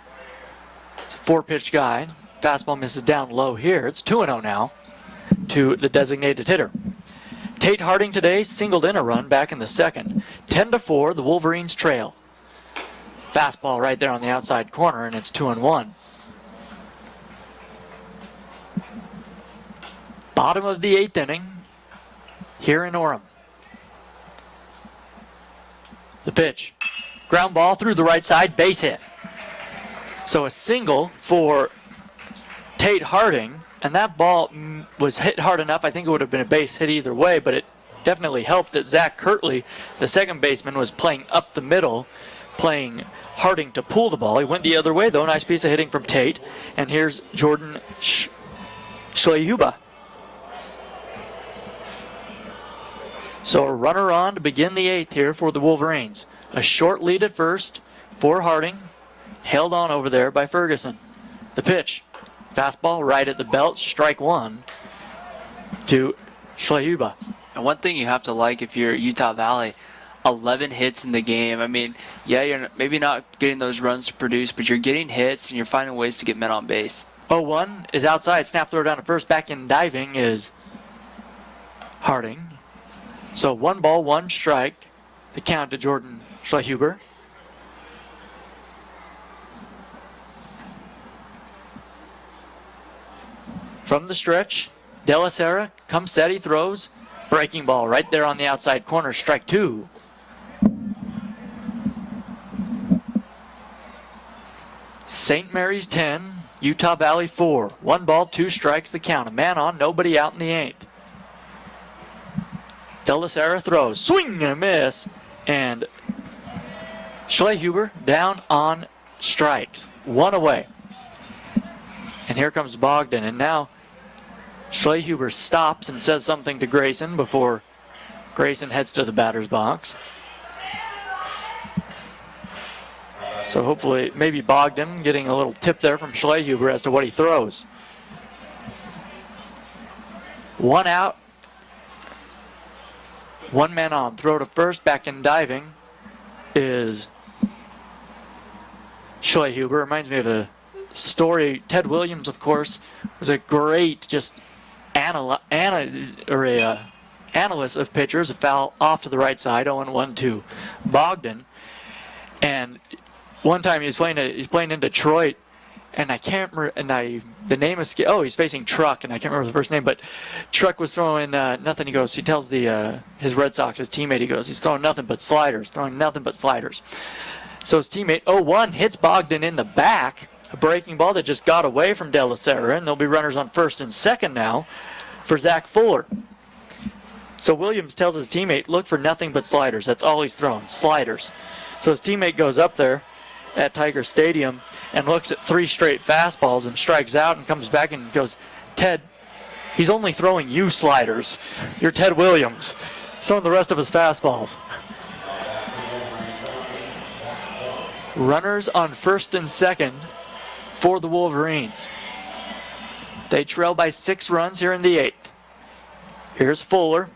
It's a 4-pitch guy. Fastball misses down low here. It's 2-0 now to the designated hitter. Tate Harding today singled in a run back in the second. 10-4, the Wolverines trail. Fastball right there on the outside corner, and it's 2-1. Bottom of the 8th inning here in Orem. The pitch. Ground ball through the right side, base hit. So a single for Tate Harding, and that ball was hit hard enough. I think it would have been a base hit either way, but it definitely helped that Zach Kirtley, the second baseman, was playing up the middle, playing Harding to pull the ball. He went the other way, though. Nice piece of hitting from Tate. And here's Jordan Schlehuba. So a runner on to begin the 8th here for the Wolverines. A short lead at first for Harding. Held on over there by Ferguson. The pitch. Fastball right at the belt. Strike 1 to Schlehuba. And one thing you have to like if you're Utah Valley, 11 hits in the game. I mean, yeah, you're maybe not getting those runs to produce, but you're getting hits and you're finding ways to get men on base. 0-1 is outside. Snap throw down to first. Back in diving is Harding. So 1 ball, 1 strike. The count to Jordan Schlehuber. From the stretch, Delasera comes set, he throws. Breaking ball right there on the outside corner, strike 2. St. Mary's 10, Utah Valley 4. 1 ball, 2 strikes, the count. A man on, nobody out in the 8th. Delasera throws, swing and a miss, and Schlehuber down on strikes. 1 away. And here comes Bogdan, and now Schlehuber stops and says something to Grayson before Grayson heads to the batter's box. So hopefully, maybe Bogdan getting a little tip there from Schlehuber as to what he throws. 1 out. 1 man on. Throw to first, back in diving is Schlehuber. Reminds me of a story. Ted Williams, of course, was a great just analyst of pitchers. A foul off to the right side, 0-1 to Bogdan. And one time he's playing in Detroit, and I can't remember, the name is, he's facing Truck, and I can't remember the first name, but Truck was throwing nothing. He tells his Red Sox, his teammate, he's throwing nothing but sliders. So his teammate, 0-1, hits Bogdan in the back, a breaking ball that just got away from Delasera, and there'll be runners on first and second now for Zach Fuller. So Williams tells his teammate, look for nothing but sliders. That's all he's throwing, sliders. So his teammate goes up there at Tiger Stadium and looks at 3 straight fastballs and strikes out and comes back and goes, Ted, he's only throwing you sliders. You're Ted Williams. Throwing the rest of his fastballs. Runners on first and second for the Wolverines. They trail by 6 runs here in the 8th. Here's Fuller.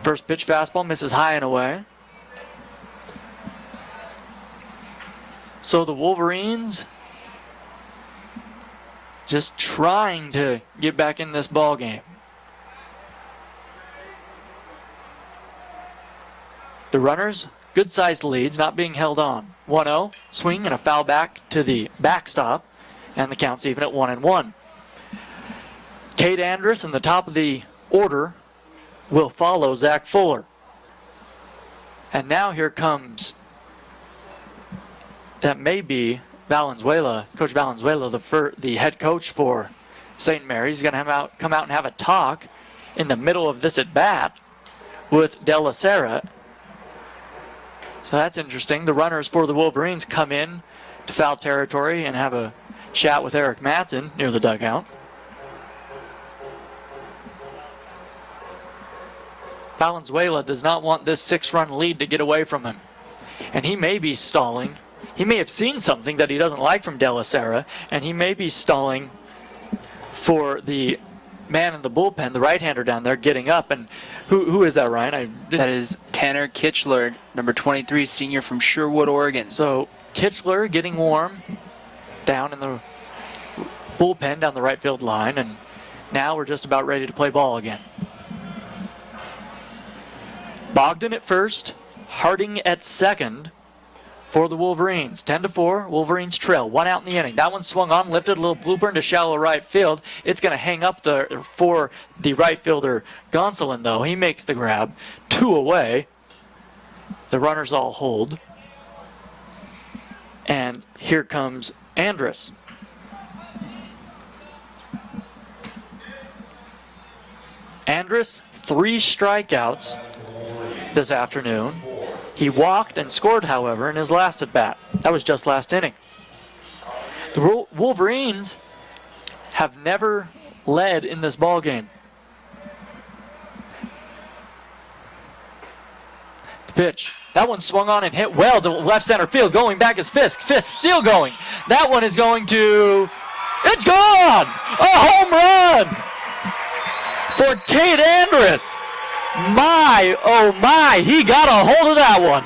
First pitch fastball misses high and away. So the Wolverines just trying to get back in this ball game. The runners, good-sized leads, not being held on. 1-0, swing and a foul back to the backstop, and the count's even at 1-1. Cade Andrus in the top of the order will follow Zach Fuller. And now here comes, that may be Valenzuela, Coach Valenzuela, the head coach for St. Mary's going to come out and have a talk in the middle of this at bat with De La Sera. So that's interesting. The runners for the Wolverines come in to foul territory and have a chat with Eric Madsen near the dugout. Valenzuela does not want this 6-run lead to get away from him. And he may be stalling. He may have seen something that he doesn't like from De La Sera, and he may be stalling for the man in the bullpen, the right-hander down there, getting up. And who is that, Ryan? That is Tanner Kitchler, number 23, senior from Sherwood, Oregon. So Kitchler getting warm down in the bullpen down the right field line, and now we're just about ready to play ball again. Bogdan at first, Harding at second for the Wolverines. 10-4, Wolverines trail. 1 out in the inning. That one swung on, lifted a little blooper into shallow right field. It's going to hang up for the right fielder Gonsolin, though. He makes the grab. 2 away. The runners all hold. And here comes Andrus. Andrus, 3 strikeouts this afternoon. He walked and scored, however, in his last at-bat. That was just last inning. The Wolverines have never led in this ballgame. The pitch. That one swung on and hit well to left center field. Going back is Fisk. Fisk still going. That one is going to... It's gone! A home run for Cade Andrus. My, oh my, he got a hold of that one.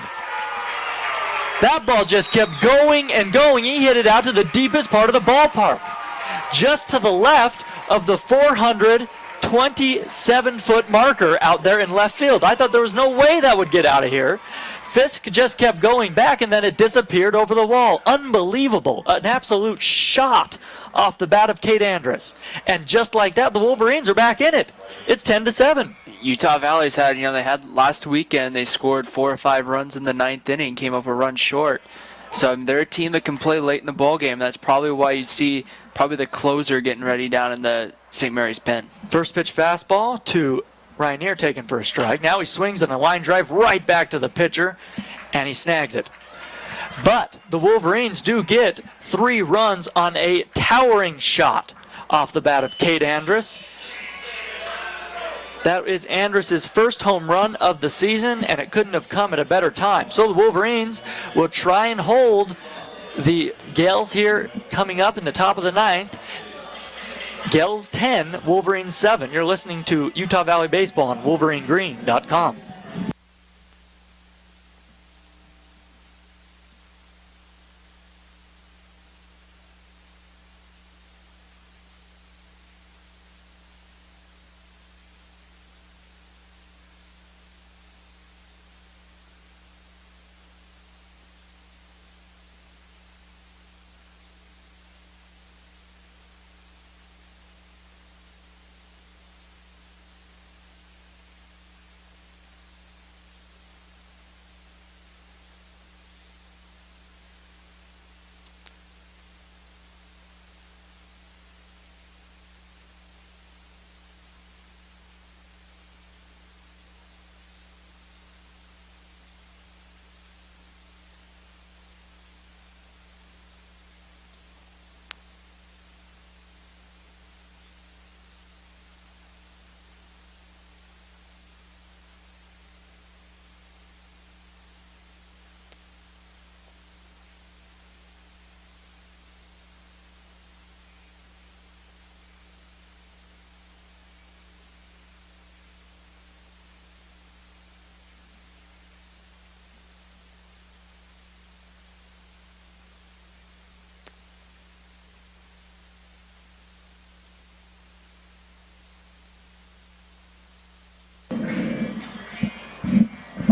That ball just kept going and going. He hit it out to the deepest part of the ballpark. Just to the left of the 427-foot marker out there in left field. I thought there was no way that would get out of here. Fisk just kept going back, and then it disappeared over the wall. Unbelievable. An absolute shot off the bat of Cade Andrus. And just like that, the Wolverines are back in it. It's 10-7. Utah Valley's had, they had last weekend, they scored 4 or 5 runs in the 9th inning, came up a run short. So they're a team that can play late in the ball game. That's probably why you see probably the closer getting ready down in the St. Mary's pen. First pitch fastball to Ryanier, taken for a strike. Now he swings on a line drive right back to the pitcher, and he snags it. But the Wolverines do get 3 runs on a towering shot off the bat of Cade Andrus. That is Andrus' first home run of the season, and it couldn't have come at a better time. So the Wolverines will try and hold the Gales here coming up in the top of the 9th. Gales 10, Wolverines 7. You're listening to Utah Valley Baseball on WolverineGreen.com.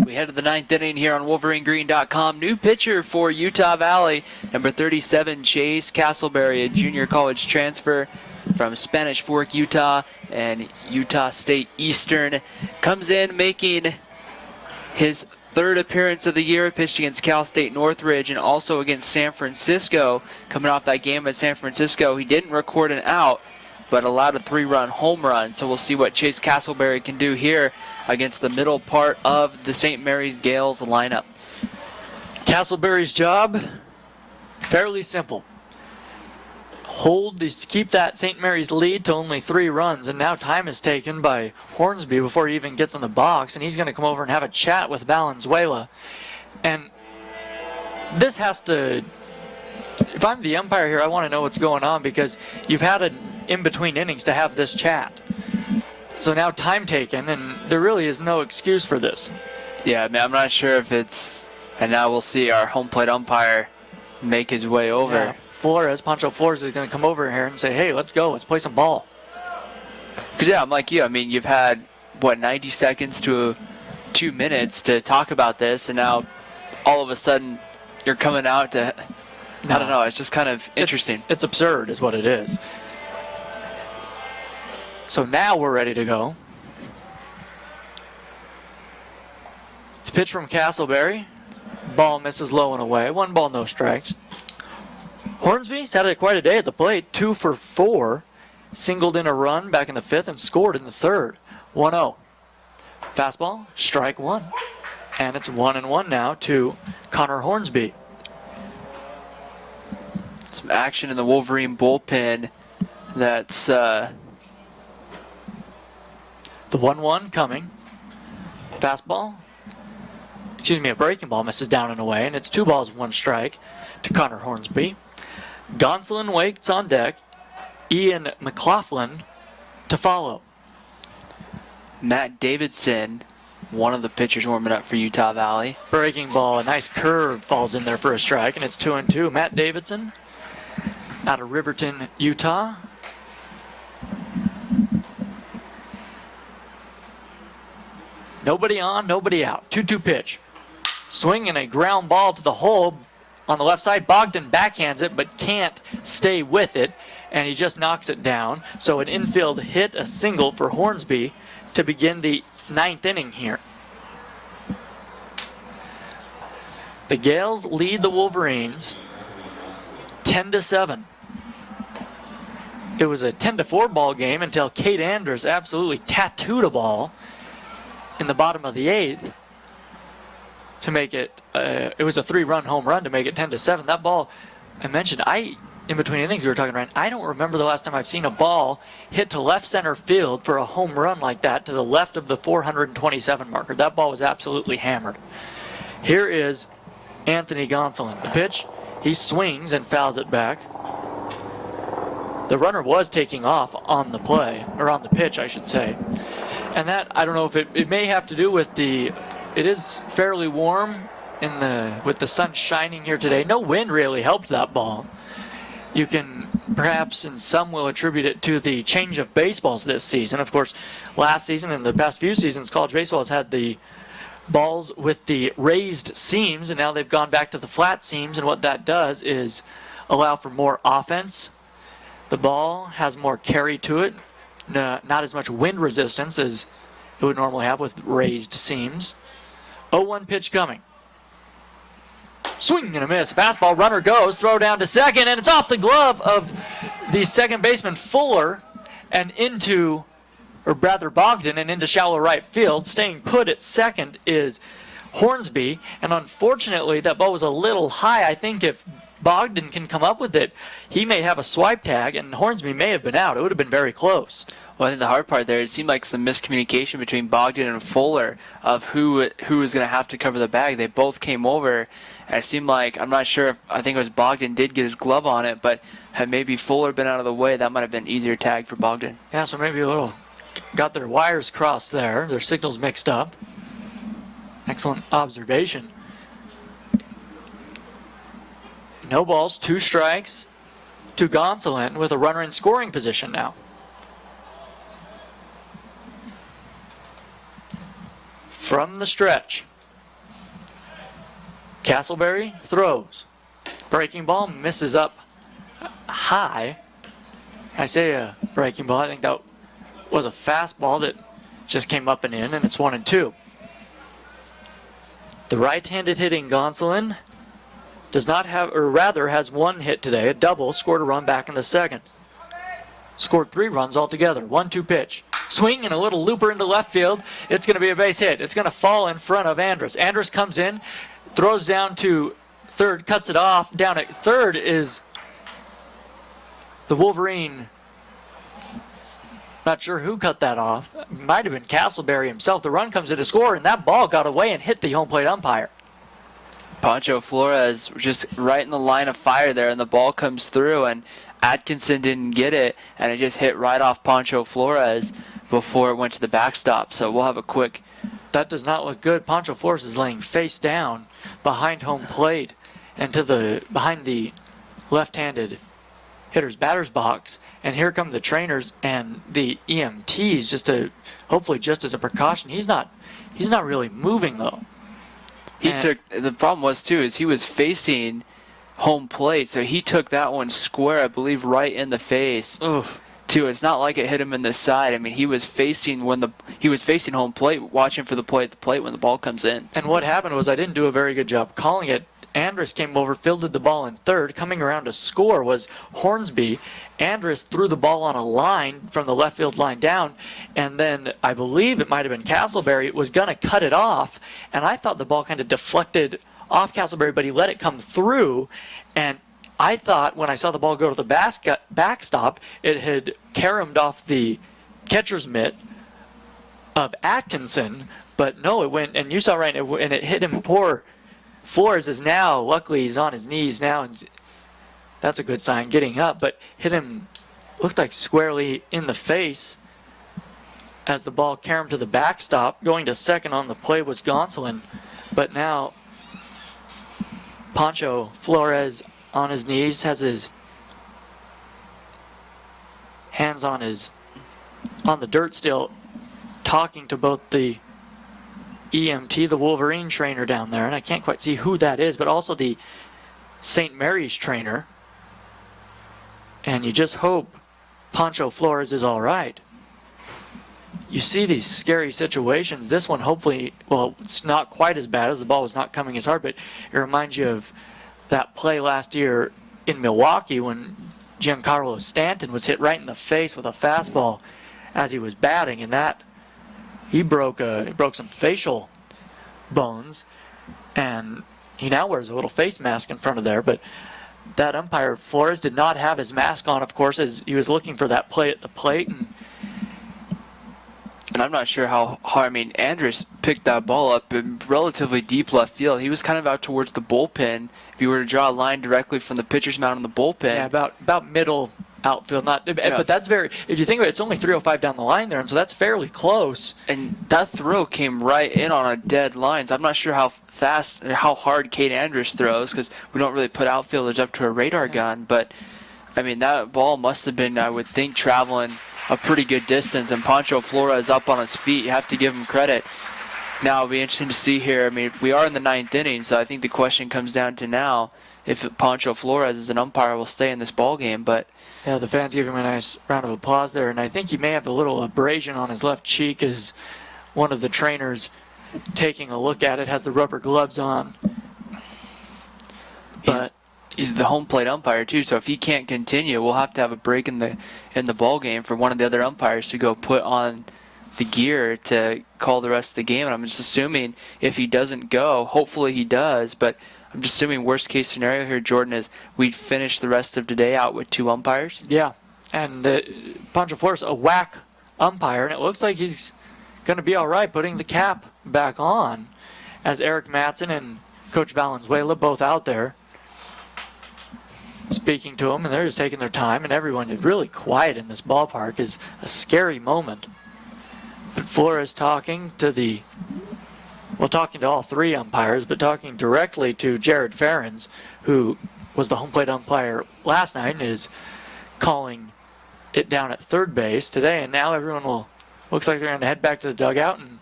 We head to the 9th inning here on WolverineGreen.com. New pitcher for Utah Valley, number 37, Chase Castleberry, a junior college transfer from Spanish Fork, Utah, and Utah State Eastern. Comes in making his 3rd appearance of the year, pitched against Cal State Northridge and also against San Francisco. Coming off that game at San Francisco, he didn't record an out, but allowed a 3-run home run. So we'll see what Chase Castleberry can do here against the middle part of the St. Mary's Gales lineup. Castleberry's job, fairly simple. Keep that St. Mary's lead to only 3 runs, and now time is taken by Hornsby before he even gets in the box, and he's going to come over and have a chat with Valenzuela. And this has to, if I'm the umpire here, I want to know what's going on, because you've had an in-between innings to have this chat. So now time taken, and there really is no excuse for this. Yeah, I mean, I'm not sure if it's, and now we'll see our home plate umpire make his way over. Yeah. Pancho Flores is going to come over here and say, hey, let's go. Let's play some ball. Because, yeah, I'm like you. I mean, you've had, 90 seconds to 2 minutes to talk about this, and now all of a sudden you're coming out to, I don't know, it's just kind of interesting. It's absurd is what it is. So now we're ready to go. It's a pitch from Castleberry. Ball misses low and away. 1 ball, no strikes. Hornsby's had quite a day at the plate. 2 for 4. Singled in a run back in the 5th and scored in the 3rd. 1-0. Fastball, strike 1. And it's 1-1 now to Connor Hornsby. Some action in the Wolverine bullpen. That's the 1-1 coming. Fastball. A breaking ball misses down and away, and it's 2 balls, 1 strike to Connor Hornsby. Gonsolin waits on deck. Ian McLaughlin to follow. Matt Davidson, one of the pitchers warming up for Utah Valley. Breaking ball, a nice curve falls in there for a strike, and it's 2-2. Matt Davidson out of Riverton, Utah. Nobody on, nobody out. 2-2 pitch. Swing and a ground ball to the hole on the left side. Bogdan backhands it but can't stay with it, and he just knocks it down. So an infield hit, a single for Hornsby to begin the 9th inning here. The Gales lead the Wolverines 10-7. It was a 10-4 ball game until Kate Anders absolutely tattooed a ball in the bottom of the 8th to make it, it was a 3-run home run to make it 10-7. That ball, I mentioned, in between innings we were talking, Ryan, I don't remember the last time I've seen a ball hit to left center field for a home run like that to the left of the 427 marker. That ball was absolutely hammered. Here is Anthony Gonsolin. The pitch, he swings and fouls it back. The runner was taking off on the play, or on the pitch, I should say. And that, I don't know if it may have to do with it is fairly warm with the sun shining here today. No wind really helped that ball. You can perhaps, and some will attribute it to the change of baseballs this season. Of course, last season and the past few seasons, college baseball has had the balls with the raised seams, and now they've gone back to the flat seams, and what that does is allow for more offense. The ball has more carry to it, not as much wind resistance as it would normally have with raised seams. 0-1 pitch coming. Swing and a miss. Fastball, runner goes, throw down to second, and it's off the glove of the second baseman Fuller and into, or rather Bogdan, and into shallow right field. Staying put at second is Hornsby, and unfortunately that ball was a little high. I think if Bogdan can come up with it, he may have a swipe tag, and Hornsby may have been out. It would have been very close. Well, I think the hard part there, it seemed like some miscommunication between Bogdan and Fuller of who was going to have to cover the bag. They both came over, and it seemed like, I'm not sure if, I think it was Bogdan did get his glove on it, but had maybe Fuller been out of the way, that might have been easier tag for Bogdan. Yeah, so maybe a little, got their wires crossed there, their signals mixed up. Excellent observation. No balls, 2 strikes to Gonsolin with a runner in scoring position now. From the stretch, Castleberry throws. Breaking ball misses up high. I say a breaking ball, I think that was a fastball that just came up and in, and it's 1-2. The right-handed hitting Gonsolin does not have, or rather has 1 hit today, a double, scored a run back in the 2nd. scored 3 runs altogether. 1-2 pitch. Swing and a little looper into left field. It's going to be a base hit. It's going to fall in front of Andrus. Andrus comes in, throws down to third, cuts it off. Down at third is the Wolverine. Not sure who cut that off. Might have been Castleberry himself. The run comes in to score, and that ball got away and hit the home plate umpire. Pancho Flores just right in the line of fire there, and the ball comes through, and Atkinson didn't get it, and it just hit right off Pancho Flores before it went to the backstop. So we'll have a quick... That does not look good. Pancho Flores is laying face down behind home plate and behind the left-handed hitter's batter's box, and here come the trainers and the EMTs hopefully just as a precaution. He's not really moving though. The problem was too is he was facing home plate, so he took that one square, I believe, right in the face. Oof. Too. It's not like it hit him in the side. I mean, he was facing home plate, watching for the play at the plate when the ball comes in. And what happened was I didn't do a very good job calling it. Andrus came over, fielded the ball in third. Coming around to score was Hornsby. Andrus threw the ball on a line from the left field line down, and then I believe it might have been Castleberry was going to cut it off, and I thought the ball kind of deflected off Castleberry, but he let it come through, and I thought when I saw the ball go to the backstop, it had caromed off the catcher's mitt of Atkinson, but no, it went, and you saw right, and it hit him. Poor Flores is now, luckily he's on his knees now, and that's a good sign, getting up, but hit him, looked like squarely in the face as the ball caromed to the backstop. Going to second on the play was Gonsolin, but now Pancho Flores on his knees, has his hands on the dirt still, talking to both the EMT, the Wolverine trainer down there, and I can't quite see who that is, but also the St. Mary's trainer. And you just hope Pancho Flores is all right. You see these scary situations. This one, hopefully, well, it's not quite as bad as the ball was not coming as hard, but it reminds you of that play last year in Milwaukee when Giancarlo Stanton was hit right in the face with a fastball as he was batting, and that he broke some facial bones, and he now wears a little face mask in front of there. But that umpire Flores did not have his mask on, of course, as he was looking for that play at the plate, and I'm not sure how hard. I mean, Andrus picked that ball up in relatively deep left field. He was kind of out towards the bullpen. If you were to draw a line directly from the pitcher's mound in the bullpen. Yeah, about middle outfield. But that's very, if you think of it, it's only 305 down the line there, and so that's fairly close. And that throw came right in on a dead line. So I'm not sure how fast or how hard Kate Andrus throws, because we don't really put outfielders up to a radar gun. But, I mean, that ball must have been, I would think, traveling a pretty good distance, and Pancho Flores up on his feet. You have to give him credit. Now it'll be interesting to see here. I mean, we are in the 9th inning, so I think the question comes down to now if Pancho Flores as an umpire will stay in this ball game. But yeah, the fans gave him a nice round of applause there, and I think he may have a little abrasion on his left cheek as one of the trainers taking a look at it, has the rubber gloves on. But he's the home plate umpire too, so if he can't continue, we'll have to have a break in the ball game for one of the other umpires to go put on the gear to call the rest of the game. And I'm just assuming if he doesn't go, hopefully he does, but I'm just assuming worst case scenario here, Jordan, is we'd finish the rest of today out with 2 umpires. Yeah, and Pancho Flores, a whack umpire, and it looks like he's going to be all right putting the cap back on, as Eric Matson and Coach Valenzuela both out there speaking to him, and they're just taking their time, and everyone is really quiet in this ballpark. Is a scary moment. But Flores talking to all 3 umpires, but talking directly to Jared Ferens, who was the home plate umpire last night and is calling it down at third base today. And now everyone looks like they're going to head back to the dugout, and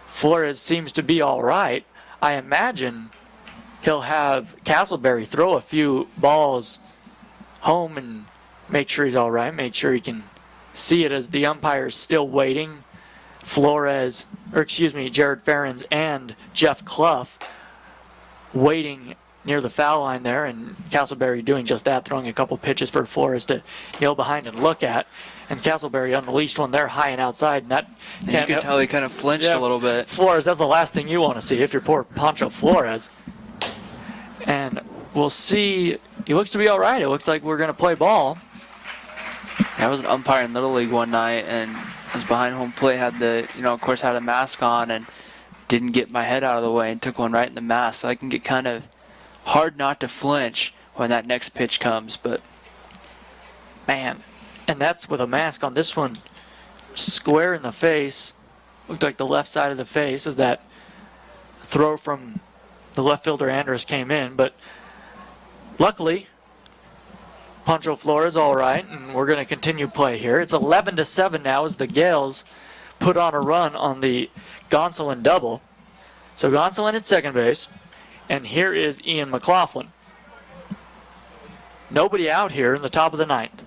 Flores seems to be all right. I imagine he'll have Castleberry throw a few balls home and make sure he's all right, make sure he can see it as the umpire's still waiting. Jared Ferens and Jeff Clough waiting near the foul line there, and Castleberry doing just that, throwing a couple pitches for Flores to kneel behind and look at. And Castleberry unleashed one there high and outside, and that And you could tell he kind of flinched a little bit. Flores, that's the last thing you want to see if you're poor Pancho Flores. And we'll see. He looks to be all right. It looks like we're going to play ball. I was an umpire in Little League one night, and was behind home plate, had the, of course, had a mask on, and didn't get my head out of the way and took one right in the mask. So I can get kind of hard not to flinch when that next pitch comes, but man, and that's with a mask on. This one, square in the face, looked like the left side of the face as that throw from the left fielder Andrus came in, but luckily Pancho Flores all right, and we're going to continue play here. It's 11-7 now as the Gales put on a run on the Gonsolin double. So Gonsolin at second base, and here is Ian McLaughlin. Nobody out here in the top of the ninth.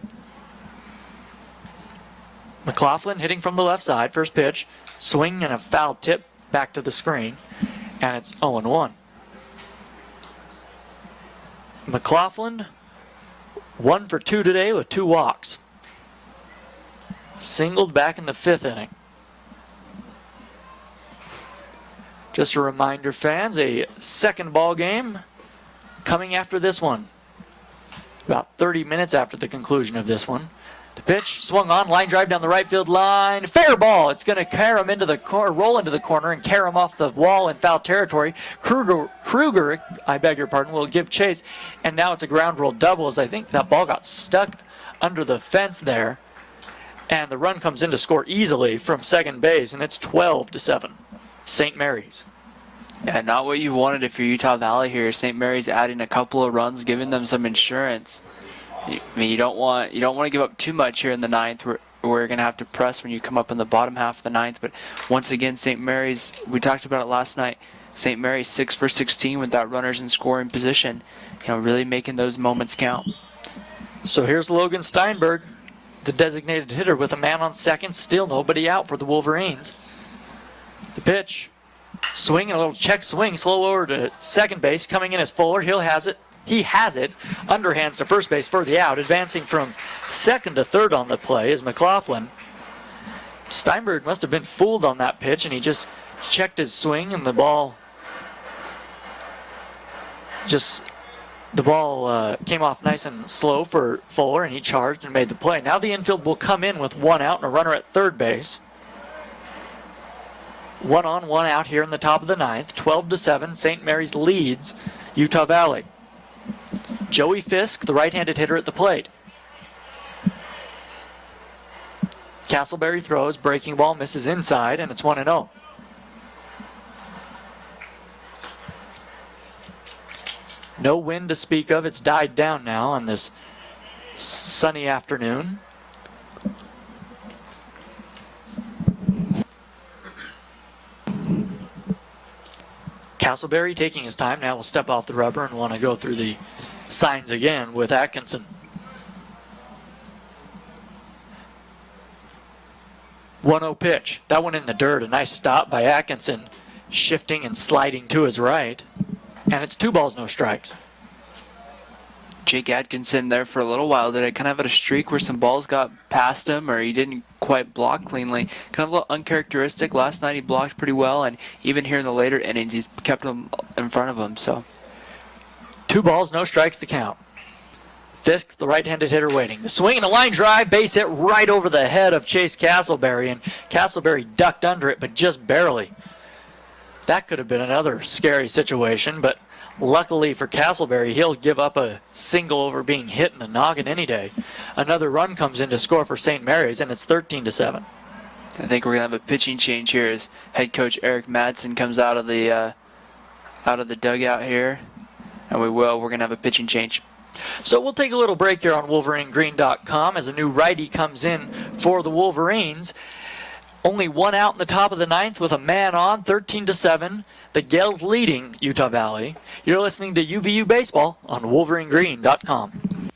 McLaughlin hitting from the left side, first pitch, swing and a foul tip back to the screen, and it's 0-1. McLaughlin 1 for 2 today with 2 walks. Singled back in the 5th inning. Just a reminder, fans, a second ball game coming after this one. About 30 minutes after the conclusion of this one. The pitch swung on, line drive down the right field line. Fair ball. It's going to carry him into the corner, roll into the corner, and carry him off the wall in foul territory. Kruger, I beg your pardon, will give chase, and now it's a ground rule double as I think that ball got stuck under the fence there, and the run comes in to score easily from second base, and it's 12-7. St. Mary's. yeah, not what you wanted if you're Utah Valley here. St. Mary's adding a couple of runs, giving them some insurance. I mean, you don't want to give up too much here in the ninth. Where you're going to have to press when you come up in the bottom half of the ninth. But once again, St. Mary's, we talked about it last night. St. Mary's 6 for 16 without runners in scoring position. Really making those moments count. So here's Logan Steinberg, the designated hitter with a man on second. Still nobody out for the Wolverines. The pitch, swing, and a little check swing, slow over to second base. Coming in as Fuller. He has it. Underhands to first base for the out. Advancing from second to third on the play is McLaughlin. Steinberg must have been fooled on that pitch, and he just checked his swing, and the ball came off nice and slow for Fuller, and he charged and made the play. Now the infield will come in with 1 out and a runner at third base. 1 on, 1 out here in the top of the ninth. 12-7. St. Mary's leads Utah Valley. Joey Fisk, the right-handed hitter at the plate. Castleberry throws, breaking ball, misses inside, and it's 1-0. No wind to speak of. It's died down now on this sunny afternoon. Castleberry taking his time now will step off the rubber and want to go through the signs again with Atkinson. 1-0 pitch. That one in the dirt. A nice stop by Atkinson, shifting and sliding to his right. And it's 2 balls, no strikes. Jake Atkinson there for a little while. Did I kind of had a streak where some balls got past him or he didn't quite block cleanly? Kind of a little uncharacteristic. Last night he blocked pretty well, and even here in the later innings he's kept them in front of him. So 2 balls, no strikes to count. Fisk, the right-handed hitter, waiting. The swing and a line drive, base hit right over the head of Chase Castleberry, and Castleberry ducked under it, but just barely. That could have been another scary situation, but luckily for Castleberry, he'll give up a single over being hit in the noggin any day. Another run comes in to score for St. Mary's, and it's 13-7. I think we're going to have a pitching change here as head coach Eric Madsen comes out of the dugout here. And we're going to have a pitching change. So we'll take a little break here on WolverineGreen.com as a new righty comes in for the Wolverines. Only 1 out in the top of the ninth with a man on, 13-7. The Gales leading Utah Valley. You're listening to UVU Baseball on WolverineGreen.com.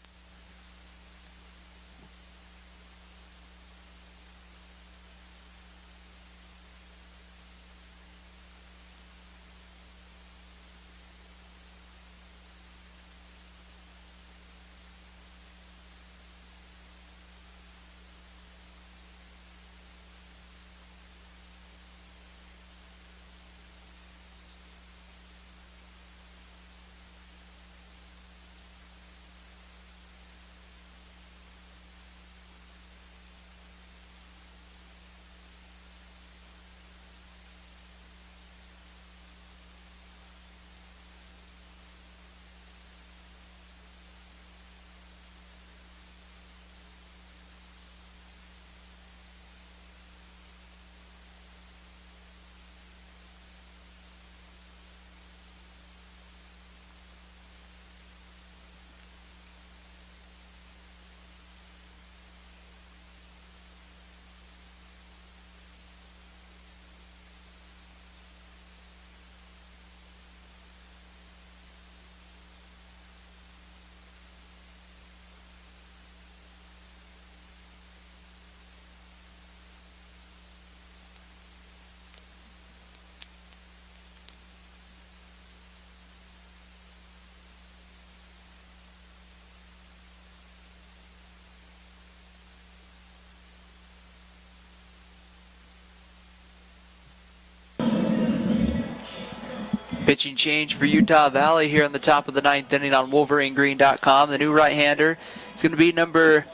Pitching change for Utah Valley here in the top of the ninth inning on WolverineGreen.com. The new right-hander is going to be number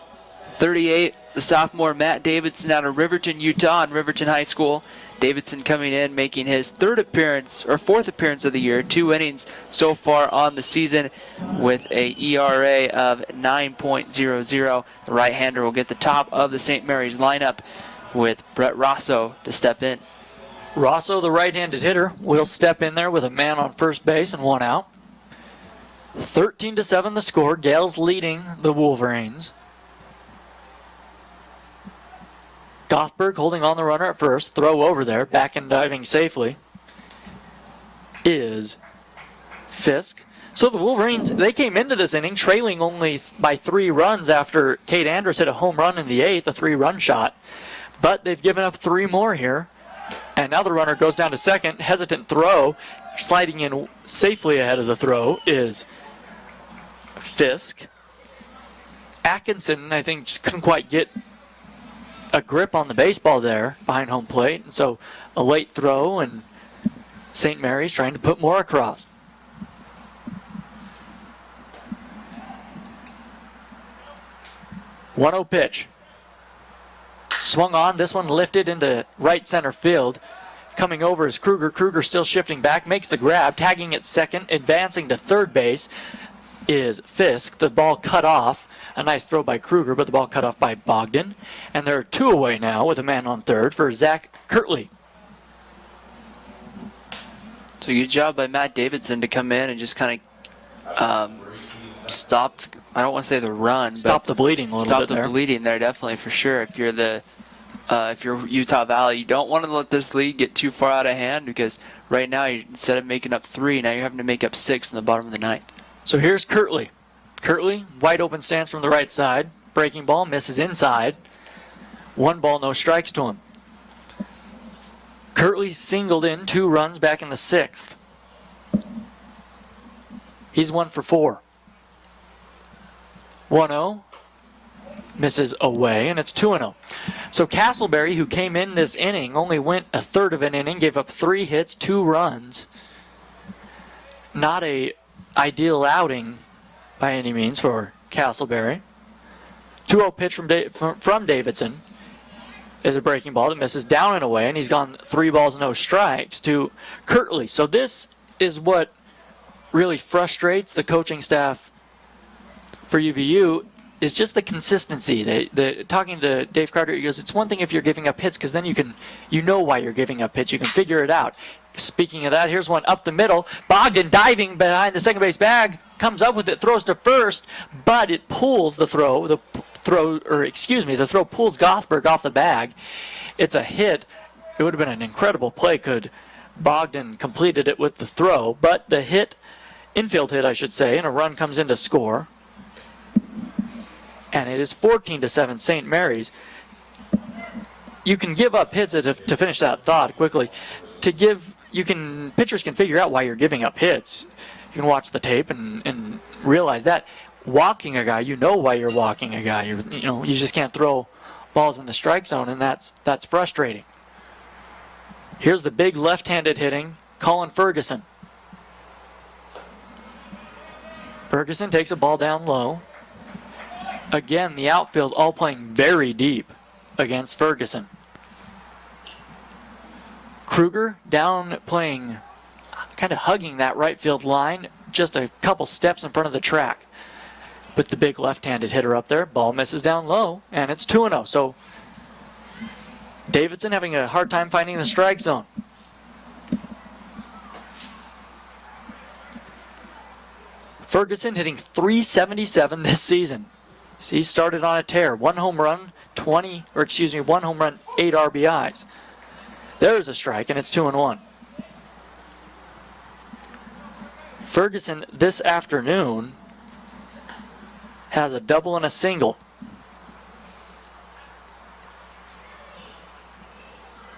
38, the sophomore Matt Davidson out of Riverton, Utah, and Riverton High School. Davidson coming in, making his fourth appearance of the year, 2 innings so far on the season with a ERA of 9.00. The right-hander will get the top of the St. Mary's lineup with Brett Rosso to step in. Rosso, the right-handed hitter, will step in there with a man on first base and 1 out. 13-7 the score. Gales leading the Wolverines. Gothberg holding on the runner at first. Throw over there. Back and diving safely is Fisk. So the Wolverines, they came into this inning trailing only by 3 runs after Cade Andrus hit a home run in the 8th, a 3-run shot. But they've given up 3 more here. And now the runner goes down to second. Hesitant throw. Sliding in safely ahead of the throw is Fisk. Atkinson, I think, just couldn't quite get a grip on the baseball there behind home plate. And so a late throw, and St. Mary's trying to put more across. .1-0 pitch. Swung on. This one lifted into right center field. Coming over is Kruger. Kruger still shifting back. Makes the grab. Tagging at second. Advancing to third base is Fisk. The ball cut off. A nice throw by Kruger, but the ball cut off by Bogdan. And there are 2 away now with a man on third for Zach Kirtley. So good job by Matt Davidson to come in and just kind of stop, I don't want to say the run, Stop but the bleeding a little bit there. Stop the bleeding there, definitely, for sure. If you're Utah Valley, you don't want to let this lead get too far out of hand, because right now, instead of making up 3, now you're having to make up 6 in the bottom of the ninth. So here's Kirtley. Kirtley, wide open stance from the right side. Breaking ball, misses inside. 1 ball, no strikes to him. Kirtley singled in 2 runs back in the 6th. He's 1 for 4. 1-0. Misses away, and it's 2-0. So Castleberry, who came in this inning, only went a third of an inning, gave up 3 hits, 2 runs. Not a ideal outing by any means for Castleberry. 2-0 pitch from Davidson is a breaking ball that misses down and away, and he's gone 3 balls, no strikes to Kirtley. So this is what really frustrates the coaching staff for UVU, is just the consistency. Talking to Dave Carter, he goes, it's one thing if you're giving up hits, because then you know why you're giving up hits. You can figure it out. Speaking of that, here's one up the middle. Bogdan diving behind the second base bag, comes up with it, throws to first, but it pulls the throw. The throw pulls Gothberg off the bag. It's a hit. It would have been an incredible play could Bogdan completed it with the throw, but the hit, infield hit I should say, and a run comes in to score. And it is 14-7 St. Mary's. You can give up hits to finish that thought quickly. Pitchers can figure out why you're giving up hits. You can watch the tape and realize that. Walking a guy, you know why you're walking a guy. You just can't throw balls in the strike zone, and that's frustrating. Here's the big left-handed hitting, Colin Ferguson. Ferguson takes a ball down low. Again, the outfield all playing very deep against Ferguson. Kruger down playing, kind of hugging that right field line, just a couple steps in front of the track. With the big left-handed hitter up there, ball misses down low, and it's 2-0. So Davidson having a hard time finding the strike zone. Ferguson hitting .377 this season. He started on a tear. 1 home run, 8 RBIs. There's a strike, and it's 2-1. Ferguson this afternoon has a double and a single.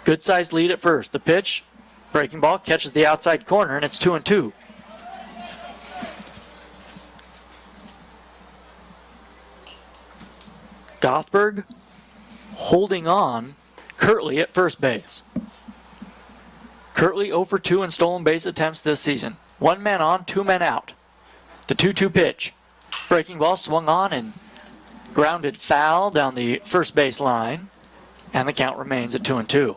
Good sized lead at first. The pitch, breaking ball, catches the outside corner, and it's 2-2. Gothberg holding on. Kirtley at first base. Curtly 0 for 2 in stolen base attempts this season. 1 man on, 2 men out. The 2-2 pitch. Breaking ball swung on and grounded foul down the first base line. And the count remains at 2-2.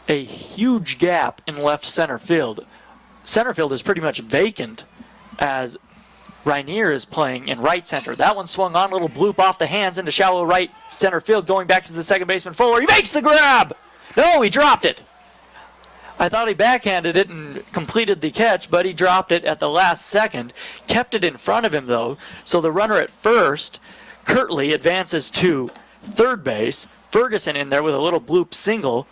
A huge gap in left center field. Center field is pretty much vacant as Rainier is playing in right center. That one swung on, a little bloop off the hands into shallow right center field, going back to the second baseman Fuller. He makes the grab! No, he dropped it. I thought he backhanded it and completed the catch, but he dropped it at the last second. Kept it in front of him, though, so the runner at first, Curtly, advances to third base. Ferguson in there with a little bloop single,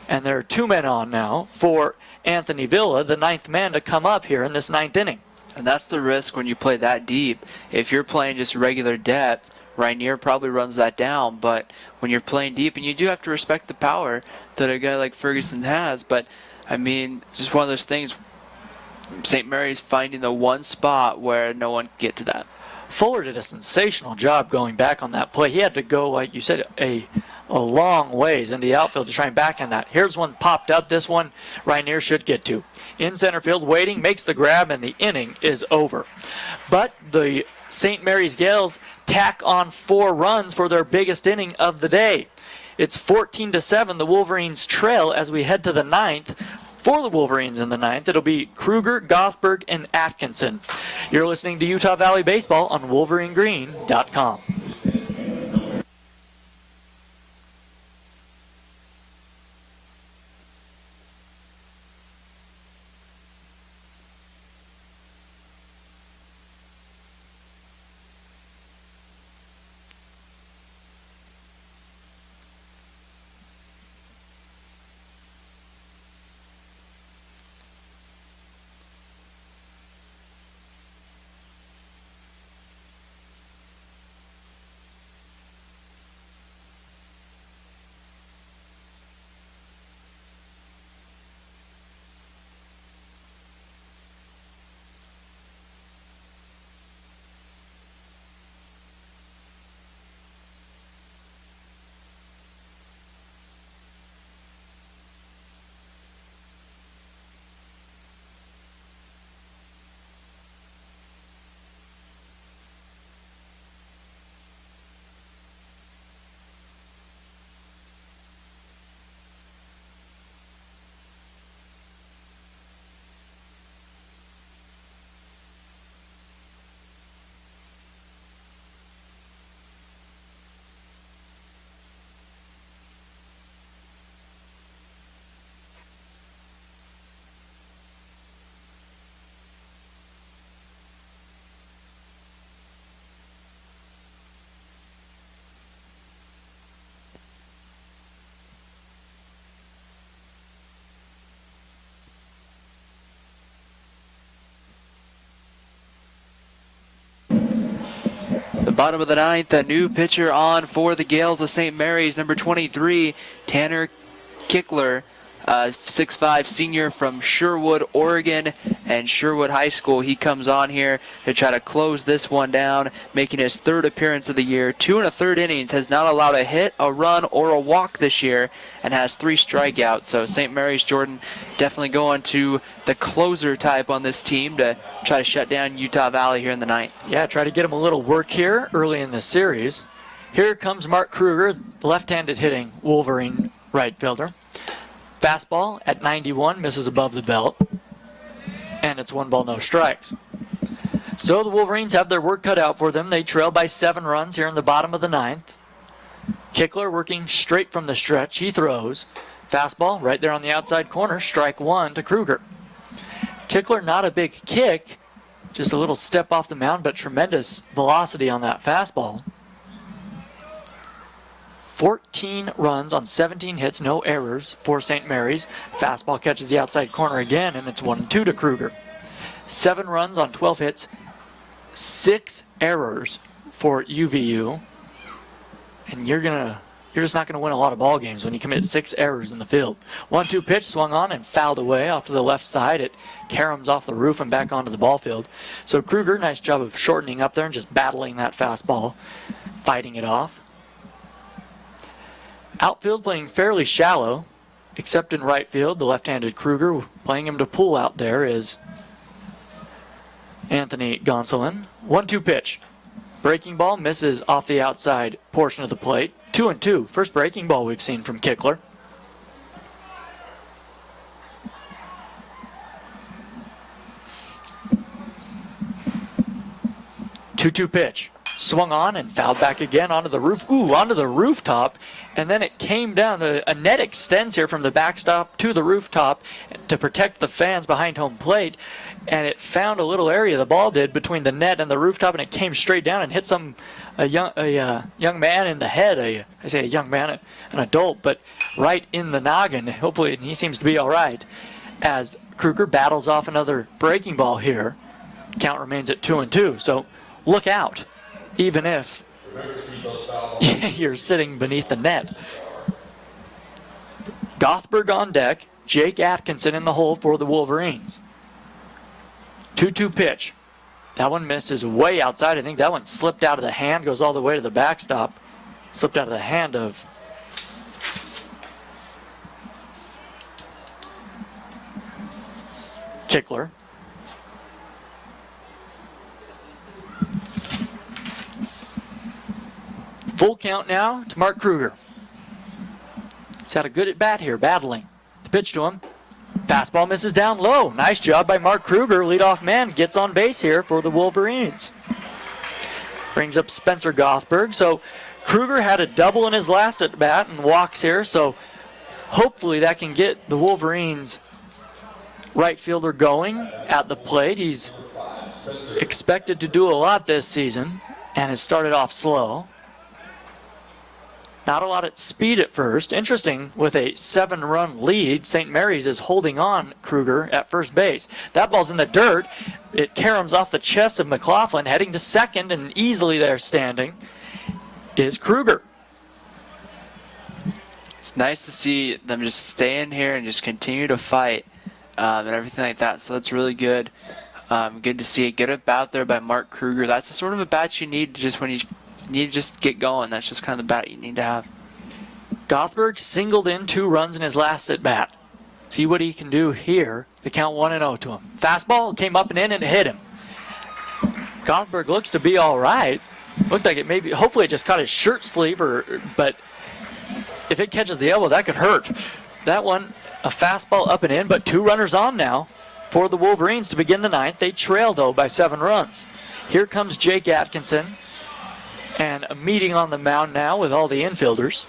and there are 2 men on now for Anthony Villa, the 9th man to come up here in this 9th inning. And that's the risk when you play that deep. If you're playing just regular depth, Rainier probably runs that down. But when you're playing deep, and you do have to respect the power that a guy like Ferguson has. But, I mean, just one of those things. St. Mary's finding the one spot where no one can get to that. Fuller did a sensational job going back on that play. He had to go, like you said, a long ways into the outfield to try and backhand that. Here's one popped up. This one Rainier should get to. In center field, waiting, makes the grab, and the inning is over. But the St. Mary's Gales tack on 4 runs for their biggest inning of the day. It's 14-7. The Wolverines trail as we head to the 9th. For the Wolverines in the 9th, it'll be Kruger, Gothberg, and Atkinson. You're listening to Utah Valley Baseball on WolverineGreen.com. Bottom of the 9th, a new pitcher on for the Gales of St. Mary's, number 23, Tanner Kickler, 6'5" senior from Sherwood, Oregon, and Sherwood High School. He comes on here to try to close this one down, making his 3rd appearance of the year. 2 1/3 innings, has not allowed a hit, a run, or a walk this year, and has 3 strikeouts. So St. Mary's, Jordan, definitely going to the closer type on this team to try to shut down Utah Valley here in the 9th. Yeah, try to get him a little work here early in the series. Here comes Mark Kruger, left-handed hitting Wolverine right fielder. Fastball at 91, misses above the belt, and it's 1 ball, no strikes. So the Wolverines have their work cut out for them. They trail by 7 runs here in the bottom of the 9th. Kickler working straight from the stretch. He throws. Fastball right there on the outside corner, strike 1 to Kruger. Kickler, not a big kick, just a little step off the mound, but tremendous velocity on that fastball. 14 runs on 17 hits, no errors for St. Mary's. Fastball catches the outside corner again, and it's 1-2 to Kruger. 7 runs on 12 hits, 6 errors for UVU. And you're going to you're just not going to win a lot of ball games when you commit 6 errors in the field. 1-2 pitch swung on and fouled away off to the left side. It caroms off the roof and back onto the ball field. So Kruger, nice job of shortening up there and just battling that fastball, fighting it off. Outfield playing fairly shallow, except in right field. The left-handed Kruger playing him to pull out there is Anthony Gonsolin. 1-2 pitch. Breaking ball misses off the outside portion of the plate. 2-2. First breaking ball we've seen from Kickler. Two pitch. Swung on and fouled back again onto the roof. Onto the rooftop. And then it came down. A net extends here from the backstop to the rooftop to protect the fans behind home plate. And it found a little area, the ball did, between the net and the rooftop, and it came straight down and hit a young man in the head. I say a young man, an adult, but right in the noggin. Hopefully he seems to be all right. As Kruger battles off another breaking ball here. Count remains at 2-2. So look out, even if you're sitting beneath the net. Gothberg on deck. Jake Atkinson in the hole for the Wolverines. 2-2 pitch. That one misses way outside. I think that one slipped out of the hand, goes all the way to the backstop. Slipped out of the hand of Kickler. Full count now to Mark Kruger. He's had a good at bat here, battling. The pitch to him. Fastball misses down low. Nice job by Mark Kruger. Leadoff man gets on base here for the Wolverines. Brings up Spencer Gothberg. So Kruger had a double in his last at bat and walks here. So hopefully that can get the Wolverines right fielder going at the plate. He's expected to do a lot this season and has started off slow. Not a lot at speed at first. Interesting, with a 7-run lead, St. Mary's is holding on Kruger at first base. That ball's in the dirt. It caroms off the chest of McLaughlin, heading to second, and easily there standing is Kruger. It's nice to see them just stay in here and just continue to fight and everything like that. So that's really good. Good to see it. Good at bat there by Mark Kruger. That's the sort of a bat you need just when you need to just get going. That's just kind of the bat you need to have. Gothberg singled in 2 runs in his last at bat. See what he can do here. The count 1-0 to him. Fastball came up and in and hit him. Gothberg looks to be all right. Looked like it maybe, hopefully it just caught his shirt sleeve, but if it catches the elbow, that could hurt. That one, a fastball up and in, but 2 runners on now for the Wolverines to begin the 9th. They trail, though, by 7 runs. Here comes Jake Atkinson. And a meeting on the mound now with all the infielders.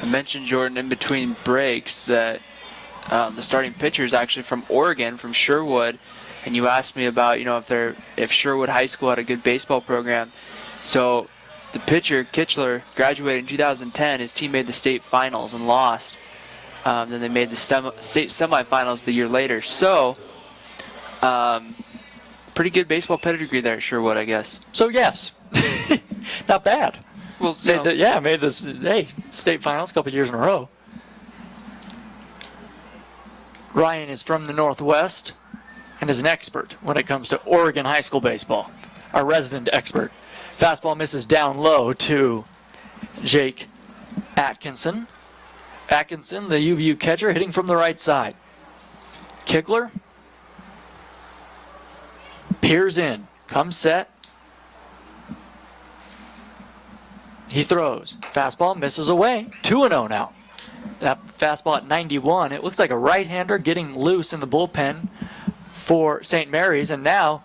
I mentioned, Jordan, in between breaks that the starting pitcher is actually from Oregon, from Sherwood. And you asked me about, if Sherwood High School had a good baseball program. So the pitcher, Kitchler, graduated in 2010. His team made the state finals and lost. Then they made the state semifinals the year later. So, pretty good baseball pedigree there at Sherwood, I guess. So, yes. Not bad. Well, made this state finals a couple years in a row. Ryan is from the Northwest and is an expert when it comes to Oregon high school baseball. Our resident expert. Fastball misses down low to Jake Atkinson. Atkinson, the UVU catcher, hitting from the right side. Kickler peers in, comes set. He throws. Fastball misses away. 2-0 now. That fastball at 91. It looks like a right-hander getting loose in the bullpen for St. Mary's, and now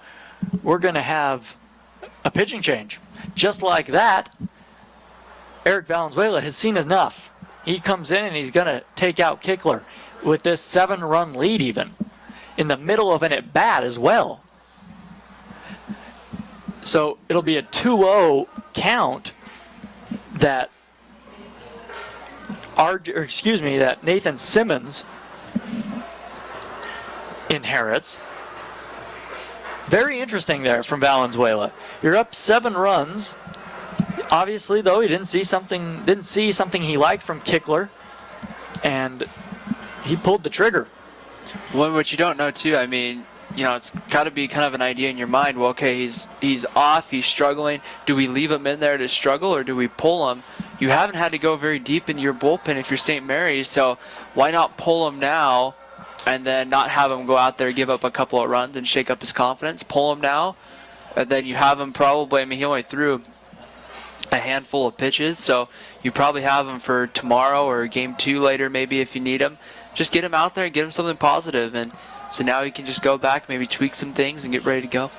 we're going to have a pitching change. Just like that, Eric Valenzuela has seen enough. He comes in and he's going to take out Kickler with this 7-run lead even, in the middle of an at-bat as well. So it'll be a 2-0 count that Nathan Simmons inherits. Very interesting there from Valenzuela. You're up 7 runs Obviously, though, he didn't see something he liked from Kickler, and he pulled the trigger. Well, what you don't know too, I mean, it's got to be kind of an idea in your mind. Well, okay, he's off, he's struggling. Do we leave him in there to struggle, or do we pull him? You haven't had to go very deep into your bullpen if you're St. Mary's, so why not pull him now and then not have him go out there, give up a couple of runs and shake up his confidence? Pull him now, and then you have him probably, he only threw a handful of pitches, so you probably have him for tomorrow or game 2 later maybe if you need him. Just get him out there and get him something positive, and so now he can just go back, maybe tweak some things and get ready to go.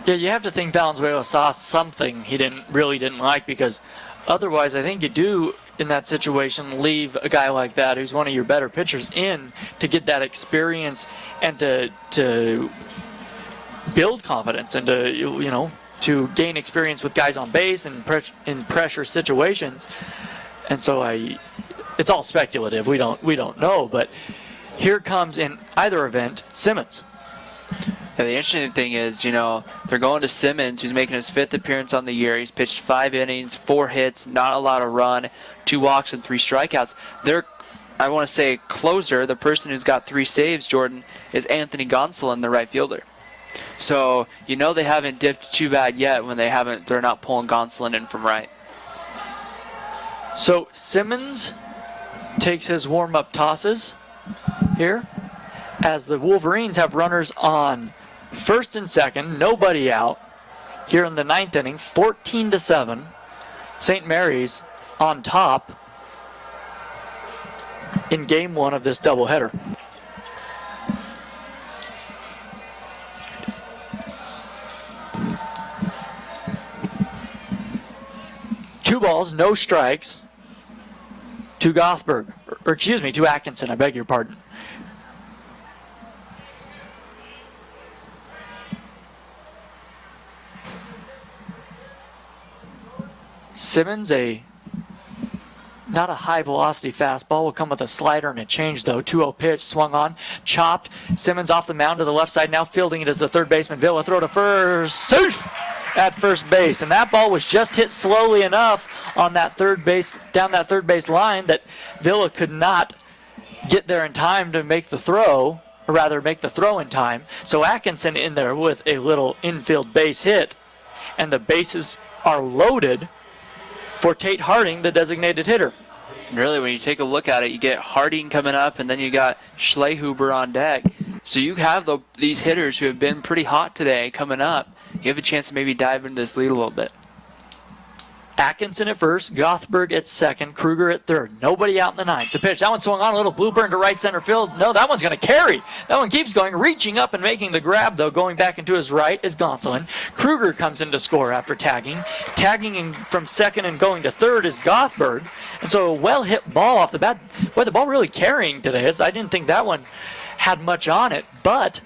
Yeah, you have to think Valenzuela saw something he didn't like, because otherwise I think you do in that situation leave a guy like that who's one of your better pitchers in to get that experience and to build confidence and to gain experience with guys on base and in pressure situations. And so it's all speculative. We don't know, but here comes in either event Simmons. Yeah, the interesting thing is, they're going to Simmons, who's making his 5th appearance on the year. He's pitched 5 innings, 4 hits, not allowed a run, 2 walks, and 3 strikeouts. I want to say closer, the person who's got 3 saves, Jordan, is Anthony Gonsolin, the right fielder. So, they haven't dipped too bad yet when they're not pulling Gonsolin in from right. So Simmons takes his warm-up tosses here as the Wolverines have runners on first and second, nobody out here in the 9th inning, 14-7. St. Mary's on top in game 1 of this doubleheader. Two balls, no strikes to Gothberg, to Atkinson, I beg your pardon. Simmons, not a high velocity fastball, will come with a slider and a change though. 2-0 pitch, swung on, chopped. Simmons off the mound to the left side, now fielding it as the third baseman. Villa throw to first, safe at first base. And that ball was just hit slowly enough on that down that third base line that Villa could not get there in time to make the throw, or rather make the throw in time. So Atkinson in there with a little infield base hit, and the bases are loaded for Tate Harding, the designated hitter. Really, when you take a look at it, you get Harding coming up, and then you got Schlehuber on deck. So you have these hitters who have been pretty hot today coming up. You have a chance to maybe dive into this lead a little bit. Atkinson at first, Gothberg at second, Kruger at third. Nobody out in the 9th. The pitch, that one swung on, a little blue burn to right center field. No, that one's going to carry. That one keeps going, reaching up and making the grab, though. Going back into his right is Gonsolin. Kruger comes in to score after tagging. Tagging in from second and going to third is Gothberg. And so a well-hit ball off the bat. Boy, the ball really carrying today. I didn't think that one had much on it, but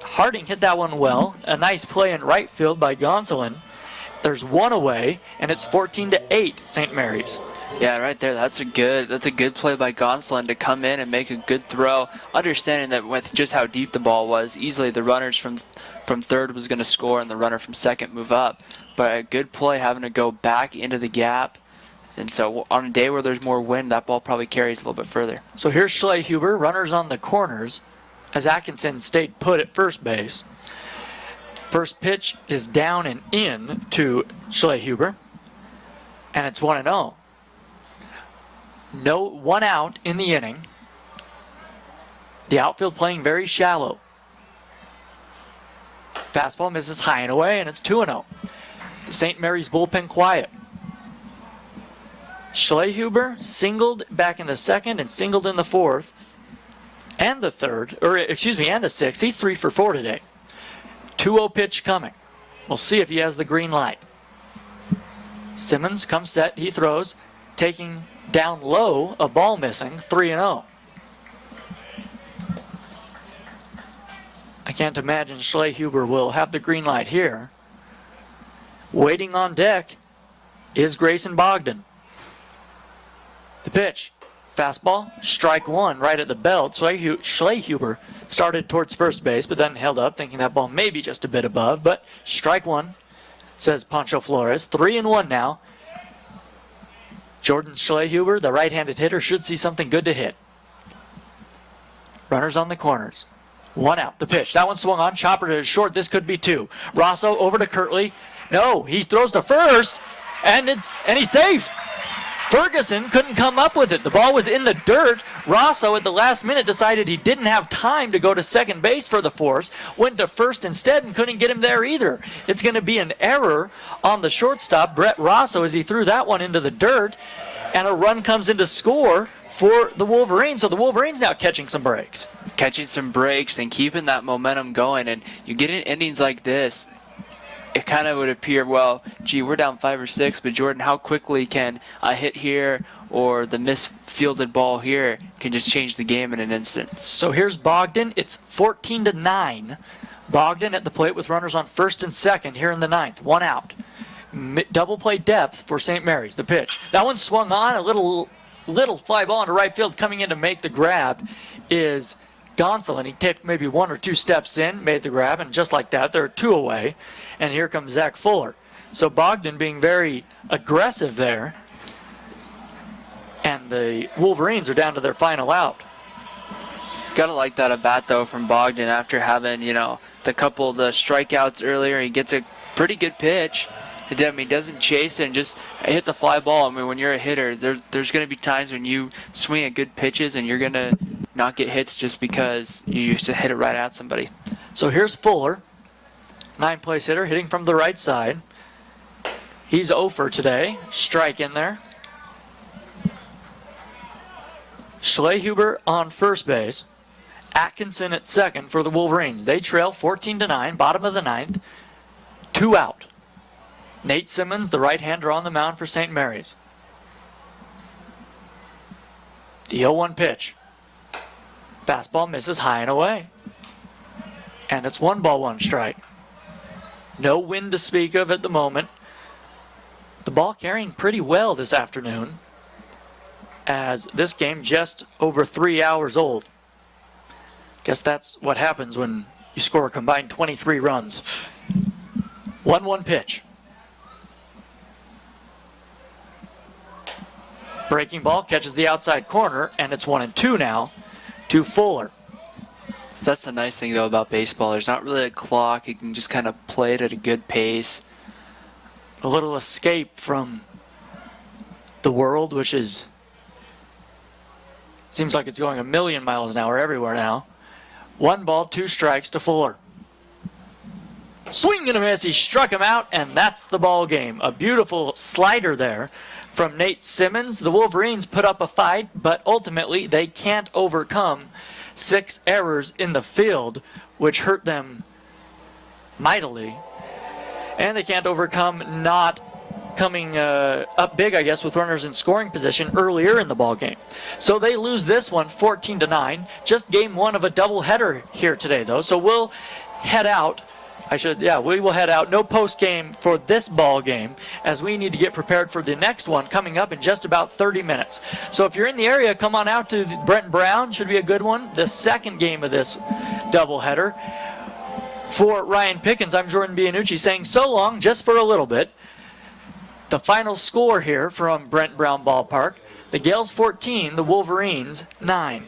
Harding hit that one well. A nice play in right field by Gonsolin. There's one away, and it's 14-8, St. Mary's. Yeah, right there. That's a good play by Gonsolin to come in and make a good throw. Understanding that with just how deep the ball was, easily the runners from third was going to score and the runner from second move up. But a good play having to go back into the gap. And so on a day where there's more wind, that ball probably carries a little bit further. So here's Schlehuber, runners on the corners, as Atkinson stayed put at first base. First pitch is down and in to Schlehuber, and it's 1-0. No one out in the inning. The outfield playing very shallow. Fastball misses high and away, and it's 2-0. The St. Mary's bullpen quiet. Schlehuber singled back in the second and singled in the fourth, and the third, and the sixth. He's 3 for 4 today. 2-0 pitch coming. We'll see if he has the green light. Simmons comes set. He throws. Taking down low, a ball missing. 3-0. I can't imagine Schlehuber will have the green light here. Waiting on deck is Grayson Bogdan. The pitch. Fastball, strike one right at the belt. Schlehuber started towards first base, but then held up, thinking that ball may be just a bit above. But strike one, says Pancho Flores. 3-1 now. Jordan Schlehuber, the right-handed hitter, should see something good to hit. Runners on the corners. One out. The pitch. That one swung on. Chopper to short. This could be two. Rosso over to Kirtley. No, he throws to first, and he's safe. Ferguson couldn't come up with it. The ball was in the dirt. Rosso at the last minute decided he didn't have time to go to second base for the force. Went to first instead and couldn't get him there either. It's going to be an error on the shortstop, Brett Rosso, as he threw that one into the dirt. And a run comes in to score for the Wolverines. So the Wolverines now catching some breaks. Catching some breaks and keeping that momentum going. And you get in innings like this, it kind of would appear, well, gee, we're down 5 or 6, but Jordan, how quickly can a hit here or the misfielded ball here can just change the game in an instant? So here's Bogdan. It's 14-9. Bogdan at the plate with runners on first and second here in the ninth. One out. Double play depth for St. Mary's. The pitch. That one swung on. A little fly ball into right field. Coming in to make the grab is Gonsolin. He took maybe 1 or 2 steps in, made the grab, and just like that, they're 2 away. And here comes Zach Fuller. So Bogdan being very aggressive there. And the Wolverines are down to their final out. Gotta like that at bat, though, from Bogdan after having, the couple of the strikeouts earlier. He gets a pretty good pitch. He doesn't chase it and just hits a fly ball. I mean, when you're a hitter, there's going to be times when you swing at good pitches and you're going to not get hits just because you used to hit it right at somebody. So here's Fuller, 9th-place hitter, hitting from the right side. He's 0 for today. Strike in there. Schlehuber on first base. Atkinson at second for the Wolverines. They trail 14-9, bottom of the ninth. 2 out. Nate Simmons, the right-hander, on the mound for St. Mary's. The 0-1 pitch. Fastball misses high and away. And it's 1 ball, 1 strike. No wind to speak of at the moment. The ball carrying pretty well this afternoon, as this game just over 3 hours old. Guess that's what happens when you score a combined 23 runs. 1-1 pitch. Breaking ball catches the outside corner, and it's 1-2 now to Fuller. So that's the nice thing, though, about baseball. There's not really a clock. You can just kind of play it at a good pace. A little escape from the world, which is seems like it's going 1,000,000 miles an hour everywhere now. 1 ball, 2 strikes to Fuller. Swing and a miss. He struck him out, and that's the ball game. A beautiful slider there from Nate Simmons. The Wolverines put up a fight, but ultimately they can't overcome 6 errors in the field, which hurt them mightily. And they can't overcome not coming up big, I guess, with runners in scoring position earlier in the ball game. So they lose this one 14-9. Just game 1 of a doubleheader here today, though. So we'll head out. We will head out. No post game for this ball game, as we need to get prepared for the next one coming up in just about 30 minutes. So if you're in the area, come on out to Brent Brown. Should be a good one. The second game of this doubleheader. For Ryan Pickens, I'm Jordan Bianucci saying so long just for a little bit. The final score here from Brent Brown Ballpark: the Gales 14, the Wolverines 9.